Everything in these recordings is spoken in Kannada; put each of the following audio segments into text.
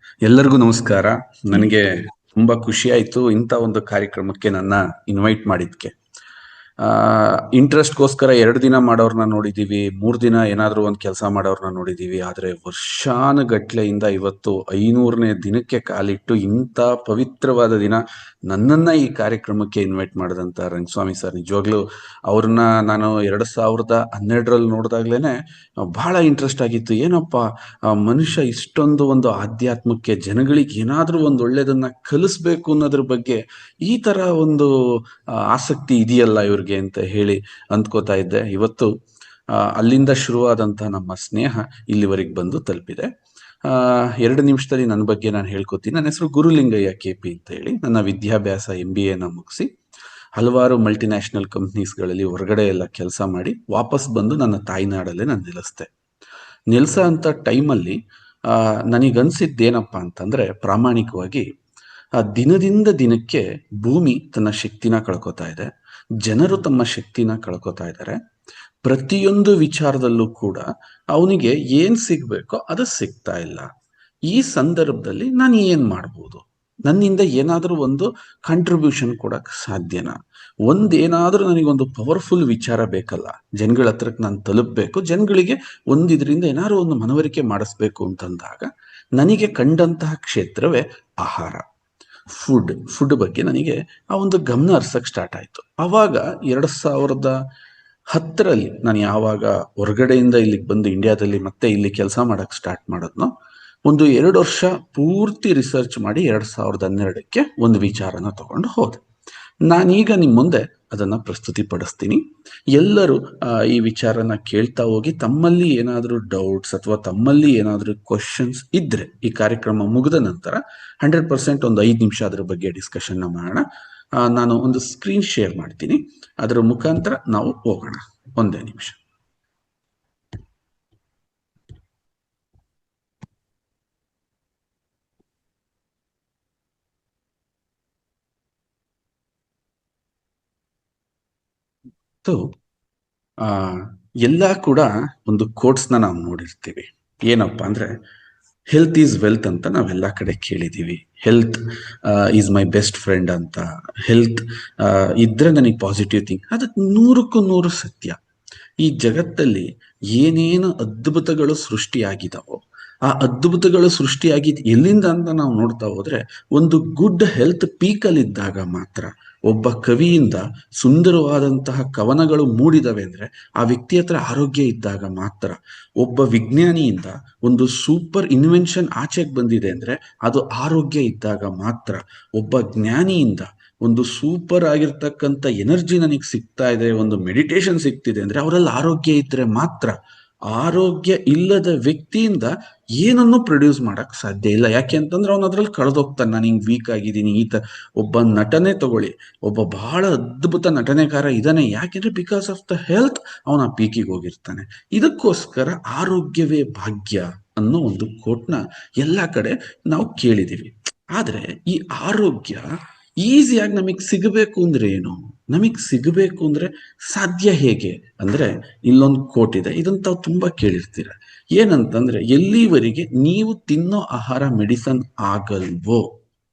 ಎಲ್ಲರಿಗೂ ನಮಸ್ಕಾರ. ನನಗೆ ತುಂಬಾ ಖುಷಿ ಆಯ್ತು ಇಂಥ ಒಂದು ಕಾರ್ಯಕ್ರಮಕ್ಕೆ ನನ್ನ ಇನ್ವೈಟ್ ಮಾಡಿದ್ಕೆ. ಇಂಟ್ರೆಸ್ಟ್ಗೋಸ್ಕರ 2 ದಿನ ಮಾಡೋರ್ನ ನೋಡಿದೀವಿ, 3 ದಿನ ಏನಾದ್ರೂ ಒಂದು ಕೆಲಸ ಮಾಡೋರ್ನ ನೋಡಿದೀವಿ. ಆದ್ರೆ ವರ್ಷಾನುಗಟ್ಲೆಯಿಂದ ಇವತ್ತು 500ನೇ ದಿನಕ್ಕೆ ಕಾಲಿಟ್ಟು ಇಂಥ ಪವಿತ್ರವಾದ ದಿನ ನನ್ನನ್ನ ಈ ಕಾರ್ಯಕ್ರಮಕ್ಕೆ ಇನ್ವೈಟ್ ಮಾಡಿದಂತ ರಂಗಸ್ವಾಮಿ ಸರ್, ನಿಜವಾಗ್ಲೂ ಅವ್ರನ್ನ ನಾನು 2012ರಲ್ಲಿ ನೋಡಿದಾಗ್ಲೇನೆ ಬಹಳ ಇಂಟ್ರೆಸ್ಟ್ ಆಗಿತ್ತು. ಏನಪ್ಪ ಮನುಷ್ಯ ಇಷ್ಟೊಂದು ಒಂದು ಆಧ್ಯಾತ್ಮಕ್ಕೆ ಜನಗಳಿಗೆ ಏನಾದ್ರೂ ಒಂದು ಒಳ್ಳೇದನ್ನ ಕಲಿಸ್ಬೇಕು ಅನ್ನೋದ್ರ ಬಗ್ಗೆ ಈ ತರ ಒಂದು ಆಸಕ್ತಿ ಇದೆಯಲ್ಲ ಇವ್ರಿಗೆ ಅಂತ ಹೇಳಿ ಅಂದ್ಕೋತಾ ಇದ್ದೆ. ಇವತ್ತು ಅಲ್ಲಿಂದ ಶುರುವಾದಂತ ನಮ್ಮ ಸ್ನೇಹ ಇಲ್ಲಿವರೆಗೆ ಬಂದು ತಲುಪಿದೆ. 2 ನಿಮಿಷದಲ್ಲಿ ನನ್ನ ಬಗ್ಗೆ ನಾನು ಹೇಳ್ಕೊತೀನಿ. ನನ್ನ ಹೆಸರು ಗುರುಲಿಂಗಯ್ಯ KP ಅಂತ ಹೇಳಿ. ನನ್ನ ವಿದ್ಯಾಭ್ಯಾಸ MBA ಮುಗಿಸಿ ಹಲವಾರು ಮಲ್ಟಿನ್ಯಾಷನಲ್ ಕಂಪ್ನೀಸ್ಗಳಲ್ಲಿ ಹೊರಗಡೆ ಎಲ್ಲ ಕೆಲಸ ಮಾಡಿ ವಾಪಸ್ ಬಂದು ನನ್ನ ತಾಯ್ನಾಡಲ್ಲೇ ನಾನು ನೆಲೆಸ ಅಂತ ಟೈಮಲ್ಲಿ ನನಗನ್ಸಿದ್ದೇನಪ್ಪ ಅಂತಂದ್ರೆ, ಪ್ರಾಮಾಣಿಕವಾಗಿ ದಿನದಿಂದ ದಿನಕ್ಕೆ ಭೂಮಿ ತನ್ನ ಶಕ್ತಿನ ಕಳ್ಕೊತಾ ಇದೆ, ಜನರು ತಮ್ಮ ಶಕ್ತಿನ ಕಳ್ಕೊತಾ ಇದ್ದಾರೆ. ಪ್ರತಿಯೊಂದು ವಿಚಾರದಲ್ಲೂ ಕೂಡ ಅವನಿಗೆ ಏನ್ ಸಿಗ್ಬೇಕೋ ಅದು ಸಿಗ್ತಾ ಇಲ್ಲ. ಈ ಸಂದರ್ಭದಲ್ಲಿ ನಾನು ಏನ್ ಮಾಡ್ಬೋದು, ನನ್ನಿಂದ ಏನಾದ್ರೂ ಒಂದು ಕಾಂಟ್ರಿಬ್ಯೂಷನ್ ಕೊಡಕ್ ಸಾಧ್ಯನಾ? ಒಂದೇನಾದ್ರೂ ನನಗೊಂದು ಪವರ್ಫುಲ್ ವಿಚಾರ ಬೇಕಲ್ಲ, ಜನಗಳ ಹತ್ರಕ್ಕೆ ನಾನು ತಲುಪಬೇಕು, ಜನಗಳಿಗೆ ಇದರಿಂದ ಏನಾದ್ರು ಒಂದು ಮನವರಿಕೆ ಮಾಡಿಸ್ಬೇಕು ಅಂತಂದಾಗ ನನಗೆ ಕಂಡಂತಹ ಕ್ಷೇತ್ರವೇ ಆಹಾರ. ಫುಡ್ ಬಗ್ಗೆ ನನಗೆ ಆ ಒಂದು ಗಮನ ಹರ್ಸಕ್ ಸ್ಟಾರ್ಟ್ ಆಯ್ತು. ಅವಾಗ 2010ರಲ್ಲಿ ನಾನು ಯಾವಾಗ ಹೊರಗಡೆಯಿಂದ ಇಲ್ಲಿಗೆ ಬಂದು ಇಂಡಿಯಾದಲ್ಲಿ ಮತ್ತೆ ಇಲ್ಲಿ ಕೆಲಸ ಮಾಡಕ್ ಸ್ಟಾರ್ಟ್ ಮಾಡೋದ್ನೋ, ಒಂದು 2 ವರ್ಷ ಪೂರ್ತಿ ರಿಸರ್ಚ್ ಮಾಡಿ 2012ಕ್ಕೆ ಒಂದು ವಿಚಾರನ ತಗೊಂಡು ಹೋದೆ. ನಾನೀಗ ನಿಮ್ಮ ಮುಂದೆ ಅದನ್ನ ಪ್ರಸ್ತುತಿ ಪಡಿಸ್ತೀನಿ. ಎಲ್ಲರೂ ಈ ವಿಚಾರನ ಕೇಳ್ತಾ ಹೋಗಿ ತಮ್ಮಲ್ಲಿ ಏನಾದ್ರೂ ಡೌಟ್ಸ್ ಅಥವಾ ತಮ್ಮಲ್ಲಿ ಏನಾದ್ರೂ ಕ್ವಶನ್ಸ್ ಇದ್ರೆ ಈ ಕಾರ್ಯಕ್ರಮ ಮುಗಿದ ನಂತರ 100% ಒಂದು 5 ನಿಮಿಷ ಅದರ ಬಗ್ಗೆ ಡಿಸ್ಕಷನ್ ಮಾಡೋಣ. ನಾನು ಒಂದು ಸ್ಕ್ರೀನ್ ಶೇರ್ ಮಾಡ್ತೀನಿ, ಅದರ ಮುಖಾಂತರ ನಾವು ಹೋಗೋಣ. 1 ನಿಮಿಷ. ಎಲ್ಲ ಕೂಡ ಒಂದು ಕೋಟ್ಸ್ನ ನಾವು ನೋಡಿರ್ತೀವಿ. ಏನಪ್ಪಾ ಅಂದ್ರೆ, ಹೆಲ್ತ್ ಈಸ್ ವೆಲ್ತ್ ಅಂತ ನಾವೆಲ್ಲ ಕಡೆ ಕೇಳಿದೀವಿ. Health is my best friend ಅಂತ, ಹೆಲ್ತ್ ಇದ್ರೆ ನನಗೆ ಪಾಸಿಟಿವ್ ಥಿಂಕ್. ಅದು 100ಕ್ಕೂ 100 ಸತ್ಯ. ಈ ಜಗತ್ತಲ್ಲಿ ಏನೇನು ಅದ್ಭುತಗಳು ಸೃಷ್ಟಿಯಾಗಿದಾವೋ ಆ ಅದ್ಭುತಗಳು ಸೃಷ್ಟಿಯಾಗಿದ್ ಎಲ್ಲಿಂದ ಅಂತ ನಾವು ನೋಡ್ತಾ ಹೋದ್ರೆ, ಒಂದು ಗುಡ್ ಹೆಲ್ತ್ ಪೀಕಲ್ಲಿ ಇದ್ದಾಗ ಮಾತ್ರ. ಒಬ್ಬ ಕವಿಯಿಂದ ಸುಂದರವಾದಂತಹ ಕವನಗಳು ಮೂಡಿದವೆ ಅಂದ್ರೆ ಆ ವ್ಯಕ್ತಿ ಹತ್ರ ಆರೋಗ್ಯ ಇದ್ದಾಗ ಮಾತ್ರ. ಒಬ್ಬ ವಿಜ್ಞಾನಿಯಿಂದ ಒಂದು ಸೂಪರ್ ಇನ್ವೆನ್ಷನ್ ಆಚೆಗೆ ಬಂದಿದೆ ಅಂದ್ರೆ ಅದು ಆರೋಗ್ಯ ಇದ್ದಾಗ ಮಾತ್ರ. ಒಬ್ಬ ಜ್ಞಾನಿಯಿಂದ ಒಂದು ಸೂಪರ್ ಆಗಿರ್ತಕ್ಕಂಥ ಎನರ್ಜಿ ನನಗೆ ಸಿಗ್ತಾ ಇದೆ, ಒಂದು ಮೆಡಿಟೇಷನ್ ಸಿಗ್ತಿದೆ ಅಂದ್ರೆ ಅವರಲ್ಲಿ ಆರೋಗ್ಯ ಇದ್ರೆ ಮಾತ್ರ. ಆರೋಗ್ಯ ಇಲ್ಲದ ವ್ಯಕ್ತಿಯಿಂದ ಏನನ್ನು ಪ್ರೊಡ್ಯೂಸ್ ಮಾಡಕ್ ಸಾಧ್ಯ ಇಲ್ಲ. ಯಾಕೆ ಅಂತಂದ್ರೆ ಅವನು ಅದ್ರಲ್ಲಿ ಕಳೆದೋಗ್ತಾನೆ. ನಾನು ಹಿಂಗ್ ವೀಕ್ ಆಗಿದ್ದೀನಿ. ಒಬ್ಬ ನಟನೆ ತಗೊಳ್ಳಿ, ಒಬ್ಬ ಬಹಳ ಅದ್ಭುತ ನಟನೆಕಾರ ಇದಾನೆ, ಯಾಕೆಂದ್ರೆ ಬಿಕಾಸ್ ಆಫ್ ದ ಹೆಲ್ತ್ ಅವನ ಪೀಕಿಗೆ ಹೋಗಿರ್ತಾನೆ. ಇದಕ್ಕೋಸ್ಕರ ಆರೋಗ್ಯವೇ ಭಾಗ್ಯ ಅನ್ನೋ ಒಂದು ಕೋಟ್ನ ಎಲ್ಲಾ ಕಡೆ ನಾವು ಕೇಳಿದೀವಿ. ಆದ್ರೆ ಈ ಆರೋಗ್ಯ ಈಸಿಯಾಗಿ ನಮಗ್ ಸಿಗಬೇಕು ಅಂದ್ರೆ ಏನು, ನಮಗ್ ಸಿಗಬೇಕು ಅಂದ್ರೆ ಸಾಧ್ಯ ಹೇಗೆ ಅಂದ್ರೆ, ಇಲ್ಲೊಂದು ಕೋಟ್ ಇದೆ, ಇದನ್ನ ತಾವು ತುಂಬಾ ಕೇಳಿರ್ತೀರ. ಏನಂತಂದ್ರೆ, ಎಲ್ಲಿವರೆಗೆ ನೀವು ತಿನ್ನೋ ಆಹಾರ ಮೆಡಿಸನ್ ಆಗಲ್ವೋ,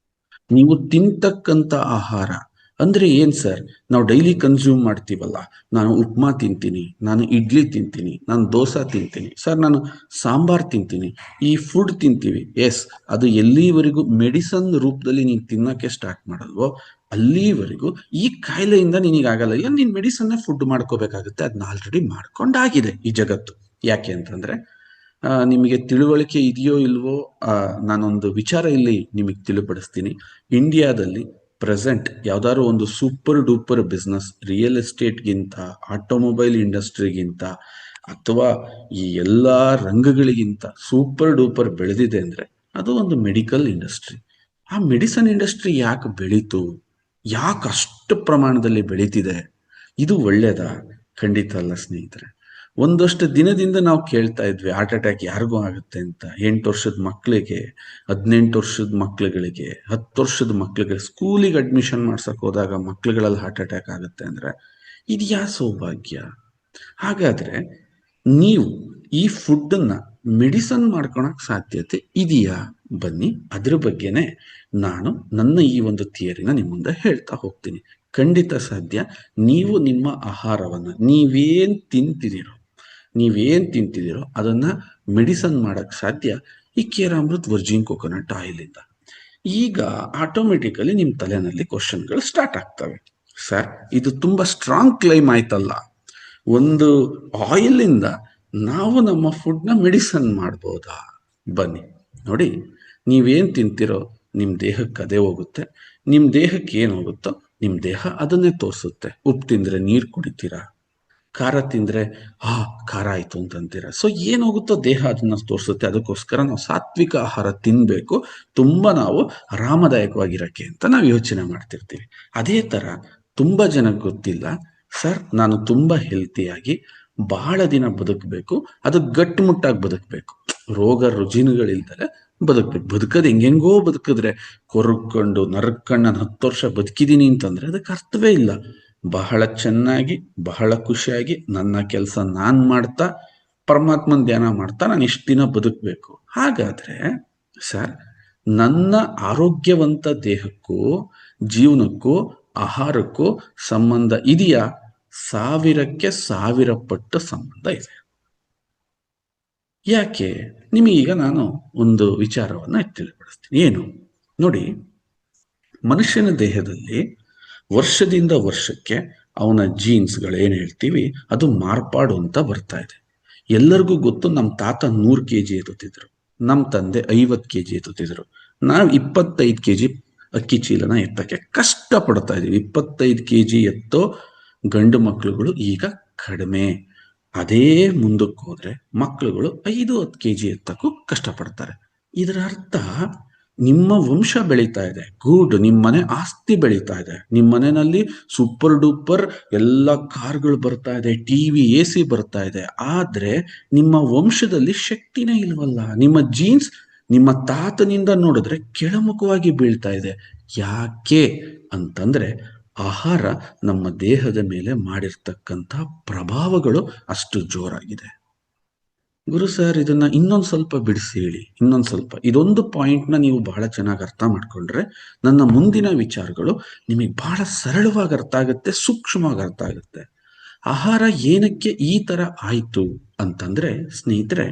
ನೀವು ತಿಂತಕ್ಕಂತ ಆಹಾರ ಅಂದ್ರೆ ಏನ್ ಸರ್? ನಾವು ಡೈಲಿ ಕನ್ಸ್ಯೂಮ್ ಮಾಡ್ತೀವಲ್ಲ, ನಾನು ಉಪ್ಮಾ ತಿಂತೀನಿ, ನಾನು ಇಡ್ಲಿ ತಿಂತೀನಿ, ನಾನು ದೋಸೆ ತಿಂತೀನಿ, ಸರ್ ನಾನು ಸಾಂಬಾರ್ ತಿಂತೀನಿ, ಈ ಫುಡ್ ತಿಂತೀವಿ. ಎಸ್, ಅದು ಎಲ್ಲಿವರೆಗೂ ಮೆಡಿಸನ್ ರೂಪದಲ್ಲಿ ನೀನ್ ತಿನ್ನಕ್ಕೆ ಸ್ಟಾರ್ಟ್ ಮಾಡಲ್ವೋ ಅಲ್ಲಿವರೆಗೂ ಈ ಕಾಯಿಲೆಯಿಂದ ನಿನಗಾಗಲ್ಲ. ಇಲ್ಲ, ನೀನ್ ಮೆಡಿಸನ್ ಫುಡ್ ಮಾಡ್ಕೋಬೇಕಾಗುತ್ತೆ. ಅದನ್ನ ಆಲ್ರೆಡಿ ಮಾಡ್ಕೊಂಡಾಗಿದೆ ಈ ಜಗತ್ತು. ಯಾಕೆ ಅಂತಂದ್ರೆ, ನಿಮಗೆ ತಿಳುವಳಿಕೆ ಇದೆಯೋ ಇಲ್ವೋ, ನಾನೊಂದು ವಿಚಾರ ಇಲ್ಲಿ ನಿಮಗೆ ತಿಳಿಪಡಿಸ್ತೀನಿ. ಇಂಡಿಯಾದಲ್ಲಿ ಪ್ರೆಸೆಂಟ್ ಯಾವ್ದಾದ್ರು ಒಂದು ಸೂಪರ್ ಡೂಪರ್ ಬಿಸ್ನೆಸ್, ರಿಯಲ್ ಎಸ್ಟೇಟ್ಗಿಂತ, ಆಟೋಮೊಬೈಲ್ ಇಂಡಸ್ಟ್ರಿಗಿಂತ, ಅಥವಾ ಈ ಎಲ್ಲಾ ರಂಗಗಳಿಗಿಂತ ಸೂಪರ್ ಡೂಪರ್ ಬೆಳೆದಿದೆ ಅಂದ್ರೆ ಅದು ಒಂದು ಮೆಡಿಕಲ್ ಇಂಡಸ್ಟ್ರಿ. ಆ ಮೆಡಿಸನ್ ಇಂಡಸ್ಟ್ರಿ ಯಾಕೆ ಬೆಳೀತು, ಯಾಕೆ ಅಷ್ಟು ಪ್ರಮಾಣದಲ್ಲಿ ಬೆಳೀತಿದೆ? ಇದು ಒಳ್ಳೇದಾ? ಖಂಡಿತ ಅಲ್ಲ ಸ್ನೇಹಿತರೆ. ಒಂದಷ್ಟು ದಿನದಿಂದ ನಾವು ಕೇಳ್ತಾ ಇದ್ವಿ ಹಾರ್ಟ್ ಅಟ್ಯಾಕ್ ಯಾರಿಗೂ ಆಗುತ್ತೆ ಅಂತ. 8 ವರ್ಷದ ಮಕ್ಕಳಿಗೆ, 18 ವರ್ಷದ ಮಕ್ಳುಗಳಿಗೆ, 10 ವರ್ಷದ ಮಕ್ಳಿಗೆ ಸ್ಕೂಲಿಗೆ ಅಡ್ಮಿಷನ್ ಮಾಡ್ಸಕ್ ಹೋದಾಗ ಮಕ್ಳುಗಳಲ್ಲಿ ಹಾರ್ಟ್ ಅಟ್ಯಾಕ್ ಆಗುತ್ತೆ ಅಂದ್ರೆ ಇದು ಯಾ ಸೌಭಾಗ್ಯ? ಹಾಗಾದ್ರೆ ನೀವು ಈ ಫುಡ್ಡನ್ನ ಮೆಡಿಸನ್ ಮಾಡ್ಕೊಳಕ್ ಸಾಧ್ಯತೆ ಇದೆಯಾ? ಬನ್ನಿ ಅದ್ರ ಬಗ್ಗೆನೆ ನಾನು ನನ್ನ ಈ ಒಂದು ಥಿಯರಿನ ನಿಮ್ಮ ಮುಂದೆ ಹೇಳ್ತಾ ಹೋಗ್ತೀನಿ. ಖಂಡಿತ ಸಾಧ್ಯ. ನೀವು ನಿಮ್ಮ ಆಹಾರವನ್ನ ನೀವೇನ್ ತಿಂತಿದ್ದೀರೋ ಅದನ್ನ ಮೆಡಿಸನ್ ಮಾಡಕ್ ಸಾಧ್ಯ ಈ ಕೇರಾಮೃತ್ ವರ್ಜಿನ್ ಕೋಕೋನಟ್ ಆಯಿಲ್ ಇಂದ. ಈಗ ಆಟೋಮೆಟಿಕಲಿ ನಿಮ್ ತಲೆನಲ್ಲಿ ಕ್ವಶನ್ಗಳು ಸ್ಟಾರ್ಟ್ ಆಗ್ತವೆ. ಸರ್, ಇದು ತುಂಬಾ ಸ್ಟ್ರಾಂಗ್ ಕ್ಲೈಮ್ ಆಯ್ತಲ್ಲ, ಒಂದು ಆಯಿಲ್ ಇಂದ ನಾವು ನಮ್ಮ ಫುಡ್ನ ಮೆಡಿಸನ್ ಮಾಡ್ಬೋದಾ? ಬನ್ನಿ ನೋಡಿ, ನೀವೇನ್ ತಿಂತಿರೋ ನಿಮ್ ದೇಹಕ್ಕೆ ಅದೇ ಹೋಗುತ್ತೆ. ನಿಮ್ ದೇಹಕ್ಕೆ ಏನ್ ಹೋಗುತ್ತೋ ನಿಮ್ ದೇಹ ಅದನ್ನೇ ತೋರಿಸುತ್ತೆ. ಉಪ್ಪು ತಿಂದ್ರೆ ನೀರು ಕುಡಿತೀರಾ, ಖಾರ ತಿಂದ್ರೆ ಖಾರ ಆಯ್ತು ಅಂತಂತೀರ. ಸೊ ಏನಾಗುತ್ತೋ ದೇಹ ಅದನ್ನ ತೋರಿಸುತ್ತೆ. ಅದಕ್ಕೋಸ್ಕರ ನಾವು ಸಾತ್ವಿಕ ಆಹಾರ ತಿನ್ಬೇಕು, ತುಂಬಾ ನಾವು ಆರಾಮದಾಯಕವಾಗಿರಕ್ಕೆ ಅಂತ ನಾವು ಯೋಚನೆ ಮಾಡ್ತಿರ್ತೀವಿ. ಅದೇ ತರ ತುಂಬಾ ಜನಕ್ಕೆ ಗೊತ್ತಿಲ್ಲ, ಸರ್ ನಾನು ತುಂಬಾ ಹೆಲ್ತಿಯಾಗಿ ಬಹಳ ದಿನ ಬದುಕಬೇಕು, ಅದು ಗಟ್ಟುಮುಟ್ಟಾಗಿ ಬದುಕಬೇಕು, ರೋಗ ರುಜಿನಗಳಿಲ್ದಲೆ ಬದುಕಬೇಕು. ಬದುಕದ್ ಹೆಂಗೆಂಗೋ ಬದುಕಿದ್ರೆ ಕೊರ್ಕೊಂಡು ನರಕಂಡು ನಾನು 10 ವರ್ಷ ಬದುಕಿದೀನಿ ಅಂತಂದ್ರೆ ಅದಕ್ಕೆ ಅರ್ಥವೇ ಇಲ್ಲ. ಬಹಳ ಚೆನ್ನಾಗಿ ಬಹಳ ಖುಷಿಯಾಗಿ ನನ್ನ ಕೆಲಸ ನಾನ್ ಮಾಡ್ತಾ ಪರಮಾತ್ಮನ ಧ್ಯಾನ ಮಾಡ್ತಾ ನಾನು ಇಷ್ಟು ದಿನ ಬದುಕಬೇಕು. ಹಾಗಾದ್ರೆ ಸರ್, ನನ್ನ ಆರೋಗ್ಯವಂತ ದೇಹಕ್ಕೂ ಜೀವನಕ್ಕೂ ಆಹಾರಕ್ಕೂ ಸಂಬಂಧ ಇದೆಯಾ? 1000ಕ್ಕೆ 1000 ಪಟ್ಟು ಸಂಬಂಧ ಇದೆ. ಯಾಕೆ? ನಿಮಗೀಗ ನಾನು ಒಂದು ವಿಚಾರವನ್ನ ತಿಳಿಪಡಿಸ್ತೀನಿ. ಏನು ನೋಡಿ, ಮನುಷ್ಯನ ದೇಹದಲ್ಲಿ ವರ್ಷದಿಂದ ವರ್ಷಕ್ಕೆ ಅವನ ಜೀನ್ಸ್ಗಳು ಏನ್ ಹೇಳ್ತೀವಿ ಅದು ಮಾರ್ಪಾಡು ಅಂತ ಬರ್ತಾ ಇದೆ. ಎಲ್ಲರಿಗೂ ಗೊತ್ತು, ನಮ್ಮ ತಾತ 100 kg ಎತ್ತುತ್ತಿದ್ರು, ನಮ್ಮ ತಂದೆ 50 kg ಎತ್ತುತ್ತಿದ್ರು. ನಾವು 25 kg ಅಕ್ಕಿ ಚೀಲನ ಎತ್ತಕ್ಕೆ ಕಷ್ಟ ಪಡ್ತಾ ಇದೀವಿ. 25 kg ಎತ್ತೋ ಗಂಡು ಮಕ್ಕಳುಗಳು ಈಗ ಕಡಿಮೆ. ಅದೇ ಮುಂದಕ್ಕೆ ಹೋದ್ರೆ ಮಕ್ಕಳುಗಳು 5-10 kg ಎತ್ತಕ್ಕೂ ಕಷ್ಟಪಡ್ತಾರೆ. ಇದರ ಅರ್ಥ ನಿಮ್ಮ ವಂಶ ಬೆಳೀತಾ ಇದೆ, ಗುಡ್, ನಿಮ್ಮ ಮನೆ ಆಸ್ತಿ ಬೆಳೀತಾ ಇದೆ, ನಿಮ್ಮ ಮನೆಯಲ್ಲಿ ಸೂಪರ್ ಡೂಪರ್ ಎಲ್ಲ ಕಾರ್ಗಳು ಬರ್ತಾ ಇದೆ, ಟಿವಿ AC ಬರ್ತಾ ಇದೆ. ಆದ್ರೆ ನಿಮ್ಮ ವಂಶದಲ್ಲಿ ಶಕ್ತಿನೇ ಇಲ್ವಲ್ಲ. ನಿಮ್ಮ ಜೀನ್ಸ್ ನಿಮ್ಮ ತಾತನಿಂದ ನೋಡಿದ್ರೆ ಕೆಳಮುಖವಾಗಿ ಬೀಳ್ತಾ ಇದೆ. ಯಾಕೆ ಅಂತಂದ್ರೆ ಆಹಾರ ನಮ್ಮ ದೇಹದ ಮೇಲೆ ಮಾಡಿರ್ತಕ್ಕಂಥ ಪ್ರಭಾವಗಳು ಅಷ್ಟು ಜೋರಾಗಿದೆ. ಗುರು ಸರ್, ಇದನ್ನ ಇನ್ನೊಂದು ಸ್ವಲ್ಪ ಬಿಡಿಸಿ ಹೇಳಿ, ಇನ್ನೊಂದು ಸ್ವಲ್ಪ. ಇದೊಂದು ಪಾಯಿಂಟ್ನ ನೀವು ಬಹಳ ಚೆನ್ನಾಗಿ ಅರ್ಥ ಮಾಡ್ಕೊಂಡ್ರೆ ನನ್ನ ಮುಂದಿನ ವಿಚಾರಗಳು ನಿಮಗೆ ಬಹಳ ಸರಳವಾಗಿ ಅರ್ಥ ಆಗುತ್ತೆ, ಸೂಕ್ಷ್ಮವಾಗಿ ಅರ್ಥ ಆಗುತ್ತೆ. ಆಹಾರ ಏನಕ್ಕೆ ಈ ತರ ಆಯ್ತು ಅಂತಂದ್ರೆ ಸ್ನೇಹಿತರೆ,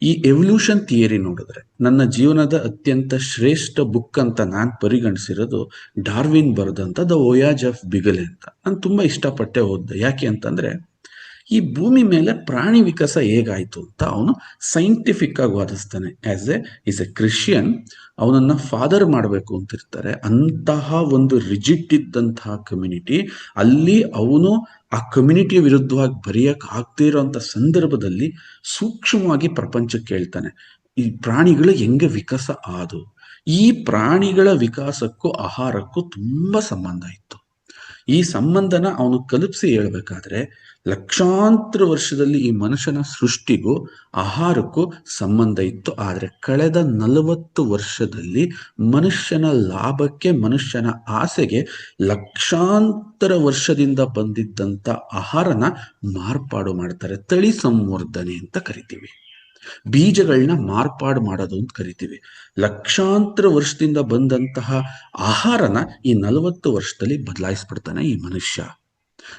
ಈ ಎವಲ್ಯೂಷನ್ ಥಿಯರಿ ನೋಡಿದ್ರೆ ನನ್ನ ಜೀವನದ ಅತ್ಯಂತ ಶ್ರೇಷ್ಠ ಬುಕ್ ಅಂತ ನಾನು ಪರಿಗಣಿಸಿರೋದು ಡಾರ್ವಿನ್ ಬರೆದಂತ ದ ವೋಯಾಜ್ ಆಫ್ ಬಿಗಲೆ ಅಂತ. ನಾನು ತುಂಬಾ ಇಷ್ಟಪಟ್ಟೆ ಓದ್ದೆ. ಯಾಕೆ ಅಂತಂದ್ರೆ ಈ ಭೂಮಿ ಮೇಲೆ ಪ್ರಾಣಿ ವಿಕಾಸ ಹೇಗಾಯ್ತು ಅಂತ ಅವನು ಸೈಂಟಿಫಿಕ್ ಆಗಿ ವಾದಿಸ್ತಾನೆ. ಈಸ್ ಎ ಕ್ರಿಶ್ಚಿಯನ್, ಅವನನ್ನ ಫಾದರ್ ಮಾಡಬೇಕು ಅಂತಿರ್ತಾರೆ. ಅಂತಹ ಒಂದು ರಿಜಿಡ್ ಇದ್ದಂತಹ ಕಮ್ಯುನಿಟಿ ಅಲ್ಲಿ ಅವನು ಆ ಕಮ್ಯುನಿಟಿಯ ವಿರುದ್ಧವಾಗಿ ಬರೆಯಕ್ ಆಗದೇ ಇರೋಂಥ ಸಂದರ್ಭದಲ್ಲಿ ಸೂಕ್ಷ್ಮವಾಗಿ ಪ್ರಪಂಚಕ್ಕೆ ಹೇಳ್ತಾನೆ, ಈ ಪ್ರಾಣಿಗಳು ಹೆಂಗೆ ವಿಕಾಸ ಆದು. ಈ ಪ್ರಾಣಿಗಳ ವಿಕಾಸಕ್ಕೂ ಆಹಾರಕ್ಕೂ ತುಂಬಾ ಸಂಬಂಧ ಇತ್ತು. ಈ ಸಂಬಂಧನ ಅವನು ಕಲ್ಪಿಸಿ ಹೇಳ್ಬೇಕಾದ್ರೆ ಲಕ್ಷಾಂತರ ವರ್ಷದಲ್ಲಿ ಈ ಮನುಷ್ಯನ ಸೃಷ್ಟಿಗೂ ಆಹಾರಕ್ಕೂ ಸಂಬಂಧ ಇತ್ತು. ಆದ್ರೆ ಕಳೆದ 40 ವರ್ಷದಲ್ಲಿ ಮನುಷ್ಯನ ಲಾಭಕ್ಕೆ, ಮನುಷ್ಯನ ಆಸೆಗೆ ಲಕ್ಷಾಂತರ ವರ್ಷದಿಂದ ಬಂದಿದ್ದಂತ ಆಹಾರನ ಮಾರ್ಪಾಡು ಮಾಡ್ತಾರೆ. ತಳಿ ಸಂವರ್ಧನೆ ಅಂತ ಕರಿತೀವಿ, ಬೀಜಗಳನ್ನ ಮಾರ್ಪಾಡು ಮಾಡೋದು ಅಂತ ಕರಿತೀವಿ. ಲಕ್ಷಾಂತರ ವರ್ಷದಿಂದ ಬಂದಂತಹ ಆಹಾರನ ಈ 40 ವರ್ಷದಲ್ಲಿ ಬದಲಾಯಿಸ್ಬಿಡ್ತಾನೆ ಈ ಮನುಷ್ಯ.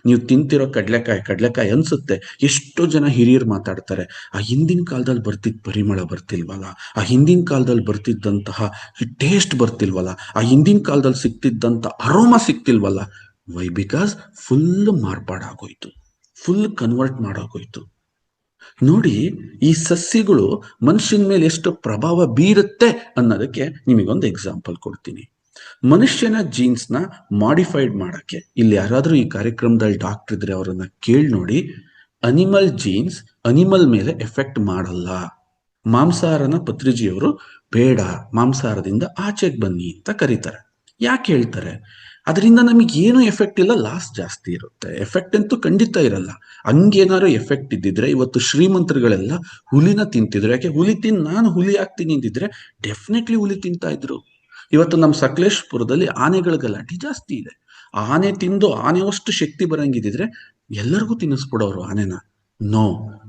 ನೀವು ತಿಂತಿರೋ ಕಡ್ಲೆಕಾಯಿ ಅನ್ಸುತ್ತೆ. ಎಷ್ಟೋ ಜನ ಹಿರಿಯರು ಮಾತಾಡ್ತಾರೆ, ಆ ಹಿಂದಿನ ಕಾಲದಲ್ಲಿ ಬರ್ತಿದ್ದ ಪರಿಮಳ ಬರ್ತಿಲ್ವಲ್ಲ, ಆ ಹಿಂದಿನ ಕಾಲದಲ್ಲಿ ಬರ್ತಿದ್ದಂತಹ ಟೇಸ್ಟ್ ಬರ್ತಿಲ್ವಲ್ಲ, ಆ ಹಿಂದಿನ ಕಾಲದಲ್ಲಿ ಸಿಕ್ತಿದ್ದಂತ ಅರೋಮಾ ಸಿಕ್ತಿಲ್ವಲ್ಲ. ವೈ? ಬಿಕಾಸ್ ಫುಲ್ ಮಾರ್ಪಾಡಾಗೋಯ್ತು, ಫುಲ್ ಕನ್ವರ್ಟ್ ಮಾಡೋಗೋಯ್ತು. ನೋಡಿ, ಈ ಸಸ್ಯಗಳು ಮನುಷ್ಯನ ಮೇಲೆ ಎಷ್ಟು ಪ್ರಭಾವ ಬೀರುತ್ತೆ ಅನ್ನೋದಕ್ಕೆ ನಿಮಗೊಂದು ಎಕ್ಸಾಂಪಲ್ ಕೊಡ್ತೀನಿ. ಮನುಷ್ಯನ ಜೀನ್ಸ್ನ ಮಾಡಿಫೈಡ್ ಮಾಡಕ್ಕೆ, ಇಲ್ಲಿ ಯಾರಾದ್ರೂ ಈ ಕಾರ್ಯಕ್ರಮದಲ್ಲಿ ಡಾಕ್ಟರ್ ಇದ್ರೆ ಅವರನ್ನ ಕೇಳಿ ನೋಡಿ, ಅನಿಮಲ್ ಜೀನ್ಸ್ ಅನಿಮಲ್ ಮೇಲೆ ಎಫೆಕ್ಟ್ ಮಾಡಲ್ಲ. ಮಾಂಸಾಹಾರನ ಪತ್ರಿಜಿಯವರು ಬೇಡ, ಮಾಂಸಾಹಾರದಿಂದ ಆಚೆಗೆ ಬನ್ನಿ ಅಂತ ಕರೀತಾರೆ. ಯಾಕೆ ಹೇಳ್ತಾರೆ? ಅದರಿಂದ ನಮಗೆ ಏನು ಎಫೆಕ್ಟ್ ಇಲ್ಲ, ಲಾಸ್ ಜಾಸ್ತಿ ಇರುತ್ತೆ. ಎಫೆಕ್ಟ್ ಅಂತೂ ಖಂಡಿತ ಇರಲ್ಲ. ಹಂಗೇನಾದ್ರು ಎಫೆಕ್ಟ್ ಇದ್ದಿದ್ರೆ ಇವತ್ತು ಶ್ರೀಮಂತರುಗಳೆಲ್ಲ ಹುಲಿನ ತಿಂತಿದ್ರು. ಯಾಕೆ? ಹುಲಿ ತಿಂದು ನಾನು ಹುಲಿ ಆಗ್ತೀನಿ ಅಂದಿದ್ರೆ ಡೆಫಿನೆಟ್ಲಿ ಹುಲಿ ತಿಂತಾ ಇದ್ರು. ಇವತ್ತು ನಮ್ಮ ಸಕಲೇಶ್ಪುರದಲ್ಲಿ ಆನೆಗಳ ಗಲಾಟೆ ಜಾಸ್ತಿ ಇದೆ. ಆನೆ ತಿಂದು ಆನೆಯಷ್ಟು ಶಕ್ತಿ ಬರಂಗಿದ್ರೆ ಎಲ್ಲರಿಗೂ ತಿನ್ನಿಸ್ಬಿಡೋರು ಆನೆನ. ನೋ,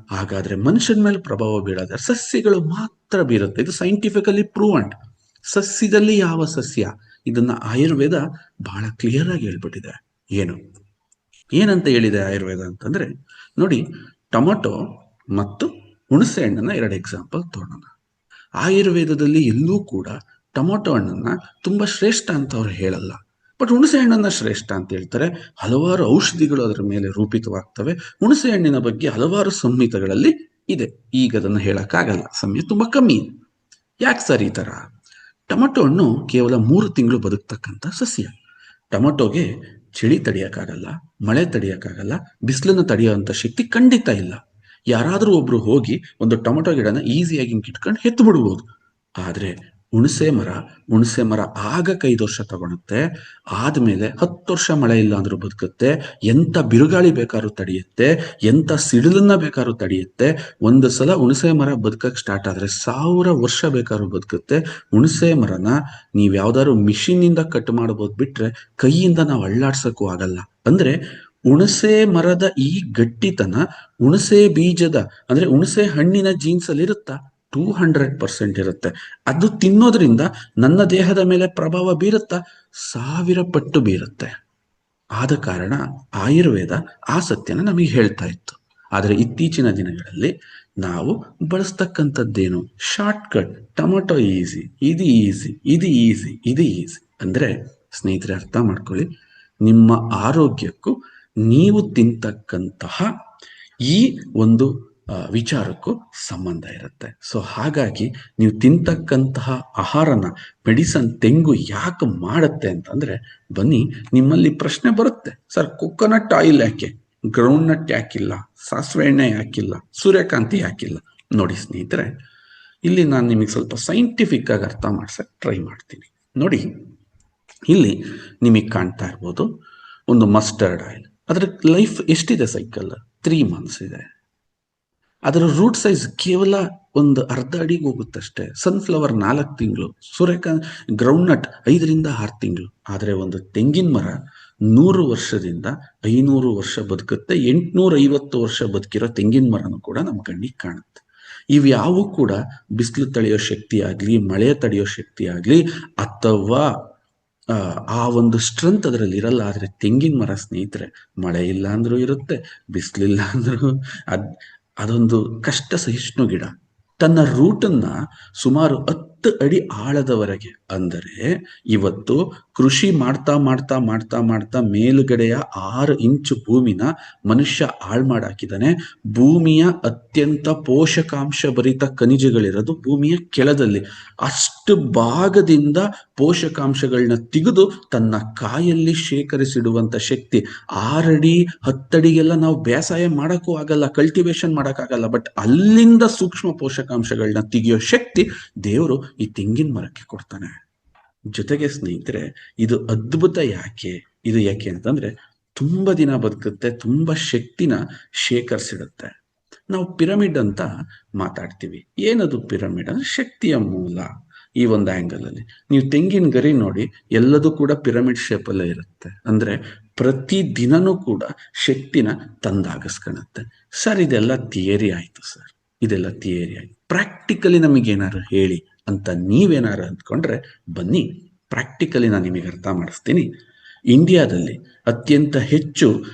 ಹಾಗಾದ್ರೆ ಮನುಷ್ಯನ ಮೇಲೆ ಪ್ರಭಾವ ಬೀಳೋದ್ರೆ ಸಸ್ಯಗಳು ಮಾತ್ರ ಬೀರುತ್ತೆ. ಇದು ಸೈಂಟಿಫಿಕಲಿ ಪ್ರೂವ್ಡ್. ಸಸ್ಯದಲ್ಲಿ ಯಾವ ಸಸ್ಯ, ಇದನ್ನ ಆಯುರ್ವೇದ ಬಹಳ ಕ್ಲಿಯರ್ ಆಗಿ ಹೇಳ್ಬಿಟ್ಟಿದೆ. ಏನಂತ ಹೇಳಿದೆ ಆಯುರ್ವೇದ ಅಂತಂದ್ರೆ, ನೋಡಿ, ಟೊಮೊಟೊ ಮತ್ತು ಹುಣಸೆ ಹಣ್ಣನ್ನ 2 ಎಕ್ಸಾಂಪಲ್ ತಗೊಳ್ಳೋಣ. ಆಯುರ್ವೇದದಲ್ಲಿ ಎಲ್ಲೂ ಕೂಡ ಟೊಮೊಟೊ ಹಣ್ಣನ್ನ ತುಂಬಾ ಶ್ರೇಷ್ಠ ಅಂತ ಅವ್ರು ಹೇಳಲ್ಲ, ಬಟ್ ಹುಣಸೆ ಹಣ್ಣನ್ನ ಶ್ರೇಷ್ಠ ಅಂತ ಹೇಳ್ತಾರೆ. ಹಲವಾರು ಔಷಧಿಗಳು ಅದರ ಮೇಲೆ ರೂಪಿತವಾಗ್ತವೆ. ಹುಣಸೆ ಹಣ್ಣಿನ ಬಗ್ಗೆ ಹಲವಾರು ಸಂಹಿತೆಗಳಲ್ಲಿ ಇದೆ. ಈಗ ಅದನ್ನು ಹೇಳಕ್ಕಾಗಲ್ಲ, ಸಮಯ ತುಂಬಾ ಕಮ್ಮಿ. ಯಾಕೆ ಸರ್ ಈ ತರ? ಟೊಮೊಟೊ ಹಣ್ಣು ಕೇವಲ 3 ತಿಂಗಳು ಬದುಕ್ತಕ್ಕಂಥ ಸಸ್ಯ. ಟೊಮೊಟೊಗೆ ಚಳಿ ತಡೆಯಕ್ಕಾಗಲ್ಲ, ಮಳೆ ತಡೆಯಕ್ಕಾಗಲ್ಲ, ಬಿಸಿಲನ್ನು ತಡೆಯುವಂತ ಶಕ್ತಿ ಖಂಡಿತ ಇಲ್ಲ. ಯಾರಾದ್ರೂ ಒಬ್ರು ಹೋಗಿ ಒಂದು ಟೊಮೊಟೊ ಗಿಡನ ಈಸಿಯಾಗಿ ಕಿಟ್ಕೊಂಡು ಎತ್ತು ಬಿಡ್ಬೋದು. ಆದ್ರೆ ಹುಣಸೆ ಮರ ಆಗ 5 ವರ್ಷ ತಗೊಳುತ್ತೆ, ಆದ್ಮೇಲೆ 10 ವರ್ಷ ಮಳೆ ಇಲ್ಲ ಅಂದ್ರೂ ಬದುಕುತ್ತೆ. ಎಂತ ಬಿರುಗಾಳಿ ಬೇಕಾದ್ರೂ ತಡೆಯುತ್ತೆ, ಎಂತ ಸಿಡಿಲನ್ನ ಬೇಕಾದ್ರೂ ತಡೆಯುತ್ತೆ. ಒಂದು ಸಲ ಹುಣಸೆ ಮರ ಬದುಕಕ್ ಸ್ಟಾರ್ಟ್ ಆದ್ರೆ 1000 ವರ್ಷ ಬೇಕಾದ್ರೂ ಬದುಕುತ್ತೆ. ಹುಣಸೆ ಮರನ ನೀವ್ ಯಾವ್ದಾದ್ರು ಮಿಷಿನ್ ಇಂದ ಕಟ್ ಮಾಡ್ಬೋದು, ಬಿಟ್ರೆ ಕೈಯಿಂದ ನಾವು ಅಳ್ಳಾಡ್ಸಕ್ಕೂ ಆಗಲ್ಲ. ಅಂದ್ರೆ ಹುಣಸೆ ಮರದ ಈ ಗಟ್ಟಿತನ ಹುಣಸೆ ಬೀಜದ ಅಂದ್ರೆ ಹುಣಸೆ ಹಣ್ಣಿನ ಜೀನ್ಸ್ ಅಲ್ಲಿ ಇರುತ್ತಾ? 200% ಇರುತ್ತೆ. ಅದು ತಿನ್ನೋದ್ರಿಂದ ನನ್ನ ದೇಹದ ಮೇಲೆ ಪ್ರಭಾವ ಬೀರುತ್ತಾ? 1000 ಪಟ್ಟು ಬೀರುತ್ತೆ. ಆದ ಕಾರಣ ಆಯುರ್ವೇದ ಆ ಸತ್ಯನ ನಮಗೆ ಹೇಳ್ತಾ ಇತ್ತು. ಆದ್ರೆ ಇತ್ತೀಚಿನ ದಿನಗಳಲ್ಲಿ ನಾವು ಬಳಸ್ತಕ್ಕಂಥದ್ದೇನು? Short cut. ಟೊಮೊಟೊ ಈಸಿ, ಇದು ಈಸಿ, ಇದು ಈಸಿ, ಇದು ಈಸಿ. ಅಂದ್ರೆ ಸ್ನೇಹಿತರೆ, ಅರ್ಥ ಮಾಡ್ಕೊಳ್ಳಿ, ನಿಮ್ಮ ಆರೋಗ್ಯಕ್ಕೂ ನೀವು ತಿಂತಕ್ಕಂತಹ ಈ ಒಂದು ವಿಚಾರಕ್ಕೂ ಸಂಬಂಧ ಇರುತ್ತೆ. ಸೊ ಹಾಗಾಗಿ ನೀವು ತಿಂತಕ್ಕಂತಹ ಆಹಾರನ ಮೆಡಿಸನ್ ತೆಂಗು ಯಾಕೆ ಮಾಡುತ್ತೆ ಅಂತಂದ್ರೆ, ಬನ್ನಿ, ನಿಮ್ಮಲ್ಲಿ ಪ್ರಶ್ನೆ ಬರುತ್ತೆ, ಸರ್ ಕೊಕೊನಟ್ ಆಯಿಲ್ ಯಾಕೆ, ಗ್ರೌಂಡ್ ನಟ್ ಯಾಕಿಲ್ಲ, ಸಾಸಿವೆ ಎಣ್ಣೆ ಯಾಕಿಲ್ಲ, ಸೂರ್ಯಕಾಂತಿ ಯಾಕಿಲ್ಲ? ನೋಡಿ ಸ್ನೇಹಿತರೆ, ಇಲ್ಲಿ ನಾನು ನಿಮಗೆ ಸ್ವಲ್ಪ ಸೈಂಟಿಫಿಕ್ ಆಗಿ ಅರ್ಥ ಮಾಡ್ಸಕ್ ಟ್ರೈ ಮಾಡ್ತೀನಿ. ನೋಡಿ, ಇಲ್ಲಿ ನಿಮಗೆ ಕಾಣ್ತಾ ಇರ್ಬೋದು ಒಂದು ಮಸ್ಟರ್ಡ್ ಆಯಿಲ್. ಅದರ ಲೈಫ್ ಎಷ್ಟಿದೆ? ಸೈಕಲ್ 3 ಮಂತ್ಸ್ ಇದೆ. ಅದರ ರೂಟ್ ಸೈಜ್ ಕೇವಲ ಒಂದು ಅರ್ಧ ಅಡಿಗೆ ಹೋಗುತ್ತಷ್ಟೇ. ಸನ್ಫ್ಲವರ್ 4 ತಿಂಗಳು, ಸೂರ್ಯಕಾಂತ್ ಗ್ರೌಂಡ್ ನಟ್ 5 ರಿಂದ 6 ತಿಂಗಳು. ಆದರೆ ಒಂದು ತೆಂಗಿನ ಮರ 100 ವರ್ಷದಿಂದ 500 ವರ್ಷ ಬದುಕುತ್ತೆ. 850 ವರ್ಷ ಬದುಕಿರೋ ತೆಂಗಿನ ಮರನೂ ಕೂಡ ನಮ್ಮ ಕಣ್ಣಿಗೆ ಕಾಣುತ್ತೆ. ಇವ್ಯಾವು ಕೂಡ ಬಿಸಿಲು ತಡೆಯೋ ಶಕ್ತಿ ಆಗ್ಲಿ, ಮಳೆ ತಡೆಯೋ ಶಕ್ತಿ ಆಗ್ಲಿ, ಅಥವಾ ಆ ಒಂದು ಸ್ಟ್ರೆಂತ್ ಅದರಲ್ಲಿ ಇರಲ್ಲ. ಆದ್ರೆ ತೆಂಗಿನ ಮರ ಸ್ನೇಹಿತರೆ, ಮಳೆ ಇಲ್ಲ ಅಂದ್ರೂ ಇರುತ್ತೆ, ಬಿಸಿಲಿಲ್ಲ ಅಂದ್ರೂ ಅದೊಂದು ಕಷ್ಟ ಸಹಿಷ್ಣು ಗಿಡ. ತನ್ನ ರೂಟನ್ನ ಸುಮಾರು 10 ಅಡಿ ಆಳದವರೆಗೆ, ಅಂದರೆ ಇವತ್ತು ಕೃಷಿ ಮಾಡ್ತಾ ಮಾಡ್ತಾ ಮಾಡ್ತಾ ಮಾಡ್ತಾ ಮೇಲುಗಡೆಯ 6 ಇಂಚು ಭೂಮಿನ ಮನುಷ್ಯ ಹಾಳು ಮಾಡಾಕಿದ್ದಾನೆ. ಭೂಮಿಯ ಅತ್ಯಂತ ಪೋಷಕಾಂಶ ಭರಿತ ಖನಿಜಗಳಿರೋದು ಭೂಮಿಯ ಕೆಳದಲ್ಲಿ. ಅಷ್ಟು ಭಾಗದಿಂದ ಪೋಷಕಾಂಶಗಳನ್ನ ತೆಗೆದು ತನ್ನ ಕಾಯಲ್ಲಿ ಶೇಖರಿಸಿಡುವಂತ ಶಕ್ತಿ 6 ಅಡಿ 10 ಅಡಿಗೆಲ್ಲ ನಾವು ಬೇಸಾಯ ಮಾಡಕ್ಕೂ ಆಗಲ್ಲ, ಕಲ್ಟಿವೇಶನ್ ಮಾಡಕ್ಕಾಗಲ್ಲ. ಬಟ್ ಅಲ್ಲಿಂದ ಸೂಕ್ಷ್ಮ ಪೋಷಕಾಂಶಗಳನ್ನ ತೆಗೆಯೋ ಶಕ್ತಿ ದೇವರು ಈ ತೆಂಗಿನ ಮರಕ್ಕೆ ಕೊಡ್ತಾನೆ. ಜೊತೆಗೆ ಸ್ನೇಹಿತರೆ, ಇದು ಅದ್ಭುತ ಯಾಕೆ ಅಂತಂದ್ರೆ, ತುಂಬಾ ದಿನ ಬದುಕುತ್ತೆ, ತುಂಬಾ ಶಕ್ತಿನ ಶೇಖರಿಸಿಡುತ್ತೆ. ನಾವು ಪಿರಮಿಡ್ ಅಂತ ಮಾತಾಡ್ತೀವಿ. ಏನದು ಪಿರಮಿಡ್ ಅಂದ್ರೆ ಶಕ್ತಿಯ ಮೂಲ. ಈ ಒಂದು ಆಂಗಲ್ ಅಲ್ಲಿ ನೀವು ತೆಂಗಿನ ಗರಿ ನೋಡಿ, ಎಲ್ಲದೂ ಕೂಡ ಪಿರಮಿಡ್ ಶೇಪ್ ಅಲ್ಲೇ ಇರುತ್ತೆ. ಅಂದ್ರೆ ಪ್ರತಿ ದಿನನೂ ಕೂಡ ಶಕ್ತಿನ ತಂದಾಗಿಸ್ಕೊಳುತ್ತೆ. ಸರ್, ಇದೆಲ್ಲ ಥಿಯರಿ ಆಯ್ತು ಸರ್, ಇದೆಲ್ಲ ಥಿಯರಿ ಆಯ್ತು. ಪ್ರಾಕ್ಟಿಕಲಿ ನಮಗೇನಾದ್ರು ಹೇಳಿ ಅಂತ ನೀವೇನಾರು ಅಂದ್ಕೊಂಡ್ರೆ, ಬನ್ನಿ ಪ್ರಾಕ್ಟಿಕಲಿ ನಾನು ನಿಮಗೆ ಅರ್ಥ ಮಾಡಿಸ್ತೀನಿ. ಇಂಡಿಯಾದಲ್ಲಿ ಅತ್ಯಂತ ಹೆಚ್ಚು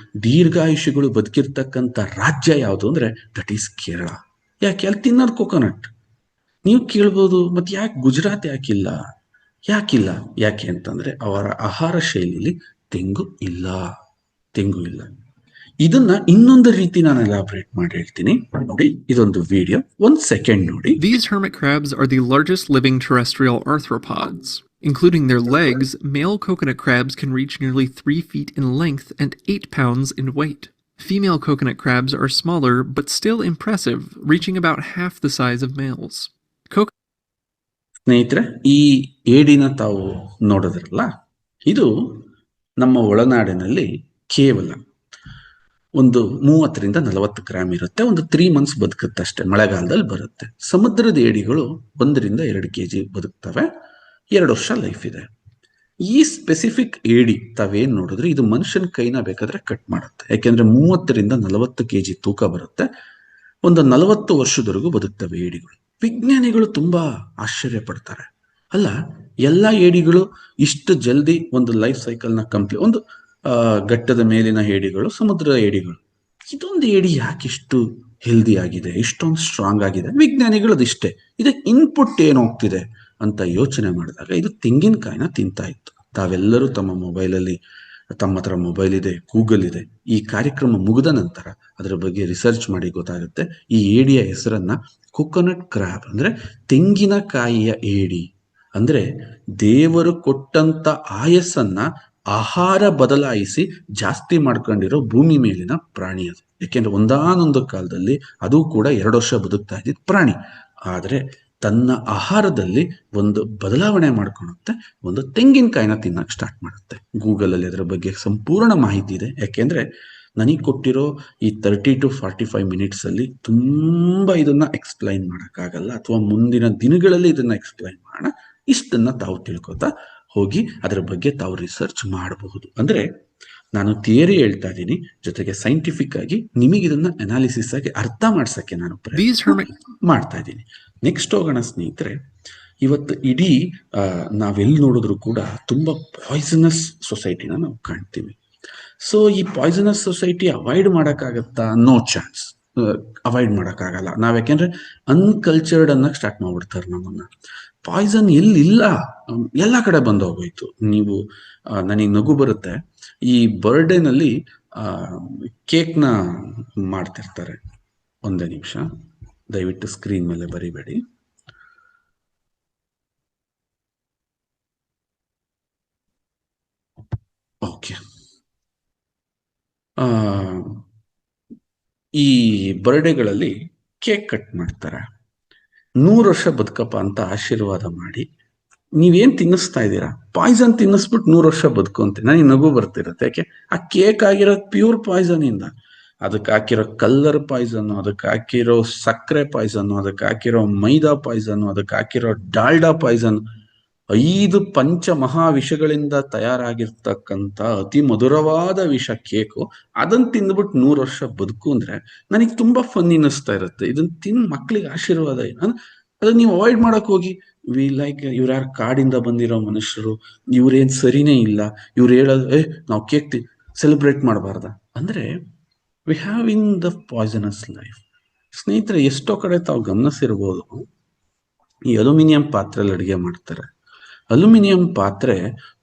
ದೀರ್ಘಾಯುಷಿಗಳು ಬದುಕಿರ್ತಕ್ಕಂಥ ರಾಜ್ಯ ಯಾವುದು ಅಂದ್ರೆ ದಟ್ ಈಸ್ ಕೇರಳ. ಯಾಕೆ? ಅಲ್ಲಿ ತಿನ್ನೋದು ಕೊಕೊನಟ್. ನೀವು ಕೇಳ್ಬೋದು, ಮತ್ತೆ ಯಾಕೆ ಗುಜರಾತ್ ಯಾಕಿಲ್ಲ? ಯಾಕೆ ಅಂತಂದ್ರೆ ಅವರ ಆಹಾರ ಶೈಲಿಲಿ ತೆಂಗು ಇಲ್ಲ. ಇದನ್ನ ಇನ್ನೊಂದು ರೀತಿ ನಾನು ಎಲಾಬ್ರೇಟ್ ಮಾಡಿ ಹೇಳ್ತೀನಿ. ನೋಡಿ, ಇದೊಂದು ವಿಡಿಯೋ, 1 ಸೆಕೆಂಡ್ ನೋಡಿ. These hermit crabs are the largest living terrestrial arthropods. Including their legs, male coconut crabs can reach nearly 3 feet in length and 8 pounds in weight. Female coconut crabs are smaller but still impressive, reaching about half the size of males. ಸ್ನೇಹಿತರೆ, ಈ ಏಡಿನ ತಾವು ನೋಡಿದ್ರಲ್ಲ, ಇದು ನಮ್ಮ ಒಳನಾಡಿನಲ್ಲಿ ಕೇವಲ ಒಂದು 30 ರಿಂದ 40 ಗ್ರಾಮ್ ಇರುತ್ತೆ. ಒಂದು 3 ಮಂತ್ಸ್ ಬದುಕುತ್ತಷ್ಟೇ, ಮಳೆಗಾಲದಲ್ಲಿ ಬರುತ್ತೆ. ಸಮುದ್ರದ ಏಡಿಗಳು 1 ರಿಂದ 2 kg ಬದುಕ್ತವೆ, 2 ವರ್ಷ ಲೈಫ್ ಇದೆ. ಈ ಸ್ಪೆಸಿಫಿಕ್ ಏಡಿ ತಾವೇನ್ ನೋಡಿದ್ರೆ, ಇದು ಮನುಷ್ಯನ ಕೈನ ಬೇಕಾದ್ರೆ ಕಟ್ ಮಾಡುತ್ತೆ. ಯಾಕೆಂದ್ರೆ 30 ರಿಂದ 40 kg ತೂಕ ಬರುತ್ತೆ. ಒಂದು 40 ವರ್ಷದವರೆಗೂ ಬದುಕ್ತವೆ ಏಡಿಗಳು. ವಿಜ್ಞಾನಿಗಳು ತುಂಬಾ ಆಶ್ಚರ್ಯ ಪಡ್ತಾರೆ. ಅಲ್ಲ, ಎಲ್ಲಾ ಏಡಿಗಳು ಇಷ್ಟು ಜಲ್ದಿ ಒಂದು ಲೈಫ್ ಸೈಕಲ್ನ ಕಂಪ್ಲೀಟ್, ಒಂದು ಘಟ್ಟದ ಮೇಲಿನ ಏಡಿಗಳು, ಸಮುದ್ರದ ಏಡಿಗಳು, ಇದೊಂದು ಏಡಿ ಯಾಕಿಷ್ಟು ಹೆಲ್ದಿ ಆಗಿದೆ, ಇಷ್ಟೊಂದು ಸ್ಟ್ರಾಂಗ್ ಆಗಿದೆ? ವಿಜ್ಞಾನಿಗಳು ಅದಿಷ್ಟೇ, ಇದಕ್ಕೆ ಇನ್ಪುಟ್ ಏನು ಹೋಗ್ತಿದೆ ಅಂತ ಯೋಚನೆ ಮಾಡಿದಾಗ ಇದು ತೆಂಗಿನಕಾಯಿನ ತಿಂತಾ ಇತ್ತು. ತಾವೆಲ್ಲರೂ ತಮ್ಮ ಮೊಬೈಲಲ್ಲಿ, ತಮ್ಮ ಹತ್ರ ಮೊಬೈಲ್ ಇದೆ, ಗೂಗಲ್ ಇದೆ, ಈ ಕಾರ್ಯಕ್ರಮ ಮುಗಿದ ನಂತರ ಅದರ ಬಗ್ಗೆ ರಿಸರ್ಚ್ ಮಾಡಿ ಗೊತ್ತಾಗುತ್ತೆ. ಈ ಏಡಿಯ ಹೆಸರನ್ನ ಕೊಕೊನಟ್ ಕ್ರ್ಯಾಬ್, ಅಂದ್ರೆ ತೆಂಗಿನಕಾಯಿಯ ಏಡಿ. ಅಂದ್ರೆ ದೇವರು ಕೊಟ್ಟಂತ ಆಯಸ್ಸನ್ನ ಆಹಾರ ಬದಲಾಯಿಸಿ ಜಾಸ್ತಿ ಮಾಡ್ಕೊಂಡಿರೋ ಭೂಮಿ ಮೇಲಿನ ಪ್ರಾಣಿ ಅದು. ಯಾಕೆಂದ್ರೆ ಒಂದಾನೊಂದು ಕಾಲದಲ್ಲಿ ಅದು ಕೂಡ 2 ವರ್ಷ ಬದುಕ್ತಾ ಇದ್ದಿದ್ ಪ್ರಾಣಿ. ಆದ್ರೆ ತನ್ನ ಆಹಾರದಲ್ಲಿ ಒಂದು ಬದಲಾವಣೆ ಮಾಡ್ಕೊಳುತ್ತೆ, ಒಂದು ತೆಂಗಿನಕಾಯಿನ ತಿನ್ನಕ್ ಸ್ಟಾರ್ಟ್ ಮಾಡುತ್ತೆ. ಗೂಗಲ್ ಅಲ್ಲಿ ಅದರ ಬಗ್ಗೆ ಸಂಪೂರ್ಣ ಮಾಹಿತಿ ಇದೆ. ಯಾಕೆಂದ್ರೆ ನನಗೆ ಕೊಟ್ಟಿರೋ ಈ 30 to 45 ಮಿನಿಟ್ಸ್ ಅಲ್ಲಿ ತುಂಬಾ ಇದನ್ನ ಎಕ್ಸ್ಪ್ಲೈನ್ ಮಾಡಕ್ಕಾಗಲ್ಲ, ಅಥವಾ ಮುಂದಿನ ದಿನಗಳಲ್ಲಿ ಇದನ್ನ ಎಕ್ಸ್ಪ್ಲೈನ್ ಮಾಡೋಣ. ಇಷ್ಟನ್ನ ತಾವು ತಿಳ್ಕೊತಾ ಹೋಗಿ ಅದರ ಬಗ್ಗೆ ತಾವು ರಿಸರ್ಚ್ ಮಾಡಬಹುದು. ಅಂದ್ರೆ ನಾನು ಥಿಯರಿ ಹೇಳ್ತಾ ಇದ್ದೀನಿ, ಜೊತೆಗೆ ಸೈಂಟಿಫಿಕ್ ಆಗಿ ನಿಮಗೆ ಇದನ್ನ ಅನಾಲಿಸಿಸ್ ಆಗಿ ಅರ್ಥ ಮಾಡ್ಸಕ್ಕೆ ನಾನು ಮಾಡ್ತಾ ಇದ್ದೀನಿ. ನೆಕ್ಸ್ಟ್ ಹೋಗೋಣ ಸ್ನೇಹಿತರೆ. ಇವತ್ತು ಇಡೀ ನಾವೆಲ್ಲಿ ನೋಡಿದ್ರು ಕೂಡ ತುಂಬಾ ಪಾಯ್ಸನಸ್ ಸೊಸೈಟಿನ ನಾವು ಕಾಣ್ತೀವಿ. ಸೊ ಈ ಪಾಯ್ಸನಸ್ ಸೊಸೈಟಿ ಅವಾಯ್ಡ್ ಮಾಡೋಕ್ಕಾಗತ್ತಾ? ನೋ ಚಾನ್ಸ್, ಅವಾಯ್ಡ್ ಮಾಡೋಕ್ಕಾಗಲ್ಲ. ನಾವ್ ಯಾಕೆಂದ್ರೆ ಅನ್ಕಲ್ಚರ್ಡ್ ಅನ್ನಕ್ ಸ್ಟಾರ್ಟ್ ಮಾಡ್ಬಿಡ್ತಾರೆ ನಮ್ಮನ್ನ. ಪಾಯ್ಸನ್ ಎಲ್ಲಿಲ್ಲ, ಎಲ್ಲ ಕಡೆ ಬಂದೋಗೋಯ್ತು. ನೀವು ನನಗೆ ನಗು ಬರುತ್ತೆ, ಈ ಬರ್ಡೇನಲ್ಲಿ ಕೇಕ್ನ ಮಾಡ್ತಿರ್ತಾರೆ. ಒಂದೇ ನಿಮಿಷ, ದಯವಿಟ್ಟು ಸ್ಕ್ರೀನ್ ಮೇಲೆ ಬರಿಬೇಡಿ. ಓಕೆ, ಈ ಬರ್ಡೇಗಳಲ್ಲಿ ಕೇಕ್ ಕಟ್ ಮಾಡ್ತಾರೆ. 100 ವರ್ಷ ಬದುಕಪ್ಪ ಅಂತ ಆಶೀರ್ವಾದ ಮಾಡಿ ನೀವೇನ್ ತಿನ್ನಿಸ್ತಾ ಇದ್ದೀರಾ? ಪಾಯ್ಸನ್ ತಿನ್ನಿಸ್ಬಿಟ್ಟು 100 ವರ್ಷ ಬದುಕು ಅಂತ ನನಗೆ ನಗು ಬರ್ತಿರತ್ತೆ. ಯಾಕೆ? ಆ ಕೇಕ್ ಆಗಿರೋದು ಪ್ಯೂರ್ ಪಾಯ್ಸನ್ ಇಂದ. ಅದಕ್ಕೆ ಹಾಕಿರೋ ಕಲ್ಲರ್ ಪಾಯ್ಸನ್, ಅದಕ್ಕೆ ಹಾಕಿರೋ ಸಕ್ಕರೆ ಪಾಯ್ಸನ್, ಅದಕ್ಕೆ ಹಾಕಿರೋ ಮೈದಾ ಪಾಯ್ಸನ್, ಅದಕ್ಕೆ ಹಾಕಿರೋ ಡಾಲ್ಡಾ ಪಾಯ್ಸನ್, 5 ಪಂಚ ಮಹಾ ವಿಷಗಳಿಂದ ತಯಾರಾಗಿರ್ತಕ್ಕಂಥ ಅತಿ ಮಧುರವಾದ ವಿಷ ಕೇಕು. ಅದನ್ನ ತಿಂದ್ಬಿಟ್ಟು 100 ವರ್ಷ ಬದುಕು ಅಂದ್ರೆ ನನಗೆ ತುಂಬಾ ಫನ್ ಅನ್ನಿಸ್ತಾ ಇರುತ್ತೆ. ಇದನ್ನ ತಿಂದು ಮಕ್ಳಿಗೆ ಆಶೀರ್ವಾದ ಏನು ಅದನ್ನ ನೀವು ಅವಾಯ್ಡ್ ಮಾಡಕ್ ಹೋಗಿ, ಇವ್ರು ಯಾರು ಕಾಡಿಂದ ಬಂದಿರೋ ಮನುಷ್ಯರು, ಇವ್ರೇನ್ ಸರಿನೇ ಇಲ್ಲ, ಇವ್ರು ಹೇಳೋದು ನಾವು ಕೇಕ್ ಸೆಲೆಬ್ರೇಟ್ ಮಾಡಬಾರ್ದ ಅಂದ್ರೆ we have in the poisonous life. ಸ್ನೇಹಿತರೆ, ಎಷ್ಟೋ ಕಡೆ ತಾವು ಗಮನಿಸಿರ್ಬೋದು, ಈ ಅಲ್ಯೂಮಿನಿಯಂ ಪಾತ್ರೆಯಲ್ಲಿ ಅಡುಗೆ ಮಾಡ್ತಾರೆ. ಅಲ್ಯೂಮಿನಿಯಂ ಪಾತ್ರೆ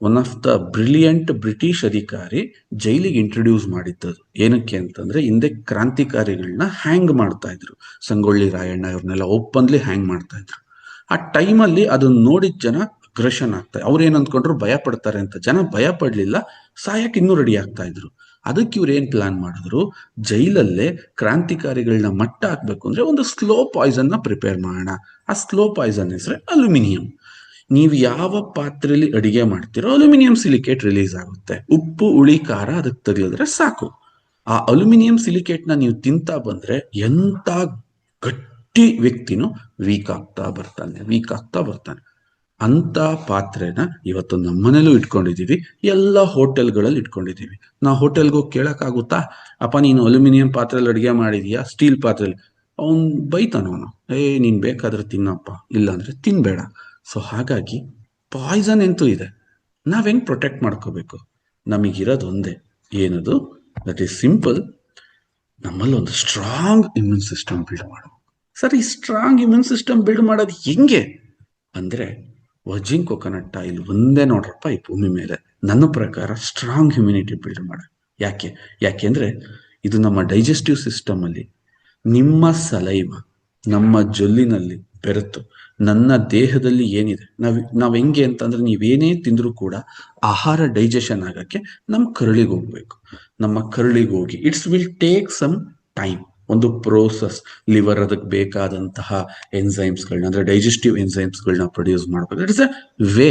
one of the brilliant British ಅಧಿಕಾರಿ ಜೈಲಿಗೆ ಇಂಟ್ರೊಡ್ಯೂಸ್ ಮಾಡಿದ್ದದು. ಏನಕ್ಕೆ ಅಂತಂದ್ರೆ, ಹಿಂದೆ ಕ್ರಾಂತಿಕಾರಿಗಳನ್ನ ಹ್ಯಾಂಗ್ ಮಾಡ್ತಾ ಇದ್ರು, ಸಂಗೊಳ್ಳಿ ರಾಯಣ್ಣ ಇವ್ರನ್ನೆಲ್ಲ ಓಪನ್ಲಿ ಹ್ಯಾಂಗ್ ಮಾಡ್ತಾ ಇದ್ರು. ಆ ಟೈಮಲ್ಲಿ ಅದನ್ನ ನೋಡಿದ ಜನ ಅಗ್ರೆಷನ್ ಆಗ್ತಾರೆ. ಅವ್ರು ಏನ್ ಅಂದ್ಕೊಂಡ್ರು, ಭಯ ಪಡ್ತಾರೆ ಅಂತ. ಜನ ಭಯ ಪಡ್ಲಿಲ್ಲ, ಸಾಯಕ್ಕೆ ಇನ್ನೂ ರೆಡಿ ಆಗ್ತಾ ಇದ್ರು. ಅದಕ್ಕೆ ಇವ್ರು ಏನ್ ಪ್ಲಾನ್ ಮಾಡಿದ್ರು, ಜೈಲಲ್ಲೇ ಕ್ರಾಂತಿಕಾರಿಗಳನ್ನ ಮಟ್ಟ ಹಾಕ್ಬೇಕು ಅಂದ್ರೆ ಒಂದು ಸ್ಲೋ ಪಾಯ್ಸನ್ ನ ಪ್ರಿಪೇರ್ ಮಾಡೋಣ. ಆ ಸ್ಲೋ ಪಾಯ್ಸನ್ ಹೆಸರೇ ಅಲ್ಯೂಮಿನಿಯಂ. ನೀವು ಯಾವ ಪಾತ್ರೆಯಲ್ಲಿ ಅಡಿಗೆ ಮಾಡ್ತೀರೋ ಅಲ್ಯೂಮಿನಿಯಂ ಸಿಲಿಕೇಟ್ ರಿಲೀಸ್ ಆಗುತ್ತೆ. ಉಪ್ಪು, ಹುಳಿ, ಖಾರ ಅದಕ್ಕೆ ತಗಲಿದ್ರೆ ಸಾಕು. ಆ ಅಲ್ಯೂಮಿನಿಯಂ ಸಿಲಿಕೇಟ್ ನ ನೀವು ತಿಂತಾ ಬಂದ್ರೆ ಎಂತ ಗಟ್ಟಿ ವ್ಯಕ್ತಿನೂ ವೀಕ್ ಆಗ್ತಾ ಬರ್ತಾನೆ. ಅಂತ ಪಾತ್ರೆನ ಇವತ್ತು ನಮ್ಮನೇಲೂ ಇಟ್ಕೊಂಡಿದೀವಿ, ಎಲ್ಲ ಹೋಟೆಲ್ಗಳಲ್ಲಿ ಇಟ್ಕೊಂಡಿದೀವಿ. ನಾವು ಹೋಟೆಲ್ಗೆ ಹೋಗಿ ಕೇಳಕ್ಕಾಗುತ್ತಾ, ಅಪ್ಪ ನೀನು ಅಲ್ಯೂಮಿನಿಯಂ ಪಾತ್ರೆಯಲ್ಲಿ ಅಡಿಗೆ ಮಾಡಿದೀಯಾ, ಸ್ಟೀಲ್ ಪಾತ್ರೆಯಲ್ಲಿ? ಅವನ್ ಬೈತಾನವನು, ನೀನ್ ಬೇಕಾದ್ರೆ ತಿನ್ನಪ್ಪ, ಇಲ್ಲಾಂದ್ರೆ ತಿನ್ಬೇಡ. ಸೊ ಹಾಗಾಗಿ ಪಾಯ್ಸನ್ ಅಂತೂ ಇದೆ. ನಾವ್ ಹೆಂಗ್ ಪ್ರೊಟೆಕ್ಟ್ ಮಾಡ್ಕೋಬೇಕು? ನಮಗಿರೋದು ಒಂದೇ, ಏನದು? That is simple. ನಮ್ಮಲ್ಲಿ ಒಂದು ಸ್ಟ್ರಾಂಗ್ ಇಮ್ಯೂನ್ ಸಿಸ್ಟಮ್ ಬಿಲ್ಡ್ ಮಾಡಬೇಕು. ಸರ್, ಈ ಸ್ಟ್ರಾಂಗ್ ಇಮ್ಯೂನ್ ಸಿಸ್ಟಮ್ ಬಿಲ್ಡ್ ಮಾಡೋದು ಹೆಂಗೆ ಅಂದ್ರೆ, ವರ್ಜಿನ್ ಕೊಕೊನಟ್ ಆಯಿಲ್ ಒಂದೇ ನೋಡ್ರಪ್ಪ ಈ ಭೂಮಿ ಮೇಲೆ ನನ್ನ ಪ್ರಕಾರ ಸ್ಟ್ರಾಂಗ್ ಇಮ್ಯುನಿಟಿ ಬಿಲ್ಡ್ ಮಾಡ. ಯಾಕೆಂದ್ರೆ ಇದು ನಮ್ಮ ಡೈಜೆಸ್ಟಿವ್ ಸಿಸ್ಟಮ್ ಅಲ್ಲಿ, ನಿಮ್ಮ ಸಲೈವ ನಮ್ಮ ಜೊಲ್ಲಿನಲ್ಲಿ ಬೆರೆತು ನನ್ನ ದೇಹದಲ್ಲಿ ಏನಿದೆ, ನಾವ್ ಹೆಂಗೆ ಅಂತಂದ್ರೆ, ನೀವೇನೇ ತಿಂದ್ರೂ ಕೂಡ ಆಹಾರ ಡೈಜೆಷನ್ ಆಗಕ್ಕೆ ನಮ್ಮ ಕರಳಿಗೆ ಹೋಗ್ಬೇಕು. ನಮ್ಮ ಕರಳಿಗೆ ಹೋಗಿ it's will take some time, ಒಂದು ಪ್ರೋಸೆಸ್. ಲಿವರ್ ಅದಕ್ಕೆ ಬೇಕಾದಂತಹ ಎನ್ಸೈಮ್ಸ್ಗಳನ್ನ, ಅಂದ್ರೆ ಡೈಜೆಸ್ಟಿವ್ ಎನ್ಸೈಮ್ಸ್ಗಳನ್ನ ಪ್ರೊಡ್ಯೂಸ್ ಮಾಡ್ಬೇಕು. It's a way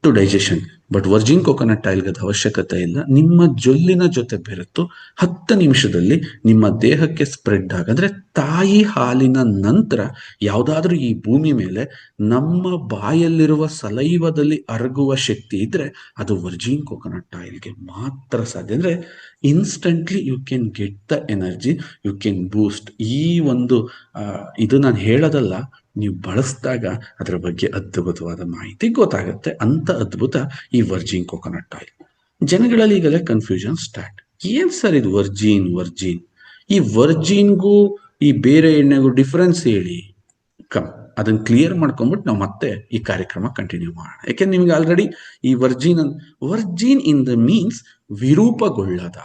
to digestion. But virgin coconut ಆಯಿಲ್ಗೆ ಅದು ಅವಶ್ಯಕತೆ ಇಲ್ಲ. ನಿಮ್ಮ ಜೊಲ್ಲಿನ ಜೊತೆ ಬೆರೆತು 10 ನಿಮಿಷದಲ್ಲಿ ನಿಮ್ಮ ದೇಹಕ್ಕೆ ಸ್ಪ್ರೆಡ್ ಅಂದ್ರೆ ತಾಯಿ ಹಾಲಿನ ನಂತರ ಯಾವುದಾದ್ರೂ ಈ ಭೂಮಿ ಮೇಲೆ ನಮ್ಮ ಬಾಯಲ್ಲಿರುವ ಸಲೈವದಲ್ಲಿ ಅರಗುವ ಶಕ್ತಿ ಇದ್ರೆ ಅದು ವರ್ಜಿನ್ ಕೋಕೋನಟ್ ಆಯಿಲ್ಗೆ ಮಾತ್ರ ಸಾಧ್ಯ. ಅಂದ್ರೆ instantly you can get the energy, you can boost. ಈ ಒಂದು ಇದು ನಾನು ಹೇಳೋದಲ್ಲ, ನೀವು ಬಳಸಿದಾಗ ಅದರ ಬಗ್ಗೆ ಅದ್ಭುತವಾದ ಮಾಹಿತಿ ಗೊತ್ತಾಗುತ್ತೆ. ಅಂತ ಅದ್ಭುತ ಈ ವರ್ಜಿನ್ ಕೋಕೋನಟ್ ಆಯಿಲ್. ಜನಗಳಲ್ಲಿ ಈಗಲೇ ಕನ್ಫ್ಯೂಷನ್ ಸ್ಟಾರ್ಟ್. ಏನ್ ಸರ್ ಇದು ವರ್ಜಿನ್? ಈ ವರ್ಜಿನ್ಗೂ ಈ ಬೇರೆ ಎಣ್ಣೆಗೂ ಡಿಫರೆನ್ಸ್ ಹೇಳಿ. ಅದನ್ನ ಕ್ಲಿಯರ್ ಮಾಡ್ಕೊಂಡ್ಬಿಟ್ಟು ನಾವು ಮತ್ತೆ ಈ ಕಾರ್ಯಕ್ರಮ ಕಂಟಿನ್ಯೂ ಮಾಡೋಣ. ಯಾಕೆಂದ್ರೆ ನಿಮ್ಗೆ ಆಲ್ರೆಡಿ ಈ ವರ್ಜಿನ್ ಇನ್ ದ ಮೀನ್ಸ್ ವಿರೂಪಗೊಳ್ಳದ.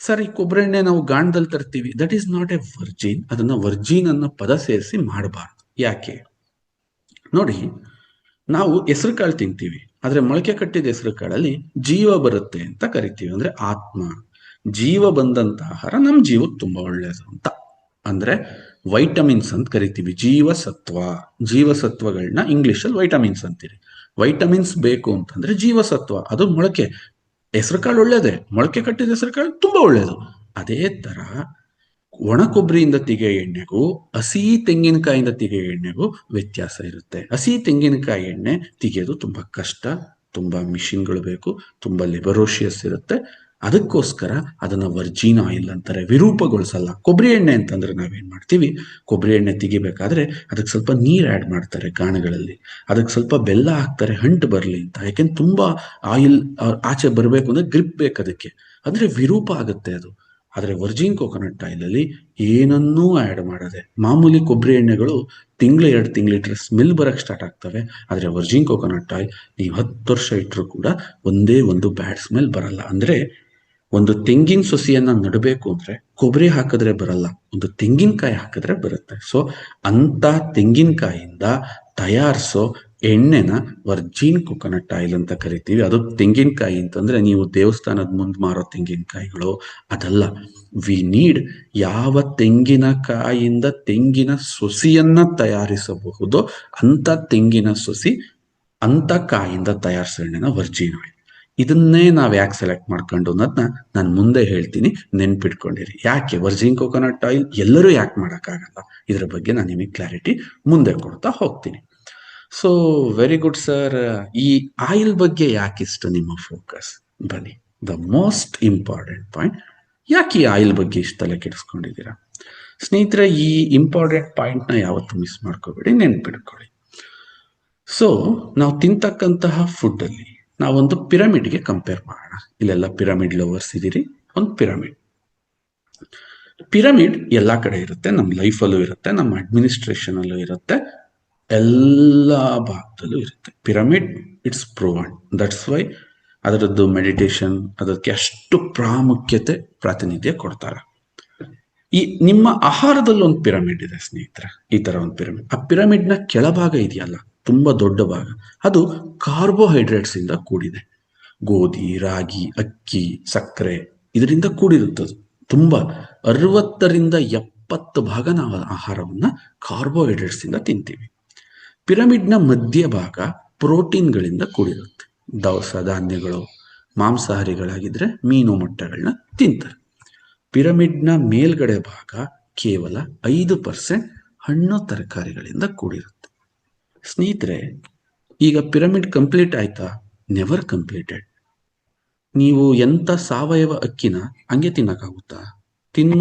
ಸರ್, ಈ ಕೊಬ್ಬರಿ ಎಣ್ಣೆ ನಾವು ಗಾಣದಲ್ಲಿ ತರ್ತೀವಿ, that is not a virgin. ಅದನ್ನ ವರ್ಜಿನ್ ಅನ್ನೋ ಪದ ಸೇರಿಸಿ ಮಾಡಬಾರ್ದು. ಯಾಕೆ ನೋಡಿ, ನಾವು ಹೆಸರು ಕಾಳು ತಿಂತೀವಿ, ಆದ್ರೆ ಮೊಳಕೆ ಕಟ್ಟಿದ ಹೆಸರು ಕಾಳಲ್ಲಿ ಜೀವ ಬರುತ್ತೆ ಅಂತ ಕರಿತೀವಿ. ಅಂದ್ರೆ ಆತ್ಮ, ಜೀವ ಬಂದಂತ ಆಹಾರ ನಮ್ ಜೀವಕ್ಕೆ ತುಂಬಾ ಒಳ್ಳೇದು ಅಂತ. ಅಂದ್ರೆ ವೈಟಮಿನ್ಸ್ ಅಂತ ಕರಿತೀವಿ. ಜೀವಸತ್ವಗಳನ್ನ ಇಂಗ್ಲಿಷ್ ಅಲ್ಲಿ ವೈಟಮಿನ್ಸ್ ಅಂತೀರಿ. ವೈಟಮಿನ್ಸ್ ಬೇಕು ಅಂತಂದ್ರೆ ಜೀವಸತ್ವ, ಅದು ಮೊಳಕೆ ಹೆಸರು ಕಾಳು ಒಳ್ಳೇದೇ, ಮೊಳಕೆ ಕಟ್ಟಿದ ಹೆಸರು ಕಾಳು ತುಂಬಾ ಒಳ್ಳೇದು. ಅದೇ ತರ ಒಣ ಕೊಬ್ಬರಿಯಿಂದ ತೆಗೆಯೋ ಎಣ್ಣೆಗೂ ಹಸಿ ತೆಂಗಿನಕಾಯಿಂದ ತೆಗೆಯೋ ಎಣ್ಣೆಗೂ ವ್ಯತ್ಯಾಸ ಇರುತ್ತೆ. ಹಸಿ ತೆಂಗಿನಕಾಯಿ ಎಣ್ಣೆ ತೆಗೆಯೋದು ತುಂಬಾ ಕಷ್ಟ, ತುಂಬಾ ಮಿಷಿನ್ಗಳು ಬೇಕು, ತುಂಬಾ ಲೆಬರೋಷಿಯಸ್ ಇರುತ್ತೆ. ಅದಕ್ಕೋಸ್ಕರ ಅದನ್ನ ವರ್ಜಿನ್ ಆಯಿಲ್ ಅಂತಾರೆ, ವಿರೂಪಗೊಳಿಸಲ್ಲ. ಕೊಬ್ಬರಿ ಎಣ್ಣೆ ಅಂತಂದ್ರೆ ನಾವೇನ್ ಮಾಡ್ತೀವಿ, ಕೊಬ್ಬರಿ ಎಣ್ಣೆ ತೆಗಿಬೇಕಾದ್ರೆ ಅದಕ್ಕೆ ಸ್ವಲ್ಪ ನೀರ್ ಆಡ್ ಮಾಡ್ತಾರೆ ಗಾಣಗಳಲ್ಲಿ, ಅದಕ್ಕೆ ಸ್ವಲ್ಪ ಬೆಲ್ಲ ಹಾಕ್ತಾರೆ ಹಂಟ್ ಬರ್ಲಿ ಅಂತ. ಯಾಕೆಂದ್ರೆ ತುಂಬಾ ಆಯಿಲ್ ಆಚೆ ಬರ್ಬೇಕು ಅಂದ್ರೆ ಗ್ರಿಪ್ ಬೇಕು ಅದಕ್ಕೆ, ಅಂದ್ರೆ ವಿರೂಪ ಆಗುತ್ತೆ ಅದು. ಆದ್ರೆ ವರ್ಜಿನ್ ಕೋಕೋನಟ್ ಆಯಿಲ್ ಅಲ್ಲಿ ಏನನ್ನೂ ಆಡ್ ಮಾಡದೆ ಮಾಮೂಲಿ ಕೊಬ್ಬರಿ ಎಣ್ಣೆಗಳು ತಿಂಗಳು 2 ತಿಂಗಳಿಟ್ರೆ ಸ್ಮೆಲ್ ಬರಕ್ ಸ್ಟಾರ್ಟ್ ಆಗ್ತವೆ. ಆದ್ರೆ ವರ್ಜಿನ್ ಕೋಕೋನಟ್ ಆಯಿಲ್ ನೀವು 10 ವರ್ಷ ಇಟ್ಟರು ಕೂಡ ಒಂದೇ ಒಂದು ಬ್ಯಾಡ್ ಸ್ಮೆಲ್ ಬರಲ್ಲ. ಅಂದ್ರೆ ಒಂದು ತೆಂಗಿನ ಸೊಸಿಯನ್ನ ನಡಬೇಕು ಅಂದ್ರೆ ಕೊಬ್ಬರಿ ಹಾಕಿದ್ರೆ ಬರಲ್ಲ, ಒಂದು ತೆಂಗಿನಕಾಯಿ ಹಾಕಿದ್ರೆ ಬರುತ್ತೆ. ಸೊ ಅಂತ ತೆಂಗಿನಕಾಯಿಯಿಂದ ತಯಾರಿಸೋ ಎಣ್ಣೆನ ವರ್ಜಿನ್ ಕೋಕೋನಟ್ ಆಯಿಲ್ ಅಂತ ಕರಿತೀವಿ. ಅದು ತೆಂಗಿನಕಾಯಿ ಅಂತಂದ್ರೆ ನೀವು ದೇವಸ್ಥಾನದ ಮುಂದೆ ಮಾರೋ ತೆಂಗಿನಕಾಯಿಗಳು ಅದಲ್ಲ. ವಿ ನೀಡ್ ಯಾವ ತೆಂಗಿನಕಾಯಿಯಿಂದ ತೆಂಗಿನ ಸೊಸಿಯನ್ನ ತಯಾರಿಸಬಹುದು ಅಂತ ತೆಂಗಿನ ಸೊಸಿ, ಅಂತ ಕಾಯಿಂದ ತಯಾರಿಸೋ ಎಣ್ಣೆನ ವರ್ಜಿನ್ ಆಯಿಲ್. ಇದನ್ನೇ ನಾವ್ ಯಾಕೆ ಸೆಲೆಕ್ಟ್ ಮಾಡ್ಕೊಂಡು ಅನ್ನೋದನ್ನ ನಾನು ಮುಂದೆ ಹೇಳ್ತೀನಿ, ನೆನ್ಪಿಟ್ಕೊಂಡಿರಿ. ಯಾಕೆ ವರ್ಜಿನ್ ಕೋಕೋನಟ್ ಆಯಿಲ್ ಎಲ್ಲರೂ ಯಾಕೆ ಮಾಡೋಕ್ಕಾಗಲ್ಲ, ಇದ್ರ ಬಗ್ಗೆ ನಾನು ನಿಮಗೆ ಕ್ಲಾರಿಟಿ ಮುಂದೆ ಕೊಡ್ತಾ ಹೋಗ್ತೀನಿ. So very good sir. ಈ ಆಯಿಲ್ ಬಗ್ಗೆ ಯಾಕೆ ಇಷ್ಟು ನಿಮ್ಮ ಫೋಕಸ್? ಬನ್ನಿ, ದ ಮೋಸ್ಟ್ ಇಂಪಾರ್ಟೆಂಟ್ ಪಾಯಿಂಟ್, ಯಾಕೆ ಈ ಆಯಿಲ್ ಬಗ್ಗೆ ಇಷ್ಟು ತಲೆ ಕೆಡಿಸ್ಕೊಂಡಿದ್ದೀರಾ? ಸ್ನೇಹಿತರೆ, ಈ ಇಂಪಾರ್ಟೆಂಟ್ ಪಾಯಿಂಟ್ನ ಯಾವತ್ತೂ ಮಿಸ್ ಮಾಡ್ಕೋಬೇಡಿ, ನೆನ್ಪಿಟ್ಕೊಳ್ಳಿ. ಸೊ ನಾವು ತಿಂತಕ್ಕಂತಹ ಫುಡ್ ಅಲ್ಲಿ ನಾವೊಂದು ಪಿರಮಿಡ್ಗೆ ಕಂಪೇರ್ ಮಾಡೋಣ. ಇಲ್ಲೆಲ್ಲ ಪಿರಮಿಡ್ ಲವರ್ಸ್ ಇದೀರಿ. ಒಂದು ಪಿರಮಿಡ್ ಎಲ್ಲಾ ಕಡೆ ಇರುತ್ತೆ, ನಮ್ಮ ಲೈಫಲ್ಲೂ ಇರುತ್ತೆ, ನಮ್ಮ ಅಡ್ಮಿನಿಸ್ಟ್ರೇಷನ್ ಅಲ್ಲೂ ಇರುತ್ತೆ, ಎಲ್ಲ ಭಾಗದಲ್ಲೂ ಇರುತ್ತೆ. Pyramid it's proven. That's why ಅದರದ್ದು ಮೆಡಿಟೇಷನ್ ಅದಕ್ಕೆ ಅಷ್ಟು ಪ್ರಾಮುಖ್ಯತೆ ಪ್ರಾತಿನಿಧ್ಯ ಕೊಡ್ತಾರೆ. ಈ ನಿಮ್ಮ ಆಹಾರದಲ್ಲಿ ಒಂದು ಪಿರಮಿಡ್ ಇದೆ ಸ್ನೇಹಿತರೆ, ಈ ತರ ಒಂದು ಪಿರಮಿಡ್. ಆ ಪಿರಮಿಡ್ ನ ಕೆಳಭಾಗ ಇದೆಯಲ್ಲ, ತುಂಬಾ ದೊಡ್ಡ ಭಾಗ, ಅದು ಕಾರ್ಬೋಹೈಡ್ರೇಟ್ಸ್ ಇಂದ ಕೂಡಿದೆ. ಗೋಧಿ, ರಾಗಿ, ಅಕ್ಕಿ, ಸಕ್ಕರೆ ಇದರಿಂದ ಕೂಡಿರುತ್ತದೆ. ತುಂಬಾ 60-70% ನಾವು ಆಹಾರವನ್ನ ಕಾರ್ಬೋಹೈಡ್ರೇಟ್ಸ್ ಇಂದ ತಿಂತೀವಿ. ಪಿರಮಿಡ್ ನ ಮಧ್ಯ ಭಾಗ ಪ್ರೋಟೀನ್ಗಳಿಂದ ಕೂಡಿರುತ್ತೆ. ದವಸ ಧಾನ್ಯಗಳು, ಮಾಂಸಾಹಾರಿಗಳಾಗಿದ್ರೆ ಮೀನು ಮೊಟ್ಟೆಗಳನ್ನ ತಿಂತಾರೆ. ಪಿರಮಿಡ್ ನ ಮೇಲ್ಗಡೆ ಭಾಗ ಕೇವಲ 5% ಹಣ್ಣು ತರಕಾರಿಗಳಿಂದ ಕೂಡಿರುತ್ತೆ. ಸ್ನೇಹಿತರೆ, ಈಗ ಪಿರಮಿಡ್ ಕಂಪ್ಲೀಟ್ ಆಯ್ತಾ? Never completed. ನೀವು ಎಂತ ಸಾವಯವ ಅಕ್ಕಿನ ಹಂಗೆ ತಿನ್ನಕ್ಕಾಗುತ್ತಾ?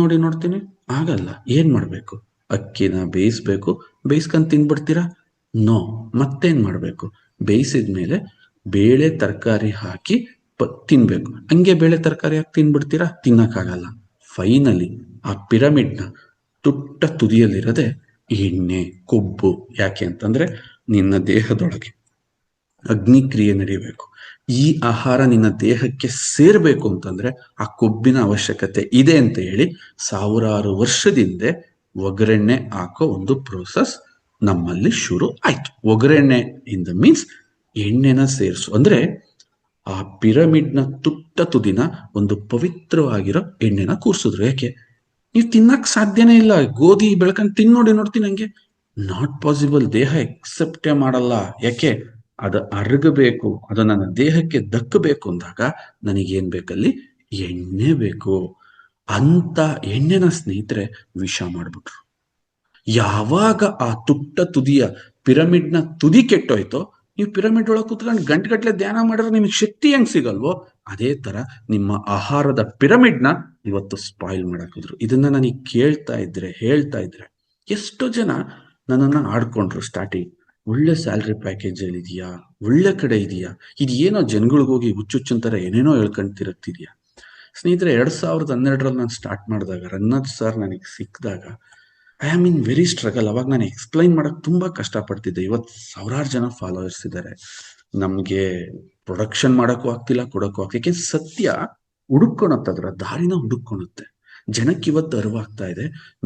ನೋಡಿ ನೋಡ್ತೀನಿ, ಆಗಲ್ಲ. ಏನ್ ಮಾಡ್ಬೇಕು? ಅಕ್ಕಿನ ಬೇಯಿಸ್ಬೇಕು. ಬೇಯಿಸ್ಕೊಂಡ್ ತಿನ್ಬಿಡ್ತೀರಾ? ನೋ. ಮತ್ತೇನ್ ಮಾಡ್ಬೇಕು? ಬೇಯಿಸಿದ್ಮೇಲೆ ಬೇಳೆ ತರಕಾರಿ ಹಾಕಿ ತಿನ್ಬೇಕು. ಹಂಗೆ ಬೇಳೆ ತರಕಾರಿ ಹಾಕಿ ತಿನ್ಬಿಡ್ತೀರಾ? ತಿನ್ನಕ್ಕಾಗಲ್ಲ. ಫೈನಲಿ ಆ ಪಿರಮಿಡ್ನ ತುಟ್ಟ ತುದಿಯಲ್ಲಿರದೆ ಎಣ್ಣೆ, ಕೊಬ್ಬು. ಯಾಕೆ ಅಂತಂದ್ರೆ ನಿನ್ನ ದೇಹದೊಳಗೆ ಅಗ್ನಿಕ್ರಿಯೆ ನಡೀಬೇಕು. ಈ ಆಹಾರ ನಿನ್ನ ದೇಹಕ್ಕೆ ಸೇರ್ಬೇಕು ಅಂತಂದ್ರೆ ಆ ಕೊಬ್ಬಿನ ಅವಶ್ಯಕತೆ ಇದೆ ಅಂತ ಹೇಳಿ 1000 ವರ್ಷದಿಂದ ಒಗ್ಗರಣೆ ಹಾಕೋ ಒಂದು ಪ್ರೋಸೆಸ್ ನಮ್ಮಲ್ಲಿ ಶುರು ಆಯ್ತು. ಒಗ್ಗರಣೆ ಇನ್ ದ ಮೀನ್ಸ್ ಎಣ್ಣೆನ ಸೇರಿಸು. ಅಂದ್ರೆ ಆ ಪಿರಮಿಡ್ ನ ತುಟ್ಟ ತುದಿನ ಒಂದು ಪವಿತ್ರವಾಗಿರೋ ಎಣ್ಣೆನ ಕೂರ್ಸಿದ್ರು. ಯಾಕೆ? ನೀವು ತಿನ್ನಕ್ ಸಾಧ್ಯನೇ ಇಲ್ಲ. ಗೋಧಿ ಬೆಳ್ಕೊಂಡು ನೋಡ್ತೀನಿ, ಹಂಗೆ ನಾಟ್ ಪಾಸಿಬಲ್. ದೇಹ ಎಕ್ಸೆಪ್ಟೇ ಮಾಡಲ್ಲ. ಯಾಕೆ? ಅದು ಅರಗಬೇಕು, ಅದು ನನ್ನ ದೇಹಕ್ಕೆ ದಕ್ಕಬೇಕು ಅಂದಾಗ ನನಗೇನ್ ಬೇಕಲ್ಲಿ? ಎಣ್ಣೆ ಬೇಕು. ಅಂತ ಎಣ್ಣೆನ ಸ್ನೇಹಿತರೆ ವಿಷ ಮಾಡ್ಬಿಟ್ರು. ಯಾವಾಗ ಆ ತುಟ್ಟ ತುದಿಯ ಪಿರಮಿಡ್ನ ತುದಿ ಕೆಟ್ಟೋಯ್ತೋ, ನೀವು ಪಿರಮಿಡ್ ಒಳಗೆ ಕುತ್ಕೊಂಡು ಗಂಟೆಗಟ್ಲೆ ಧ್ಯಾನ ಮಾಡಿದ್ರೆ ನಿಮಗೆ ಶಕ್ತಿ ಹೆಂಗ್ ಸಿಗಲ್ವೋ, ಅದೇ ತರ ನಿಮ್ಮ ಆಹಾರದ ಪಿರಮಿಡ್ನ ಇವತ್ತು ಸ್ಪಾಯಿಲ್ ಮಾಡಾಕಿದ್ರು. ಇದನ್ನ ನನಗೆ ಹೇಳ್ತಾ ಇದ್ರೆ ಎಷ್ಟೋ ಜನ ನನ್ನನ್ನ ಆಡ್ಕೊಂಡ್ರು. ಸ್ಟಾರ್ಟಿಂಗ್ ಒಳ್ಳೆ ಸ್ಯಾಲ್ರಿ ಪ್ಯಾಕೇಜ್ ಅಲ್ಲಿ ಇದೆಯಾ, ಒಳ್ಳೆ ಕಡೆ ಇದೆಯಾ, ಇದು ಏನೋ ಜನಗಳಿಗೆ ಹೋಗಿ ಹುಚ್ಚುಚ್ಚಂತರ ಏನೇನೋ ಹೇಳ್ಕೊಂತಿರುತ್ತಿದ್ಯಾ. ಸ್ನೇಹಿತರೆ, 2012ರಲ್ಲಿ ನಾನು ಸ್ಟಾರ್ಟ್ ಮಾಡಿದಾಗ ರಂಗನಾಥ್ ಸರ್ ನನಗೆ ಸಿಕ್ಕಿದಾಗ I am in very struggle. ಅವಾಗ ನಾನು ಎಕ್ಸ್ಪ್ಲೈನ್ ಮಾಡಕ್ ತುಂಬಾ ಕಷ್ಟಪಡ್ತಿದ್ದೆ. ಇವತ್ತು ಸಾವಿರಾರು ಜನ ಫಾಲೋವರ್ಸ್ ಇದ್ದಾರೆ. ನಮ್ಗೆ ಪ್ರೊಡಕ್ಷನ್ ಮಾಡಕ್ಕೂ ಆಗ್ತಿಲ್ಲ, ಕೊಡಕ್ಕೂ ಆಗ್ತಿಲ್ಲ. ಯಾಕೆ ಸತ್ಯ ಹುಡುಕೊಳತ್ತೆ, ಅದರ ದಾರಿನ ಹುಡುಕೊಳುತ್ತೆ. ಜನಕ್ಕೆ ಇವತ್ತು ಅರಿವಾಗ್ತಾ ಇದೆ.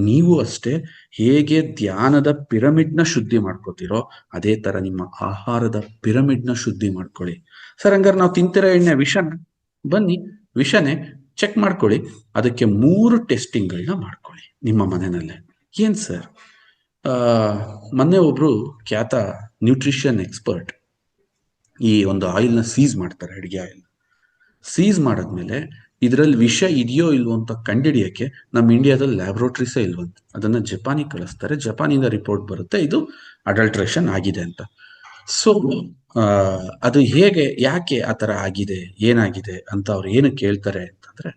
ನೀವು ಅಷ್ಟೇ ಹೇಗೆ ಧ್ಯಾನದ ಪಿರಮಿಡ್ನ ಶುದ್ಧಿ ಮಾಡ್ಕೋತಿರೋ, ಅದೇ ತರ ನಿಮ್ಮ ಆಹಾರದ ಪಿರಮಿಡ್ನ ಶುದ್ಧಿ ಮಾಡ್ಕೊಳ್ಳಿ. ಸರ್ ಹಂಗಾರೆ ನಾವು ತಿಂತಿರೋ ಎಣ್ಣೆ ವಿಷನ? ಬನ್ನಿ, ವಿಷನೇ ಚೆಕ್ ಮಾಡ್ಕೊಳ್ಳಿ. ಅದಕ್ಕೆ 3 ಟೆಸ್ಟಿಂಗ್ಗಳನ್ನ ಮಾಡ್ಕೊಳ್ಳಿ ನಿಮ್ಮ ಮನೆಯಲ್ಲೇ. ಏನ್ ಸರ್? ಮೊನ್ನೆ ಒಬ್ರು ಖ್ಯಾತ ನ್ಯೂಟ್ರಿಷನ್ ಎಕ್ಸ್ಪರ್ಟ್ ಈ ಒಂದು ಆಯಿಲ್ನ ಸೀಸ್ ಮಾಡ್ತಾರೆ, ಅಡಿಗೆ ಆಯಿಲ್ ಸೀಸ್ ಮಾಡಾದ್ಮೇಲೆ ಇದರಲ್ಲಿ ವಿಷ ಇದೆಯೋ ಇಲ್ವೋ ಅಂತ ಕಂಡಿಡಿಯಕ್ಕೆ ನಮ್ಮ ಇಂಡಿಯಾದಲ್ಲಿ ಲ್ಯಾಬ್ರೋಟರೀಸೇ ಇಲ್ವಂತ. ಅದನ್ನ ಜಪಾನಿಗೆ ಕಳಿಸ್ತಾರೆ, ಜಪಾನಿಂದ ರಿಪೋರ್ಟ್ ಬರುತ್ತೆ ಇದು ಅಡಲ್ಟ್ರೇಷನ್ ಆಗಿದೆ ಅಂತ. ಸೊ ಅದು ಹೇಗೆ, ಯಾಕೆ ಆ ಥರ ಆಗಿದೆ, ಏನಾಗಿದೆ ಅಂತ ಅವ್ರು ಏನು ಕೇಳ್ತಾರೆ ಅಂತಂದ್ರೆ,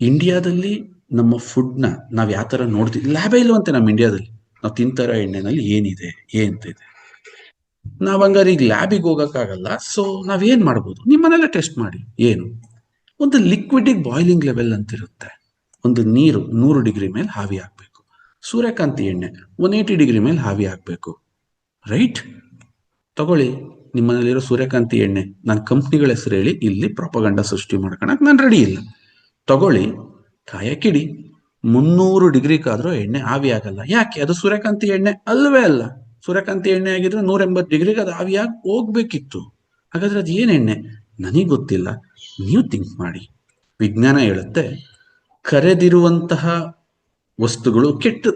ಇಂಡಿಯಾದಲ್ಲಿ ನಮ್ಮ ಫುಡ್ನ ನಾವು ಯಾವ ಥರ ನೋಡ್ತೀವಿ, ಲ್ಯಾಬೇ ಇಲ್ವಂತೆ ನಮ್ಮ ಇಂಡಿಯಾದಲ್ಲಿ. ನಾವು ತಿಂತಾರೋ ಎಣ್ಣೆನಲ್ಲಿ ಏನಿದೆ ಏಂತಿದೆ. ನಾವ್ ಹಂಗಾರೆ ಈಗ ಲ್ಯಾಬಿಗೆ ಹೋಗಕ್ಕಾಗಲ್ಲ. ಸೊ ನಾವೇನ್ ಮಾಡ್ಬೋದು? ನಿಮ್ಮ ಮನೇಲೆ ಟೆಸ್ಟ್ ಮಾಡಿ. ಏನು? ಒಂದು ಲಿಕ್ವಿಡಿಗೆ ಬಾಯ್ಲಿಂಗ್ ಲೆವೆಲ್ ಅಂತಿರುತ್ತೆ. ಒಂದು ನೀರು 100 ಡಿಗ್ರಿ ಮೇಲೆ ಹಾವಿ ಆಗ್ಬೇಕು. ಸೂರ್ಯಕಾಂತಿ ಎಣ್ಣೆ 180 ಡಿಗ್ರಿ ಮೇಲೆ ಹಾವಿ ಆಗ್ಬೇಕು. ರೈಟ್? ತಗೊಳ್ಳಿ ನಿಮ್ಮ ಮನೇಲಿರೋ ಸೂರ್ಯಕಾಂತಿ ಎಣ್ಣೆ. ನಾನು ಕಂಪ್ನಿಗಳ ಹೆಸರು ಹೇಳಿ ಇಲ್ಲಿ ಪ್ರೊಪಗಂಡ ಸೃಷ್ಟಿ ಮಾಡ್ಕೊಳಕ್ ನಾನು ರೆಡಿ ಇಲ್ಲ. ತಗೊಳ್ಳಿ, ಕಾಯಕ್ಕಿಡಿ. 300 ಡಿಗ್ರಿಗಾದ್ರೂ ಎಣ್ಣೆ ಆವಿ ಆಗಲ್ಲ. ಯಾಕೆ? ಅದು ಸೂರ್ಯಕಾಂತಿ ಎಣ್ಣೆ ಅಲ್ವೇ ಅಲ್ಲ. ಸೂರ್ಯಕಾಂತಿ ಎಣ್ಣೆ ಆಗಿದ್ರೆ 180 ಡಿಗ್ರಿಗೆ ಅದು ಆವಿಯಾಗಿ ಹೋಗ್ಬೇಕಿತ್ತು. ಹಾಗಾದ್ರೆ ಅದು ಏನ್ ಎಣ್ಣೆ? ನನಗೆ ಗೊತ್ತಿಲ್ಲ, ನೀವು ಥಿಂಕ್ ಮಾಡಿ. ವಿಜ್ಞಾನ ಹೇಳುತ್ತೆ, ಕರೆದಿರುವಂತಹ ವಸ್ತುಗಳು ಕೆಟ್ಟ.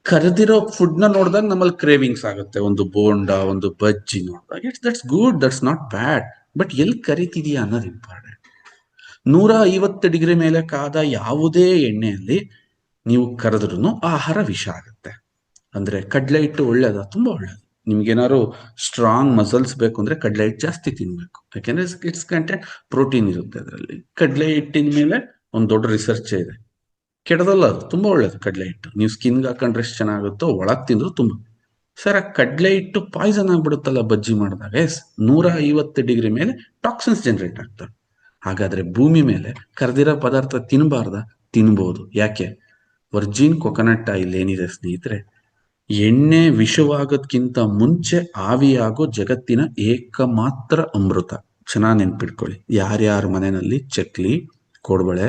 ಕರೆದಿರೋ ಫುಡ್ನ ನೋಡಿದಾಗ ನಮ್ಮಲ್ಲಿ ಕ್ರೇವಿಂಗ್ಸ್ ಆಗುತ್ತೆ. ಒಂದು ಬೋಂಡ, ಒಂದು ಬಜ್ಜಿ ನೋಡಿದಾಗ that's good, that's not bad. But ಎಲ್ಲಿ ಕರಿತಿದೀಯಾ ಅನ್ನೋದು ಇಂಪಾರ್ಟೆಂಟ್. 150 ಡಿಗ್ರಿ ಮೇಲೆ ಕಾದ ಯಾವುದೇ ಎಣ್ಣೆಯಲ್ಲಿ ನೀವು ಕರೆದ್ರೂ ಆಹಾರ ವಿಷ ಆಗುತ್ತೆ. ಅಂದ್ರೆ ಕಡ್ಲೆ ಹಿಟ್ಟು ಒಳ್ಳೇದ? ತುಂಬಾ ಒಳ್ಳೇದು. ನಿಮ್ಗೇನಾದ್ರು ಸ್ಟ್ರಾಂಗ್ ಮಸಲ್ಸ್ ಬೇಕು ಅಂದ್ರೆ ಕಡ್ಲೆ ಹಿಟ್ಟು ಜಾಸ್ತಿ ತಿನ್ಬೇಕು. ಯಾಕೆಂದ್ರೆ ಇಟ್ಸ್ ಕಂಟೆಂಟ್ ಪ್ರೋಟೀನ್ ಇರುತ್ತೆ ಅದರಲ್ಲಿ. ಕಡ್ಲೆ ಹಿಟ್ಟಿನ ಮೇಲೆ ಒಂದು ದೊಡ್ಡ ರಿಸರ್ಚ್ ಇದೆ. ಕೆಡದಲ್ಲ, ಅದು ತುಂಬಾ ಒಳ್ಳೇದು ಕಡ್ಲೆ ಹಿಟ್ಟು. ನೀವು ಸ್ಕಿನ್ಗೆ ಹಾಕೊಂಡ್ರೆ ಎಷ್ಟು ಚೆನ್ನಾಗುತ್ತೋ, ಒಳಗ್ ತಿಂದ್ರು ತುಂಬಾ. ಸರ್, ಆ ಕಡ್ಲೆ ಹಿಟ್ಟು ಪಾಯ್ಸನ್ ಆಗ್ಬಿಡುತ್ತಲ್ಲ ಬಜ್ಜಿ ಮಾಡಿದಾಗ. ಎಸ್, 150 ಡಿಗ್ರಿ ಮೇಲೆ ಟಾಕ್ಸಿನ್ಸ್ ಜನರೇಟ್ ಆಗ್ತವೆ. ಹಾಗಾದ್ರೆ ಭೂಮಿ ಮೇಲೆ ಕರೆದಿರೋ ಪದಾರ್ಥ ತಿನ್ನಬಾರ್ದ? ತಿನ್ಬೋದು. ಯಾಕೆ? ವರ್ಜಿನ್ ಕೊಕೊನಟ್ ಆಯಿಲ್ ಏನಿದೆ ಸ್ನೇಹಿತರೆ, ಎಣ್ಣೆ ವಿಷವಾಗೋದ್ಕಿಂತ ಮುಂಚೆ ಆವಿಯಾಗೋ ಜಗತ್ತಿನ ಏಕಮಾತ್ರ ಅಮೃತ. ಚೆನ್ನಾಗಿ ನೆನ್ಪಿಟ್ಕೊಳ್ಳಿ. ಯಾರ್ಯಾರ ಮನೆಯಲ್ಲಿ ಚಕ್ಲಿ, ಕೋಡ್ಬಳೆ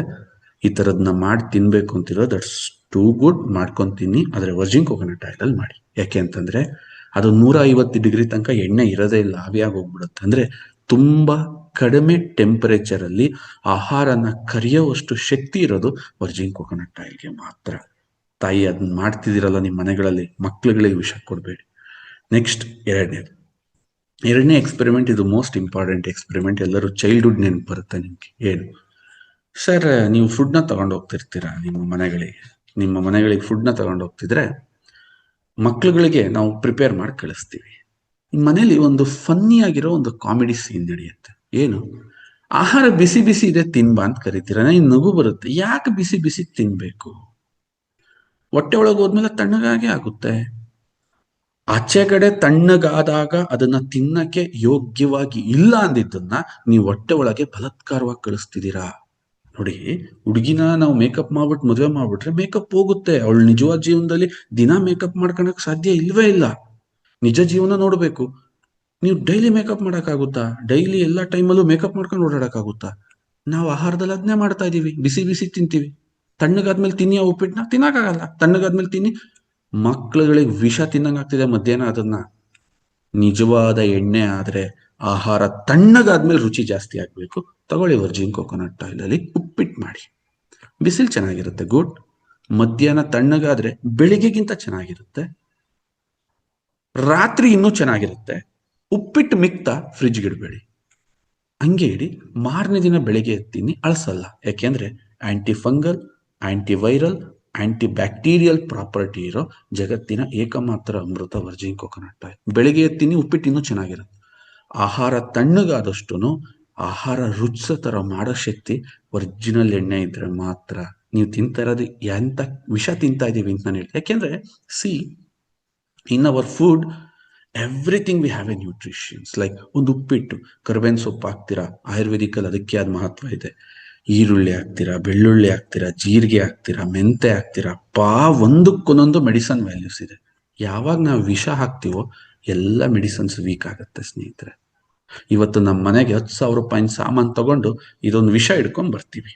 ಈ ತರದ್ನ ಮಾಡಿ ತಿನ್ಬೇಕು ಅಂತಿರೋ, ದಟ್ಸ್ ಟೂ ಗುಡ್, ಮಾಡ್ಕೊಂಡು ತಿನ್ನಿ. ಆದ್ರೆ ವರ್ಜಿನ್ ಕೊಕೊನಟ್ ಆಯಿಲ್ ಅಲ್ಲಿ ಮಾಡಿ. ಯಾಕೆ ಅಂತಂದ್ರೆ ಅದು 150 ಡಿಗ್ರಿ ತನಕ ಎಣ್ಣೆ ಇರೋದೇ ಇಲ್ಲ, ಆವಿಯಾಗಿ ಹೋಗ್ಬಿಡುತ್ತೆ. ಅಂದ್ರೆ ತುಂಬಾ ಕಡಿಮೆ ಟೆಂಪರೇಚರ್ ಅಲ್ಲಿ ಆಹಾರನ ಕರಿಯೋವಷ್ಟು ಶಕ್ತಿ ಇರೋದು ವರ್ಜಿನ್ ಕೊಕೊನಟ್ ಆಯಿಲ್ಗೆ ಮಾತ್ರ. ತಾಯಿ ಅದನ್ನ ಮಾಡ್ತಿದ್ದೀರಲ್ಲ ನಿಮ್ಮ ಮನೆಗಳಲ್ಲಿ, ಮಕ್ಳುಗಳಿಗೆ ವಿಷ ಕೊಡಬೇಡಿ. ನೆಕ್ಸ್ಟ್ ಎರಡನೇ ಎಕ್ಸ್ಪೆರಿಮೆಂಟ್, ಇದು ಮೋಸ್ಟ್ ಇಂಪಾರ್ಟೆಂಟ್ ಎಕ್ಸ್ಪೆರಿಮೆಂಟ್. ಎಲ್ಲರೂ ಚೈಲ್ಡ್ಹುಡ್ ನೆನಪು ಬರುತ್ತೆ ನಿಮ್ಗೆ. ಏನು ಸರ್? ನೀವು ಫುಡ್ನ ತಗೊಂಡು ಹೋಗ್ತಿರ್ತೀರಾ ನಿಮ್ಮ ಮನೆಗಳಿಗೆ ಫುಡ್ನ ತಗೊಂಡು ಹೋಗ್ತಿದ್ರೆ ಮಕ್ಳುಗಳಿಗೆ ನಾವು ಪ್ರಿಪೇರ್ ಮಾಡಿ ಕಳಿಸ್ತೀವಿ. ಮನೇಲಿ ಒಂದು ಫನ್ನಿ ಆಗಿರೋ ಒಂದು ಕಾಮಿಡಿ ಸೀನ್ ನಡೆಯುತ್ತೆ. ಏನು? ಆಹಾರ ಬಿಸಿ ಬಿಸಿ ಇದೆ ತಿನ್ಬಾ ಅಂತ ಕರಿತೀರ. ನನಗೆ ನಗು ಬರುತ್ತೆ. ಯಾಕೆ ಬಿಸಿ ಬಿಸಿ ತಿನ್ಬೇಕು? ಹೊಟ್ಟೆ ಒಳಗೆ ಹೋದ್ಮೇಲೆ ತಣ್ಣಗಾಗೆ ಆಗುತ್ತೆ. ಆಚೆ ಕಡೆ ತಣ್ಣಗಾದಾಗ ಅದನ್ನ ತಿನ್ನಕ್ಕೆ ಯೋಗ್ಯವಾಗಿ ಇಲ್ಲ ಅಂದಿದ್ದನ್ನ ನೀವು ಹೊಟ್ಟೆ ಒಳಗೆ ಬಲಾತ್ಕಾರವಾಗಿ ಕಳಿಸ್ತಿದ್ದೀರಾ. ನೋಡಿ, ಹುಡುಗಿನ ನಾವು ಮೇಕಪ್ ಮಾಡ್ಬಿಟ್ಟು ಮದುವೆ ಮಾಡ್ಬಿಟ್ರೆ ಮೇಕಪ್ ಹೋಗುತ್ತೆ. ಅವಳು ನಿಜವಾದ ಜೀವನದಲ್ಲಿ ದಿನ ಮೇಕಪ್ ಮಾಡ್ಕೊಳಕ್ ಸಾಧ್ಯ ಇಲ್ವೇ ಇಲ್ಲ. ನಿಜ ಜೀವನ ನೋಡ್ಬೇಕು. ನೀವು ಡೈಲಿ ಮೇಕಪ್ ಮಾಡಕ್ಕಾಗುತ್ತಾ? ಡೈಲಿ ಎಲ್ಲಾ ಟೈಮಲ್ಲೂ ಮೇಕಪ್ ಮಾಡ್ಕೊಂಡು ಓಡಾಡಕ್ಕಾಗುತ್ತಾ? ನಾವು ಆಹಾರದಲ್ಲಿ ಅದನ್ನೇ ಮಾಡ್ತಾ ಇದೀವಿ. ಬಿಸಿ ಬಿಸಿ ತಿಂತೀವಿ. ತಣ್ಣಗಾದ್ಮೇಲೆ ತಿನ್ನಿ ಆ ಉಪ್ಪಿಟ್ಟನ್ನ ತಿನ್ನಕ್ಕಾಗಲ್ಲ. ತಣ್ಣಗಾದ್ಮೇಲೆ ತಿನ್ನಿ. ಮಕ್ಳುಗಳಿಗೆ ವಿಷ ತಿನ್ನಂಗಾಗ್ತಿದೆ ಮಧ್ಯಾಹ್ನ. ಅದನ್ನ ನಿಜವಾದ ಎಣ್ಣೆ ಆದ್ರೆ ಆಹಾರ ತಣ್ಣಗಾದ್ಮೇಲೆ ರುಚಿ ಜಾಸ್ತಿ ಆಗ್ಬೇಕು. ತಗೊಳ್ಳಿ ವರ್ಜಿನ್ ಕೊಕೊನಟ್ ಆಯಿಲ್ ಅಲ್ಲಿ ಉಪ್ಪಿಟ್ಟು ಮಾಡಿ. ಬಿಸಿಲು ಚೆನ್ನಾಗಿರುತ್ತೆ, ಗುಡ್. ಮಧ್ಯಾಹ್ನ ತಣ್ಣಗಾದ್ರೆ ಬೆಳಿಗ್ಗೆಗಿಂತ ಚೆನ್ನಾಗಿರುತ್ತೆ, ರಾತ್ರಿ ಇನ್ನೂ ಚೆನ್ನಾಗಿರುತ್ತೆ. ಉಪ್ಪಿಟ್ಟು ಮಿಕ್ತಾ ಫ್ರಿಜ್ಗೆ ಇಡಬೇಡಿ, ಹಂಗೆ ಇಡಿ. ಮಾರನೇ ದಿನ ಬೆಳಿಗ್ಗೆ ಎತ್ತೀನಿ, ಅಳಸಲ್ಲ. ಯಾಕೆಂದ್ರೆ aunty fungal, anti viral, anti bacterial property ಇರೋ ಜಗತ್ತಿನ ಏಕಮಾತ್ರ ಅಮೃತ ವರ್ಜಿನ್ ಕೋಕೋನಟ್ ಆಯಿಲ್. ಬೆಳಿಗ್ಗೆ ಎತ್ತೀನಿ, ಉಪ್ಪಿಟ್ಟು ಇನ್ನೂ ಚೆನ್ನಾಗಿರುತ್ತೆ. ಆಹಾರ ತಣ್ಣಗಾದಷ್ಟು ಆಹಾರ ರುಚಿಸೋ ಥರ ಮಾಡೋ ಶಕ್ತಿ ಒರಿಜಿನಲ್ ಎಣ್ಣೆ ಇದ್ರೆ ಮಾತ್ರ. ನೀವು ತಿಂತಾ ಇರೋದು ಎಂತ ವಿಷ ತಿಂತಾ ಇದೀವಿ ಅಂತ ನಾನು ಹೇಳ್ತೀನಿ. ಯಾಕೆಂದ್ರೆ C, in our food everything we have A nutritions. Like ಒಂದು ಉಪ್ಪಿಟ್ಟು, ಕರ್ಬೇವಿನ ಸೊಪ್ಪು ಹಾಕ್ತೀರಾ, ಆಯುರ್ವೇದಿಕಲ್ಲಿ ಅದಕ್ಕೆ ಆದ ಮಹತ್ವ ಇದೆ. ಈರುಳ್ಳಿ ಹಾಕ್ತೀರಾ, ಬೆಳ್ಳುಳ್ಳಿ ಹಾಕ್ತೀರಾ, ಜೀರಿಗೆ ಹಾಕ್ತೀರಾ, ಮೆಂತೆ ಹಾಕ್ತೀರಾ, ಒಂದಕ್ಕೊಂದೊಂದು ಮೆಡಿಸನ್ ವ್ಯಾಲ್ಯೂಸ್ ಇದೆ. ಯಾವಾಗ ನಾವು ವಿಷ ಹಾಕ್ತೀವೋ ಎಲ್ಲ ಮೆಡಿಸನ್ಸ್ ವೀಕ್ ಆಗುತ್ತೆ ಸ್ನೇಹಿತರೆ. ಇವತ್ತು ನಮ್ಮ ಮನೆಗೆ 10,000 ರೂಪಾಯಿನ ಸಾಮಾನು ತಗೊಂಡು ಇದೊಂದು ವಿಷ ಹಿಡ್ಕೊಂಡ್ ಬರ್ತೀವಿ.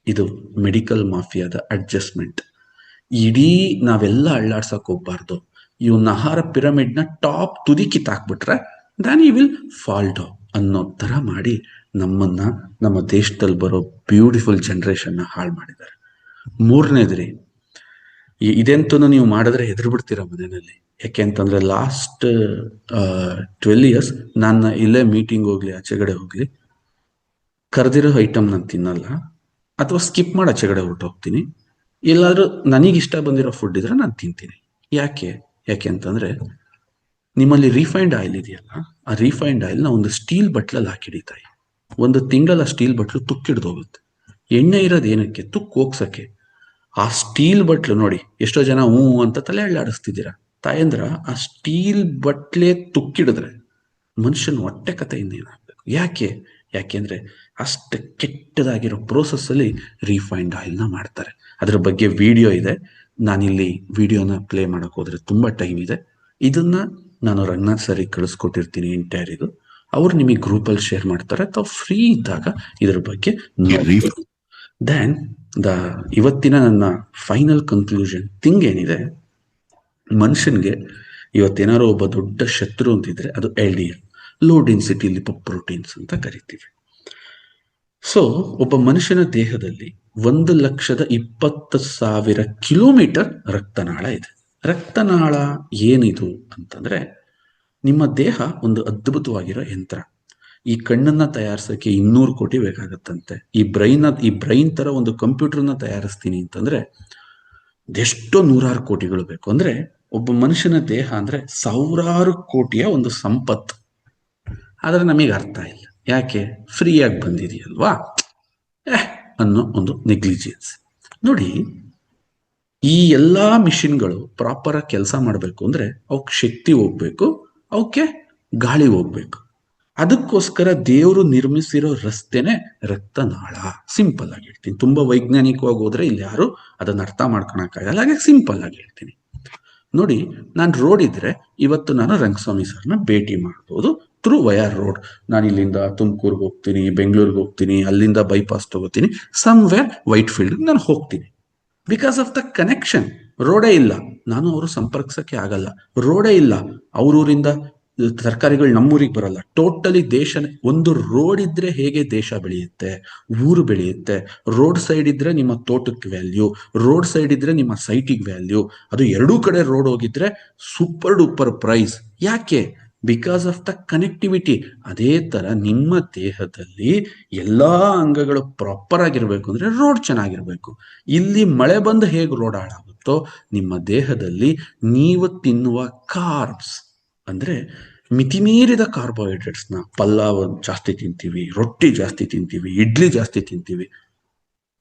ಇದು ಮೆಡಿಕಲ್ ಮಾಫಿಯಾದ ಅಡ್ಜಸ್ಟ್ಮೆಂಟ್. ಇಡೀ ನಾವೆಲ್ಲ ಅಳ್ಳಾಡ್ಸಕ್ ಹೋಗ್ಬಾರ್ದು. ಇವನ್ನ ಆಹಾರ ಪಿರಮಿಡ್ನ ಟಾಪ್ ತುದಿ ಕಿತ್ತಾಕ್ಬಿಟ್ರೆ ದಾನ್ ಈ ವಿಲ್ ಫಾಲ್ ಡೌನ್ ಅನ್ನೋ ತರ ಮಾಡಿ ನಮ್ಮನ್ನ, ನಮ್ಮ ದೇಶದಲ್ಲಿ ಬರೋ ಬ್ಯೂಟಿಫುಲ್ ಜನರೇಷನ್ನ ಹಾಳು ಮಾಡಿದ್ದಾರೆ. ಮೂರನೇದ್ರಿ, ಇದೆಂತೂ ನೀವು ಮಾಡಿದ್ರೆ ಹೆದರ್ ಬಿಡ್ತೀರ ಮನೆಯಲ್ಲಿ. ಯಾಕೆ ಅಂತಂದ್ರೆ ಲಾಸ್ಟ್ 12 years ನಾನು ಇಲ್ಲೇ ಮೀಟಿಂಗ್ ಹೋಗ್ಲಿ, ಆಚೆಗಡೆ ಹೋಗ್ಲಿ, ಕರೆದಿರೋ ಐಟಮ್ ನಾನು ತಿನ್ನಲ್ಲ, ಅಥವಾ ಸ್ಕಿಪ್ ಮಾಡಿ ಆಚೆಗಡೆ ಹೊರಟೋಗ್ತೀನಿ. ಎಲ್ಲಾದ್ರೂ ನನಗಿಷ್ಟ ಬಂದಿರೋ ಫುಡ್ ಇದ್ರೆ ನಾನು ತಿಂತೀನಿ. ಯಾಕೆ ಅಂತಂದ್ರೆ ನಿಮ್ಮಲ್ಲಿ ರಿಫೈನ್ಡ್ ಆಯಿಲ್ ಇದೆಯಲ್ಲ, ಆ ರಿಫೈನ್ಡ್ ಆಯಿಲ್ನ ಒಂದು ಸ್ಟೀಲ್ ಬಟ್ಲಲ್ಲಿ ಹಾಕಿಡಿತಾಯಿ. ಒಂದು ತಿಂಗಳ ಸ್ಟೀಲ್ ಬಟ್ಲು ತುಕ್ಕಿಡ್ದೋಗುತ್ತೆ. ಎಣ್ಣೆ ಇರೋದು ಏನಕ್ಕೆ? ತುಕ್ಕು ಹೋಗ್ಸಕ್ಕೆ. ಆ ಸ್ಟೀಲ್ ಬಟ್ಲು ನೋಡಿ, ಎಷ್ಟೋ ಜನ ಹೂ ಅಂತ ತಲೆ ಅಳ್ಳಾಡಿಸ್ತಿದ್ದೀರಾ. ತಾಯಂದ್ರ, ಆ ಸ್ಟೀಲ್ ಬಟ್ಲೆ ತುಕ್ಕಿಡಿದ್ರೆ ಮನುಷ್ಯನ ಹೊಟ್ಟೆ ಕಥೆಯಿಂದ ಏನಾಗಬೇಕು? ಯಾಕೆಂದ್ರೆ ಅಷ್ಟು ಕೆಟ್ಟದಾಗಿರೋ ಪ್ರೋಸೆಸ್ ಅಲ್ಲಿ ರಿಫೈನ್ಡ್ ಆಯಿಲ್ನ ಮಾಡ್ತಾರೆ. ಅದ್ರ ಬಗ್ಗೆ ವಿಡಿಯೋ ಇದೆ. ನಾನಿಲ್ಲಿ ವಿಡಿಯೋನ ಪ್ಲೇ ಮಾಡಕ್ ಹೋದ್ರೆ ತುಂಬಾ ಟೈಮ್ ಇದೆ. ಇದನ್ನ ನಾನು ರಂಗನಾಥ್ ಸರಿಗೆ ಕಳಿಸ್ಕೊಟ್ಟಿರ್ತೀನಿ ಎಂಟೈರ್ ಇದು. ಅವ್ರು ನಿಮಗೆ ಗ್ರೂಪಲ್ಲಿ ಶೇರ್ ಮಾಡ್ತಾರೆ, ಅಥವಾ ಫ್ರೀ ಇದ್ದಾಗ ಇದ್ರ ಬಗ್ಗೆ ದೆನ್ ಇವತ್ತಿನ ನನ್ನ ಫೈನಲ್ ಕನ್ಕ್ಲೂಷನ್ ಥಿಂಗ್ ಏನಿದೆ, ಮನುಷ್ಯನ್ಗೆ ಇವತ್ತೇನಾರು ಒಬ್ಬ ದೊಡ್ಡ ಶತ್ರು ಅಂತಿದ್ರೆ ಅದು LDL, ಲೋ ಡೆನ್ಸಿಟಿ ಲಿಪೋಪ್ರೋಟೀನ್ಸ್ ಅಂತ ಕರಿತೀವಿ. ಸೊ ಒಬ್ಬ ಮನುಷ್ಯನ ದೇಹದಲ್ಲಿ 1,20,000 ಕಿಲೋಮೀಟರ್ ರಕ್ತನಾಳ ಇದೆ. ರಕ್ತನಾಳ ಏನಿದು ಅಂತಂದ್ರೆ, ನಿಮ್ಮ ದೇಹ ಒಂದು ಅದ್ಭುತವಾಗಿರೋ ಯಂತ್ರ. ಈ ಕಣ್ಣನ್ನ ತಯಾರಿಸಕ್ಕೆ 200 ಕೋಟಿ ಬೇಕಾಗತ್ತಂತೆ. ಈ ಬ್ರೈನ್ ತರ ಒಂದು ಕಂಪ್ಯೂಟರ್ನ ತಯಾರಿಸ್ತೀನಿ ಅಂತಂದ್ರೆ ಎಷ್ಟೋ 100 ಕೋಟಿಗಳು ಬೇಕು. ಅಂದ್ರೆ ಒಬ್ಬ ಮನುಷ್ಯನ ದೇಹ ಅಂದ್ರೆ 1,000 ಕೋಟಿಯ ಒಂದು ಸಂಪತ್ತು. ಆದ್ರೆ ನಮಗೆ ಅರ್ಥ ಇಲ್ಲ. ಯಾಕೆ? ಫ್ರೀಯಾಗಿ ಬಂದಿದೆಯಲ್ವಾ ಅನ್ನೋ ಒಂದು ನೆಗ್ಲಿಜೆನ್ಸ್. ನೋಡಿ, ಈ ಎಲ್ಲಾ ಮಿಷಿನ್ಗಳು ಪ್ರಾಪರ್ ಆಗಿ ಕೆಲಸ ಮಾಡಬೇಕು ಅಂದ್ರೆ ಅವಕ್ಕೆ ಶಕ್ತಿ ಹೋಗ್ಬೇಕು, ಅವಕ್ಕೆ ಗಾಳಿ ಹೋಗ್ಬೇಕು. ಅದಕ್ಕೋಸ್ಕರ ದೇವರು ನಿರ್ಮಿಸಿರೋ ರಸ್ತೆನೆ ರಕ್ತನಾಳ. ಸಿಂಪಲ್ ಆಗಿ ಹೇಳ್ತೀನಿ, ತುಂಬಾ ವೈಜ್ಞಾನಿಕವಾಗಿ ಹೋದ್ರೆ ಇಲ್ಲಿ ಯಾರು ಅದನ್ನ ಅರ್ಥ ಮಾಡ್ಕೊಳಕ್ಕಾಗಲ್ಲ. ಹಾಗೆ ಸಿಂಪಲ್ ಆಗಿ ಹೇಳ್ತೀನಿ ನೋಡಿ. ನಾನು ರೋಡ್ ಇದ್ರೆ ಇವತ್ತು ನಾನು ರಂಗಸ್ವಾಮಿ ಸರ್ನ ಭೇಟಿ ಮಾಡ್ಬೋದು ಥ್ರೂ ವಯರ್ ರೋಡ್. ನಾನು ಇಲ್ಲಿಂದ ತುಮಕೂರ್ಗೆ ಹೋಗ್ತೀನಿ, ಬೆಂಗಳೂರಿಗೆ ಹೋಗ್ತೀನಿ, ಅಲ್ಲಿಂದ ಬೈಪಾಸ್ ತಗೋತೀನಿ, ಸಮ್ವೇರ್ ವೈಟ್ ಫೀಲ್ಡ್ ನಾನು ಹೋಗ್ತೀನಿ. Because of the connection. ರೋಡೇ ಇಲ್ಲ, ನಾನು ಅವರು ಸಂಪರ್ಕಿಸಕ್ಕೆ ಆಗಲ್ಲ. ರೋಡೇ ಇಲ್ಲ, ಅವ್ರೂರಿಂದ ತರಕಾರಿಗಳು ನಮ್ಮೂರಿಗೆ ಬರಲ್ಲ. ಟೋಟಲಿ ದೇಶ, ಒಂದು ರೋಡ್ ಇದ್ರೆ ಹೇಗೆ ದೇಶ ಬೆಳೆಯುತ್ತೆ, ಊರು ಬೆಳೆಯುತ್ತೆ. ರೋಡ್ ಸೈಡ್ ಇದ್ರೆ ನಿಮ್ಮ ತೋಟಕ್ಕೆ ವ್ಯಾಲ್ಯೂ, ರೋಡ್ ಸೈಡ್ ಇದ್ರೆ ನಿಮ್ಮ ಸೈಟಿಗೆ ವ್ಯಾಲ್ಯೂ. ಅದು ಎರಡೂ ಕಡೆ ರೋಡ್ ಹೋಗಿದ್ರೆ ಸೂಪರ್ ಡೂಪರ್ ಪ್ರೈಸ್. ಯಾಕೆ? Because of the connectivity. ಅದೇ ತರ ನಿಮ್ಮ ದೇಹದಲ್ಲಿ ಎಲ್ಲಾ ಅಂಗಗಳು ಪ್ರಾಪರ್ ಆಗಿರ್ಬೇಕು ಅಂದ್ರೆ ರೋಡ್ ಚೆನ್ನಾಗಿರ್ಬೇಕು. ಇಲ್ಲಿ ಮಳೆ ಬಂದು ಹೇಗೆ ರೋಡ್ ಹಾಳಾಗುತ್ತೋ, ನಿಮ್ಮ ದೇಹದಲ್ಲಿ ನೀವು ತಿನ್ನುವ ಕಾರ್ಬ್ಸ್ ಅಂದ್ರೆ ಮಿತಿಮೀರಿದ ಕಾರ್ಬೋಹೈಡ್ರೇಟ್ಸ್ನ, ಪಲ್ಲಾವ್ ಜಾಸ್ತಿ ತಿಂತೀವಿ, ರೊಟ್ಟಿ ಜಾಸ್ತಿ ತಿಂತೀವಿ, ಇಡ್ಲಿ ಜಾಸ್ತಿ ತಿಂತೀವಿ.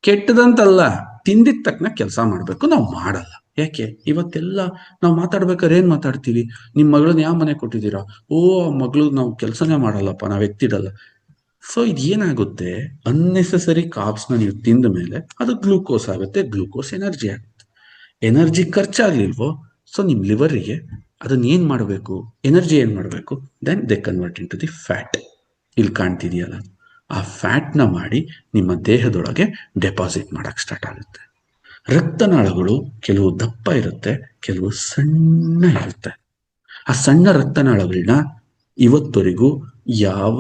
ಕೆಟ್ಟದಂತಲ್ಲ, ತಿಂದಿದ ತಕ್ಕನ ಕೆಲಸ ಮಾಡ್ಬೇಕು, ನಾವು ಮಾಡಲ್ಲ. ಯಾಕೆ? ಇವತ್ತೆಲ್ಲ ನಾವು ಮಾತಾಡ್ಬೇಕಾದ್ರೆ ಏನ್ ಮಾತಾಡ್ತೀವಿ? ನಿಮ್ ಮಗಳನ್ನ ಯಾವ ಮನೆ ಕೊಟ್ಟಿದ್ದೀರಾ? ಓ, ಮಗಳು ನಾವು ಕೆಲಸನೇ ಮಾಡಲ್ಲಪ್ಪ, ನಾವ್ ಎತ್ತಿಡಲ್ಲ. ಸೊ ಇದೇನಾಗುತ್ತೆ, ಅನ್ನೆಸೆಸರಿ ಕಾರ್ಬ್ಸ್ನ ನೀವು ತಿಂದ ಮೇಲೆ ಅದು ಗ್ಲೂಕೋಸ್ ಆಗುತ್ತೆ. ಗ್ಲೂಕೋಸ್ ಎನರ್ಜಿ ಆಗುತ್ತೆ. ಎನರ್ಜಿ ಖರ್ಚಾಗ್ಲಿಲ್ವೋ, ಸೊ ನಿಮ್ ಲಿವರಿಗೆ ಅದನ್ನ ಏನ್ ಮಾಡಬೇಕು? ಎನರ್ಜಿ ಏನ್ ಮಾಡಬೇಕು? Then they convert into the fat. ಇಲ್ಲಿ ಕಾಣ್ತಿದೆಯಲ್ಲ, ಆ ಫ್ಯಾಟ್ನ ಮಾಡಿ ನಿಮ್ಮ ದೇಹದೊಳಗೆ ಡೆಪಾಸಿಟ್ ಮಾಡಕ್ ಸ್ಟಾರ್ಟ್ ಆಗುತ್ತೆ. ರಕ್ತನಾಳಗಳು ಕೆಲವು ದಪ್ಪ ಇರುತ್ತೆ, ಕೆಲವು ಸಣ್ಣ ಇರುತ್ತೆ. ಆ ಸಣ್ಣ ರಕ್ತನಾಳಗಳನ್ನ ಇವತ್ತವರೆಗೂ ಯಾವ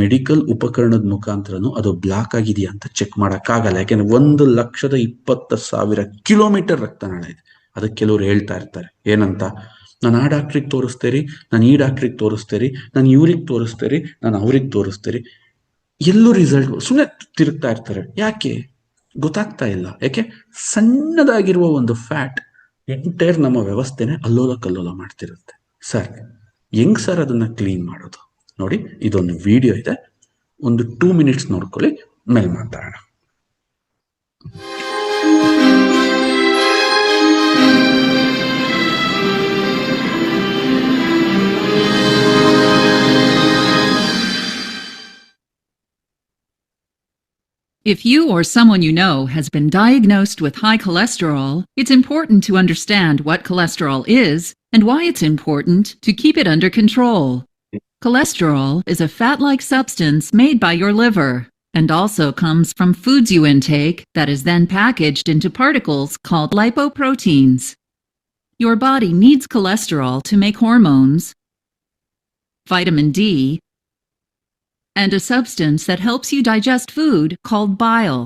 ಮೆಡಿಕಲ್ ಉಪಕರಣದ ಮುಖಾಂತರನು ಅದು ಬ್ಲಾಕ್ ಆಗಿದೆಯಾ ಅಂತ ಚೆಕ್ ಮಾಡಕ್ಕಾಗಲ್ಲ. ಯಾಕೆಂದ್ರೆ 1,20,000 ಕಿಲೋಮೀಟರ್ ರಕ್ತನಾಳ ಇದೆ. ಅದಕ್ಕೆ ಕೆಲವರು ಹೇಳ್ತಾ ಇರ್ತಾರೆ ಏನಂತ, ನಾನು ಆ ಡಾಕ್ಟ್ರಿಗೆ ತೋರಿಸ್ತೇರಿ, ನಾನು ಈ ಡಾಕ್ಟ್ರಿಗೆ ತೋರಿಸ್ತೇರಿ, ನಾನು ಇವ್ರಿಗೆ ತೋರಿಸ್ತೇರಿ, ನಾನು ಅವ್ರಿಗೆ ತೋರಿಸ್ತೇರಿ, ಎಲ್ಲೂ ರಿಸಲ್ಟ್ ಸುಮ್ಮನೆ ತಿರುಗ್ತಾ ಇರ್ತಾರೆ. ಯಾಕೆ ಗೊತ್ತಾಗ್ತಾ ಇಲ್ಲ. ಯಾಕೆ ಸಣ್ಣದಾಗಿರುವ ಒಂದು ಫ್ಯಾಟ್ ಎಂಟೈರ್ ನಮ್ಮ ವ್ಯವಸ್ಥೆನೆ ಅಲ್ಲೋಲ ಕಲ್ಲೋಲ ಮಾಡ್ತಿರುತ್ತೆ. ಸರ್ ಹೆಂಗ್ ಸರ್ ಅದನ್ನ ಕ್ಲೀನ್ ಮಾಡೋದು? ನೋಡಿ, ಇದೊಂದು ವಿಡಿಯೋ ಇದೆ, ಒಂದು 2 ಮಿನಿಟ್ಸ್ ನೋಡ್ಕೊಳ್ಳಿ, ಮೇಲೆ ಮಾತಾಡೋಣ. If you or someone you know has been diagnosed with high cholesterol, it's important to understand what cholesterol is and why it's important to keep it under control. Cholesterol is a fat-like substance made by your liver and also comes from foods you intake that is then packaged into particles called lipoproteins. Your body needs cholesterol to make hormones, vitamin D, and a substance that helps you digest food called bile.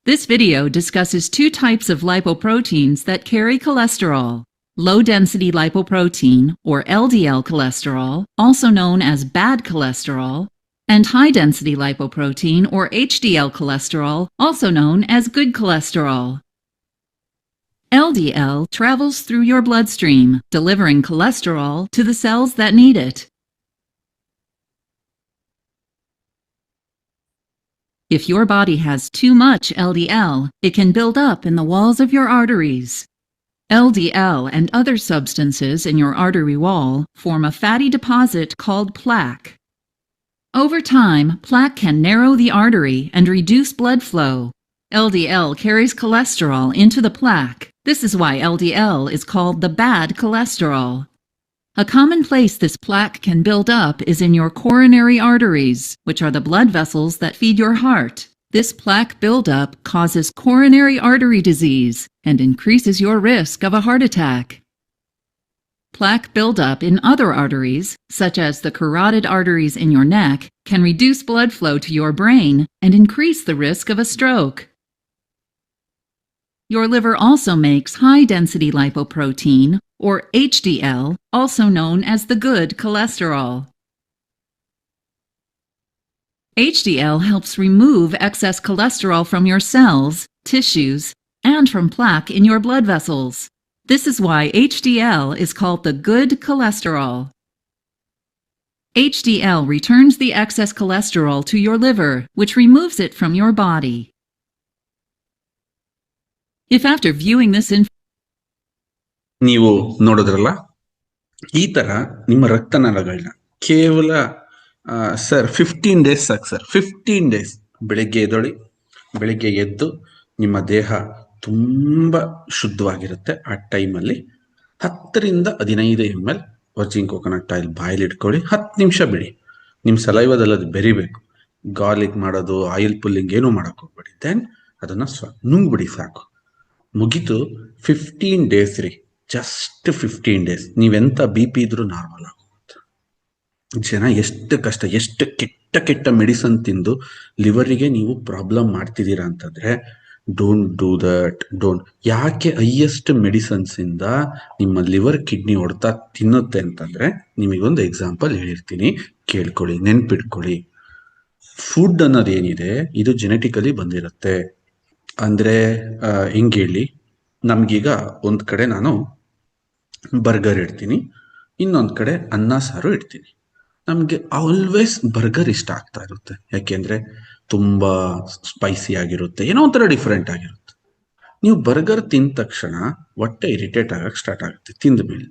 This video discusses 2 types of lipoproteins that carry cholesterol: low-density lipoprotein, or LDL cholesterol, also known as bad cholesterol, and high-density lipoprotein, or HDL cholesterol, also known as good cholesterol. LDL travels through your bloodstream, delivering cholesterol to the cells that need it. If your body has too much LDL, it can build up in the walls of your arteries. LDL and other substances in your artery wall form a fatty deposit called plaque. Over time, plaque can narrow the artery and reduce blood flow. LDL carries cholesterol into the plaque. This is why LDL is called the bad cholesterol. A common place this plaque can build up is in your coronary arteries, which are the blood vessels that feed your heart. This plaque buildup causes coronary artery disease and increases your risk of a heart attack. Plaque buildup in other arteries, such as the carotid arteries in your neck, can reduce blood flow to your brain and increase the risk of a stroke. Your liver also makes high-density lipoprotein, or HDL, also known as the good cholesterol. HDL helps remove excess cholesterol from your cells, tissues, and from plaque in your blood vessels. This is why HDL is called the good cholesterol. HDL returns the excess cholesterol to your liver, which removes it from your body. If after viewing this ನೀವು ನೋಡಿದ್ರಲ್ಲ, ಈ ತರ ನಿಮ್ಮ ರಕ್ತನಾಳಗಳನ್ನ ಕೇವಲ ಸರ್ 15 ಡೇಸ್ ಸಾಕು ಸರ್, 15 ಡೇಸ್. ಬೆಳಿಗ್ಗೆ ಎದ್ದು ನಿಮ್ಮ ದೇಹ ತುಂಬಾ ಶುದ್ಧವಾಗಿರುತ್ತೆ. ಆ ಟೈಮಲ್ಲಿ 10-15 ml ವರ್ಜಿನ್ ಕೋಕೋನಟ್ ಆಯಿಲ್ ಬಾಯಲ್ಲಿ ಇಟ್ಕೊಳ್ಳಿ, 10 ನಿಮಿಷ ಬಿಡಿ. ನಿಮ್ಮ ಸಲೈವದಲ್ಲಿ ಅದು ಬೆರಿಬೇಕು. ಗಾರ್ಲಿಕ್ ಮಾಡೋದು, ಆಯಿಲ್ ಪುಲ್ಲಿಂಗ್ ಏನೂ ಮಾಡಕ್ ಹೋಗ್ಬೇಡಿ. ದೆನ್ ಅದನ್ನ ನುಂಗ್ಬಿಡಿ, ಸಾಕು, ಮುಗೀತು. 15 ಡೇಸ್ ರೀ, ಜಸ್ಟ್ 15 ಡೇಸ್. ನೀವೆಂತ BP ಇದ್ರೂ ನಾರ್ಮಲ್ ಆಗುತ್ತೆ. ಜನ ಎಷ್ಟು ಕಷ್ಟ, ಎಷ್ಟು ಕೆಟ್ಟ ಮೆಡಿಸನ್ ತಿಂದು ಲಿವರಿಗೆ ನೀವು ಪ್ರಾಬ್ಲಮ್ ಮಾಡ್ತಿದ್ದೀರಾ ಅಂತಂದ್ರೆ ಡೋಂಟ್ ಡೂ ದಟ್. ಯಾಕೆ ಹೈಯೆಸ್ಟ್ ಮೆಡಿಸನ್ಸ್ ಇಂದ ನಿಮ್ಮ ಲಿವರ್ ಕಿಡ್ನಿ ಹೊಡ್ತಾ ತಿನ್ನುತ್ತೆ ಅಂತಂದ್ರೆ ನಿಮಗೊಂದು ಎಕ್ಸಾಂಪಲ್ ಹೇಳಿರ್ತೀನಿ, ಕೇಳ್ಕೊಳ್ಳಿ, ನೆನ್ಪಿಟ್ಕೊಳ್ಳಿ. ಫುಡ್ ಅನ್ನೋದು ಏನಿದೆ, ಇದು ಜೆನೆಟಿಕಲಿ ಬಂದಿರುತ್ತೆ. ಅಂದ್ರೆ ಹಿಂಗೆ ಹೇಳಿ, ನಮ್ಗೀಗ ಒಂದ್ ಕಡೆ ನಾನು ಬರ್ಗರ್ ಇಡ್ತೀನಿ, ಇನ್ನೊಂದ್ ಕಡೆ ಅನ್ನ ಸಾರು ಇಡ್ತೀನಿ. ನಮ್ಗೆ ಆಲ್ವೇಸ್ ಬರ್ಗರ್ ಇಷ್ಟ ಆಗ್ತಾ ಇರುತ್ತೆ. ಯಾಕೆಂದ್ರೆ ತುಂಬಾ ಸ್ಪೈಸಿ ಆಗಿರುತ್ತೆ, ಏನೋ ಒಂಥರ ಡಿಫ್ರೆಂಟ್ ಆಗಿರುತ್ತೆ. ನೀವು ಬರ್ಗರ್ ತಿಂದ ತಕ್ಷಣ ಹೊಟ್ಟೆ ಇರಿಟೇಟ್ ಆಗಕ್ ಸ್ಟಾರ್ಟ್ ಆಗುತ್ತೆ. ತಿಂದ ಮೇಲೆ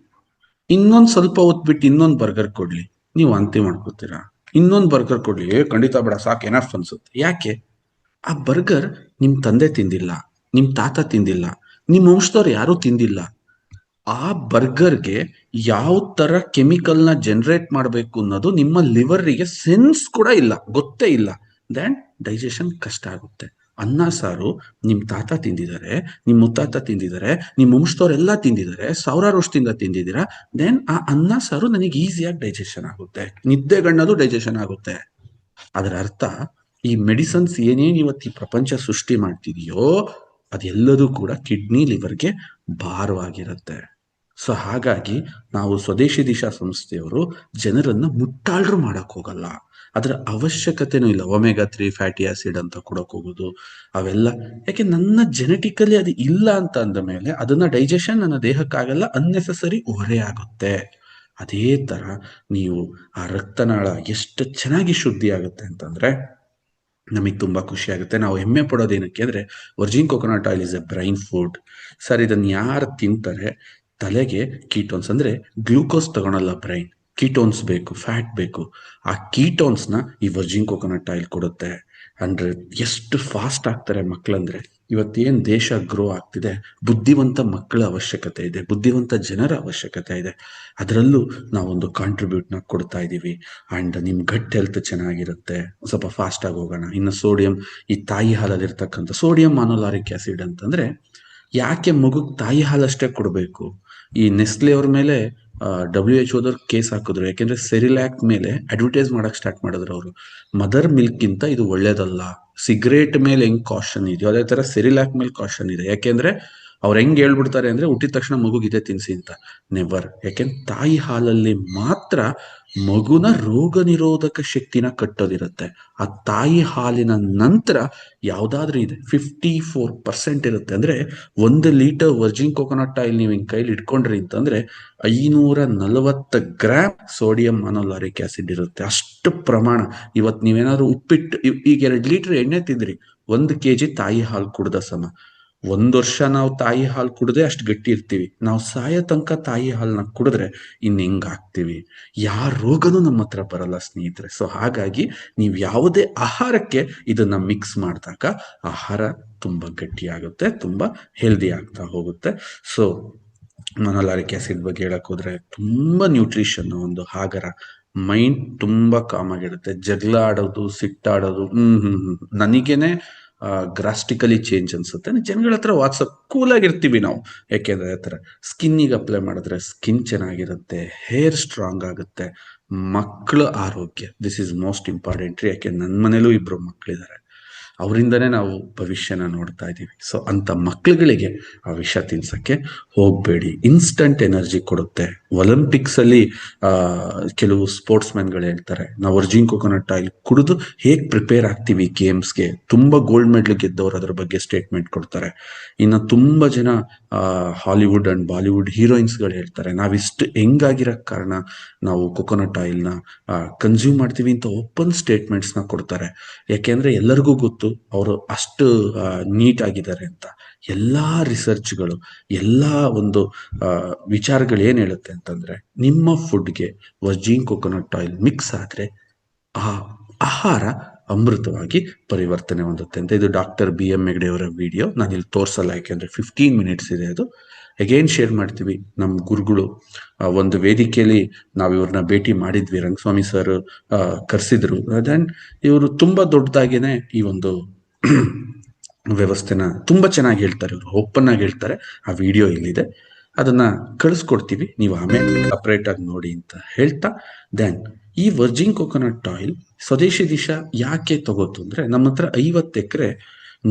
ಇನ್ನೊಂದ್ ಸ್ವಲ್ಪ ಹೊತ್ಬಿಟ್ಟು ಇನ್ನೊಂದು ಬರ್ಗರ್ ಕೊಡ್ಲಿ, ನೀವು ವಾಂತಿ ಮಾಡ್ಕೋತೀರಾ. ಇನ್ನೊಂದು ಬರ್ಗರ್ ಕೊಡ್ಲಿ, ಖಂಡಿತ ಬೇಡ, ಸಾಕು, ಎನಫ್ ಅನ್ಸುತ್ತೆ. ಯಾಕೆ? ಆ ಬರ್ಗರ್ ನಿಮ್ ತಂದೆ ತಿಂದಿಲ್ಲ, ನಿಮ್ ತಾತ ತಿಂದಿಲ್ಲ, ನಿಮ್ ವಂಶದವ್ರು ಯಾರು ತಿಂದಿಲ್ಲ. ಆ ಬರ್ಗರ್ಗೆ ಯಾವ ತರ ಕೆಮಿಕಲ್ನ ಜನರೇಟ್ ಮಾಡಬೇಕು ಅನ್ನೋದು ನಿಮ್ಮ ಲಿವರ್ಗೆ ಸೆನ್ಸ್ ಕೂಡ ಇಲ್ಲ, ಗೊತ್ತೇ ಇಲ್ಲ. ದೆನ್ ಡೈಜೆಷನ್ ಕಷ್ಟ ಆಗುತ್ತೆ. ಅನ್ನ ಸಾರು ನಿಮ್ ತಾತ ತಿಂದಿದ್ದಾರೆ, ನಿಮ್ ಮುತ್ತಾತ ತಿಂದಿದ್ದಾರೆ, ನಿಮ್ ವಂಶದವರೆಲ್ಲ ತಿಂದಿದ್ದಾರೆ, ಸಾವಿರಾರು ವರ್ಷದಿಂದ ತಿಂದಿದ್ದೀರಾ. ದೆನ್ ಆ ಅನ್ನ ಸಾರು ನನಗೆ ಈಸಿಯಾಗಿ ಡೈಜೆಷನ್ ಆಗುತ್ತೆ, ನಿದ್ದೆಗಣ್ಣದು ಡೈಜೆಷನ್ ಆಗುತ್ತೆ. ಅದರ ಅರ್ಥ ಈ ಮೆಡಿಸನ್ಸ್ ಏನೇನು ಇವತ್ತು ಈ ಪ್ರಪಂಚ ಸೃಷ್ಟಿ ಮಾಡ್ತಿದೆಯೋ ಅದೆಲ್ಲದೂ ಕೂಡ ಕಿಡ್ನಿ ಲಿವರ್ಗೆ ಭಾರವಾಗಿರುತ್ತೆ. ಸೊ ಹಾಗಾಗಿ ನಾವು ಸ್ವದೇಶಿ ದಿಶಾ ಸಂಸ್ಥೆಯವರು ಜನರನ್ನ ಮುಟ್ಟಾಳ್ರು ಮಾಡಕ್ ಹೋಗಲ್ಲ. ಅದರ ಅವಶ್ಯಕತೆನೂ ಇಲ್ಲ. ಒಮೆಗಾ 3 ಫ್ಯಾಟಿ ಆಸಿಡ್ ಅಂತ ಕೊಡಕ್ ಹೋಗೋದು ಅವೆಲ್ಲ, ಯಾಕೆ ನನ್ನ ಜೆನೆಟಿಕಲಿ ಅದು ಇಲ್ಲ ಅಂತ ಅಂದ ಮೇಲೆ ಅದನ್ನ ಡೈಜೆಷನ್ ನನ್ನ ದೇಹಕ್ಕಾಗಲ್ಲ, ಅನ್ನೆಸೆಸರಿ ಹೊರೆ ಆಗುತ್ತೆ. ಅದೇ ತರ ನೀವು ಆ ರಕ್ತನಾಳ ಎಷ್ಟು ಚೆನ್ನಾಗಿ ಶುದ್ಧಿ ಆಗುತ್ತೆ ಅಂತಂದ್ರೆ ನಮಗೆ ತುಂಬಾ ಖುಷಿ ಆಗುತ್ತೆ. ನಾವು ಹೆಮ್ಮೆ ಪಡೋದೇನಕ್ಕೆ ಅಂದ್ರೆ Virgin coconut oil is A brain food. Sir, ಇದನ್ನ ಯಾರು ತಿಂತಾರೆ ತಲೆಗೆ ಕೀಟೋನ್ಸ್ ಅಂದ್ರೆ ಗ್ಲೂಕೋಸ್ ತಗೊಳಲ್ಲ ಬ್ರೈನ್, ಕೀಟೋನ್ಸ್ ಬೇಕು, ಫ್ಯಾಟ್ ಬೇಕು. ಆ ಕೀಟೋನ್ಸ್ನ ಈ ವರ್ಜಿನ್ ಕೋಕೋನಟ್ ಆಯಿಲ್ ಕೊಡುತ್ತೆ. ಅಂದ್ರೆ ಎಷ್ಟು ಫಾಸ್ಟ್ ಆಗ್ತಾರೆ ಮಕ್ಕಳಂದ್ರೆ, ಇವತ್ತೇನ್ ದೇಶ ಗ್ರೋ ಆಗ್ತಿದೆ, ಬುದ್ಧಿವಂತ ಮಕ್ಕಳ ಅವಶ್ಯಕತೆ ಇದೆ, ಬುದ್ಧಿವಂತ ಜನರ ಅವಶ್ಯಕತೆ ಇದೆ. ಅದರಲ್ಲೂ ನಾವೊಂದು ಕಾಂಟ್ರಿಬ್ಯೂಟ್ನ ಕೊಡ್ತಾ ಇದ್ದೀವಿ. ಅಂಡ್ ನಿಮ್ ಗಟ್ ಹೆಲ್ತ್ ಚೆನ್ನಾಗಿರುತ್ತೆ. ಸ್ವಲ್ಪ ಫಾಸ್ಟ್ ಆಗಿ ಹೋಗೋಣ. ಇನ್ನು ಸೋಡಿಯಂ, ಈ ತಾಯಿ ಹಾಲಲ್ಲಿ ಇರ್ತಕ್ಕಂಥ ಸೋಡಿಯಂ ಮಾನೋಲಾರಿಕ್ ಆಸಿಡ್ ಅಂತಂದ್ರೆ ಯಾಕೆ ಮಗುಗ್ ತಾಯಿ ಹಾಲಷ್ಟೇ ಕೊಡಬೇಕು? ಈ ನೆಸ್ಲೆ ಅವ್ರ ಮೇಲೆ WHO ಕೇಸ್ ಹಾಕಿದ್ರು. ಯಾಕೆಂದ್ರೆ ಸೆರಿಲ್ಯಾಕ್ ಮೇಲೆ ಅಡ್ವರ್ಟೈಸ್ ಮಾಡಕ್ ಸ್ಟಾರ್ಟ್ ಮಾಡಿದ್ರು ಅವರು. ಮದರ್ ಮಿಲ್ಕ್ ಗಿಂತ ಇದು ಒಳ್ಳೇದಲ್ಲ. ಸಿಗರೇಟ್ ಮೇಲೆ ಹೆಂಗ್ ಕಾಷನ್ ಇದೆಯೋ ಅದೇ ತರ ಸೆರಿಲ್ಯಾಕ್ ಮೇಲೆ ಕಾಷನ್ ಇದೆ. ಯಾಕೆಂದ್ರೆ ಅವ್ರು ಹೆಂಗ್ ಹೇಳ್ಬಿಡ್ತಾರೆ ಅಂದ್ರೆ ಹುಟ್ಟಿದ ತಕ್ಷಣ ಮಗುಗೆ ಇದೆ ತಿನ್ಸಿ ಅಂತ. ನೆವರ್. ಯಾಕೆಂದ್ರೆ ತಾಯಿ ಹಾಲಲ್ಲಿ ಮಾತ್ರ ಮಗುನ ರೋಗ ನಿರೋಧಕ ಶಕ್ತಿನ ಕಟ್ಟೋದಿರುತ್ತೆ. ಆ ತಾಯಿ ಹಾಲಿನ ನಂತರ ಯಾವ್ದಾದ್ರೂ ಇದೆ 54% ಇರುತ್ತೆ. ಅಂದ್ರೆ 1 ಲೀಟರ್ ವರ್ಜಿನ್ ಕೋಕೋನಟ್ ಆಯಿಲ್ ನೀವು ಹಿಂಗ್ ಕೈಲಿ ಇಟ್ಕೊಂಡ್ರಿ ಅಂತಂದ್ರೆ 540 ಗ್ರಾಮ್ ಸೋಡಿಯಂ ಮಾನೋಲಾರಿಕ್ ಆಸಿಡ್ ಇರುತ್ತೆ. ಅಷ್ಟು ಪ್ರಮಾಣ. ಇವತ್ತು ನೀವೇನಾದ್ರು ಉಪ್ಪಿಟ್ಟು, ಈಗ 2 ಲೀಟರ್ ಎಣ್ಣೆ ತಿಂದ್ರಿ, 1 kg ತಾಯಿ ಹಾಲು ಕುಡ್ದ ಸಮ. 1 ವರ್ಷ ನಾವು ತಾಯಿ ಹಾಲು ಕುಡದೆ ಅಷ್ಟು ಗಟ್ಟಿ ಇರ್ತೀವಿ. ನಾವು ಸಾಯೋ ತನಕ ತಾಯಿ ಹಾಲನ್ನ ಕುಡಿದ್ರೆ ಇನ್ ಹೆಂಗ್ ಆಗ್ತೀವಿ? ಯಾರ ರೋಗನೂ ನಮ್ಮ ಹತ್ರ ಬರಲ್ಲ ಸ್ನೇಹಿತರೆ. ಸೊ ಹಾಗಾಗಿ ನೀವು ಯಾವುದೇ ಆಹಾರಕ್ಕೆ ಇದನ್ನ ಮಿಕ್ಸ್ ಮಾಡಿದಾಗ ಆಹಾರ ತುಂಬಾ ಗಟ್ಟಿ ಆಗುತ್ತೆ, ತುಂಬಾ ಹೆಲ್ದಿ ಆಗ್ತಾ ಹೋಗುತ್ತೆ. ಸೊ ಮೊನೊಲಾರಿಕ್ ಆಸಿಡ್ ಬಗ್ಗೆ ಹೇಳಕ್ ಹೋದ್ರೆ ತುಂಬಾ ನ್ಯೂಟ್ರಿಷನ್ ಒಂದು ಆಗರ. ಮೈಂಡ್ ತುಂಬಾ ಕಾಮ್ ಆಗಿರುತ್ತೆ. ಜಗಳ ಆಡೋದು, ಸಿಟ್ಟಾಡೋದು ನನಗೇನೆ ಗ್ರಾಸ್ಟಿಕಲಿ ಚೇಂಜ್ ಅನ್ಸುತ್ತೆ. ಜನಗಳ ಹತ್ರ ವಾಟ್ಸಪ್ ಕೂಲ್ ಆಗಿರ್ತೀವಿ ನಾವು. ಯಾಕೆಂದ್ರೆ ಆ ಥರ ಸ್ಕಿನ್ನಿಗೆ ಅಪ್ಲೈ ಮಾಡಿದ್ರೆ ಸ್ಕಿನ್ ಚೆನ್ನಾಗಿರುತ್ತೆ, ಹೇರ್ ಸ್ಟ್ರಾಂಗ್ ಆಗುತ್ತೆ, ಮಕ್ಕಳ ಆರೋಗ್ಯ ದಿಸ್ ಇಸ್ ಮೋಸ್ಟ್ ಇಂಪಾರ್ಟೆಂಟ್. ಯಾಕೆ ನನ್ನ ಮನೇಲೂ 2 ಮಕ್ಕಳಿದ್ದಾರೆ, ಅವರಿಂದನೇ ನಾವು ಭವಿಷ್ಯನ ನೋಡ್ತಾ ಇದ್ದೀವಿ. ಸೊ ಅಂತ ಮಕ್ಕಳುಗಳಿಗೆ ಆ ವಿಷ ತಿನ್ಸಕ್ಕೆ ಹೋಗ್ಬೇಡಿ. ಇನ್ಸ್ಟಂಟ್ ಎನರ್ಜಿ ಕೊಡುತ್ತೆ. ಒಲಿಂಪಿಕ್ಸ್ ಅಲ್ಲಿ ಕೆಲವು ಸ್ಪೋರ್ಟ್ಸ್ ಮ್ಯಾನ್ಗಳು ಹೇಳ್ತಾರೆ, ನಾವು ವರ್ಜಿನ್ ಕೋಕೋನಟ್ ಆಯಿಲ್ ಕುಡಿದು ಹೇಗ್ ಪ್ರಿಪೇರ್ ಆಗ್ತೀವಿ ಗೇಮ್ಸ್ಗೆ. ತುಂಬಾ ಗೋಲ್ಡ್ ಮೆಡಲ್ ಗೆದ್ದವರು ಅದ್ರ ಬಗ್ಗೆ ಸ್ಟೇಟ್ಮೆಂಟ್ ಕೊಡ್ತಾರೆ. ಇನ್ನು ತುಂಬಾ ಜನ ಹಾಲಿವುಡ್ ಅಂಡ್ ಬಾಲಿವುಡ್ ಹೀರೋಯಿನ್ಸ್ಗಳು ಹೇಳ್ತಾರೆ, ನಾವಿಷ್ಟು ಹೆಂಗಾಗಿರಕ್ ಕಾರಣ ನಾವು ಕೋಕೋನಟ್ ಆಯಿಲ್ನ ಕನ್ಸ್ಯೂಮ್ ಮಾಡ್ತೀವಿ ಅಂತ ಓಪನ್ ಸ್ಟೇಟ್ಮೆಂಟ್ಸ್ನ ಕೊಡ್ತಾರೆ. ಯಾಕೆಂದ್ರೆ ಎಲ್ಲರಿಗೂ ಗೊತ್ತು ಅವರು ಅಷ್ಟು ನೀಟ್ ಆಗಿದ್ದಾರೆ ಅಂತ. ಎಲ್ಲಾ ರಿಸರ್ಚ್ಗಳು, ಎಲ್ಲಾ ಒಂದು ವಿಚಾರಗಳು ಏನ್ ಹೇಳುತ್ತೆ ಅಂತಂದ್ರೆ, ನಿಮ್ಮ ಫುಡ್ಗೆ ವರ್ಜಿನ್ ಕೋಕೋನಟ್ ಆಯಿಲ್ ಮಿಕ್ಸ್ ಆದ್ರೆ ಆ ಆಹಾರ ಅಮೃತವಾಗಿ ಪರಿವರ್ತನೆ ಹೊಂದುತ್ತೆ ಅಂತ. ಇದು ಡಾಕ್ಟರ್ BM ಹೆಗ್ಡೆ ಅವರ ವಿಡಿಯೋ. ನಾನು ಇಲ್ಲಿ ತೋರಿಸಲ್ಲ, ಯಾಕೆಂದ್ರೆ 15 ಮಿನಿಟ್ಸ್ ಇದೆ ಅದು. ಅಗೇನ್ ಶೇರ್ ಮಾಡ್ತೀವಿ. ನಮ್ಮ ಗುರುಗಳು ಒಂದು ವೇದಿಕೆಯಲ್ಲಿ ನಾವು ಇವ್ರನ್ನ ಭೇಟಿ ಮಾಡಿದ್ವಿ. ರಂಗಸ್ವಾಮಿ ಸರ್ ಕರೆಸಿದ್ರು. ದೆನ್ ಇವರು ತುಂಬಾ ದೊಡ್ಡದಾಗೇನೆ ಈ ಒಂದು ವ್ಯವಸ್ಥೆನ ತುಂಬಾ ಚೆನ್ನಾಗಿ ಹೇಳ್ತಾರೆ. ಇವರು ಓಪನ್ ಆಗಿ ಹೇಳ್ತಾರೆ. ಆ ವಿಡಿಯೋ ಇಲ್ಲಿದೆ, ಅದನ್ನ ಕಳಿಸ್ಕೊಡ್ತೀವಿ, ನೀವು ಆಮೇಲೆ ಸಪರೇಟ್ ಆಗಿ ನೋಡಿ ಅಂತ ಹೇಳ್ತಾ, ದೆನ್ ಈ ವರ್ಜಿನ್ ಕೋಕೋನಟ್ ಆಯಿಲ್ ಸ್ವದೇಶಿ ದಿಶಾ ಯಾಕೆ ತಗೋತು ಅಂದ್ರೆ, ನಮ್ಮ ಹತ್ರ 50 ಎಕರೆ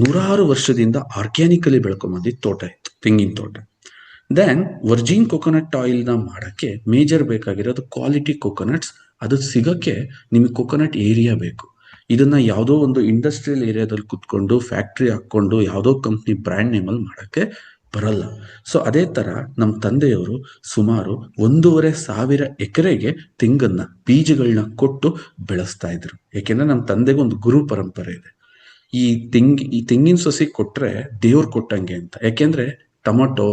100 ವರ್ಷದಿಂದ ಆರ್ಗ್ಯಾನಿಕಲಿ ಬೆಳ್ಕೊಂಬಂದಿದ್ದ ತೋಟ ಇತ್ತು, ತೆಂಗಿನ ತೋಟ. ದೆನ್ ವರ್ಜಿನ್ ಕೋಕೋನಟ್ ಆಯಿಲ್ನ ಮಾಡಕ್ಕೆ ಮೇಜರ್ ಬೇಕಾಗಿರೋದು ಕ್ವಾಲಿಟಿ ಕೋಕೋನಟ್ಸ್. ಅದು ಸಿಗಕ್ಕೆ ನಿಮಗೆ ಕೋಕೋನಟ್ ಏರಿಯಾ ಬೇಕು. ಇದನ್ನ ಯಾವುದೋ ಒಂದು ಇಂಡಸ್ಟ್ರಿಯಲ್ ಏರಿಯಾದಲ್ಲಿ ಕುತ್ಕೊಂಡು ಫ್ಯಾಕ್ಟ್ರಿ ಹಾಕೊಂಡು ಯಾವುದೋ ಕಂಪ್ನಿ ಬ್ರ್ಯಾಂಡ್ ನೇಮಲ್ಲಿ ಮಾಡಕ್ಕೆ ಬರಲ್ಲ. ಸೊ ಅದೇ ತರ ನಮ್ಮ ತಂದೆಯವರು ಸುಮಾರು 1,500 ಎಕರೆಗೆ ತೆಂಗನ್ನ ಬೀಜಗಳನ್ನ ಕೊಟ್ಟು ಬೆಳೆಸ್ತಾ ಇದ್ರು. ಯಾಕೆಂದ್ರೆ ನಮ್ಮ ತಂದೆಗೆ ಒಂದು ಗುರು ಪರಂಪರೆ ಇದೆ. ಈ ತೆಂಗಿನ ಸಸಿ ಕೊಟ್ರೆ ದೇವ್ರು ಕೊಟ್ಟಂಗೆ ಅಂತ. ಯಾಕೆಂದ್ರೆ ಟೊಮೊಟೊ,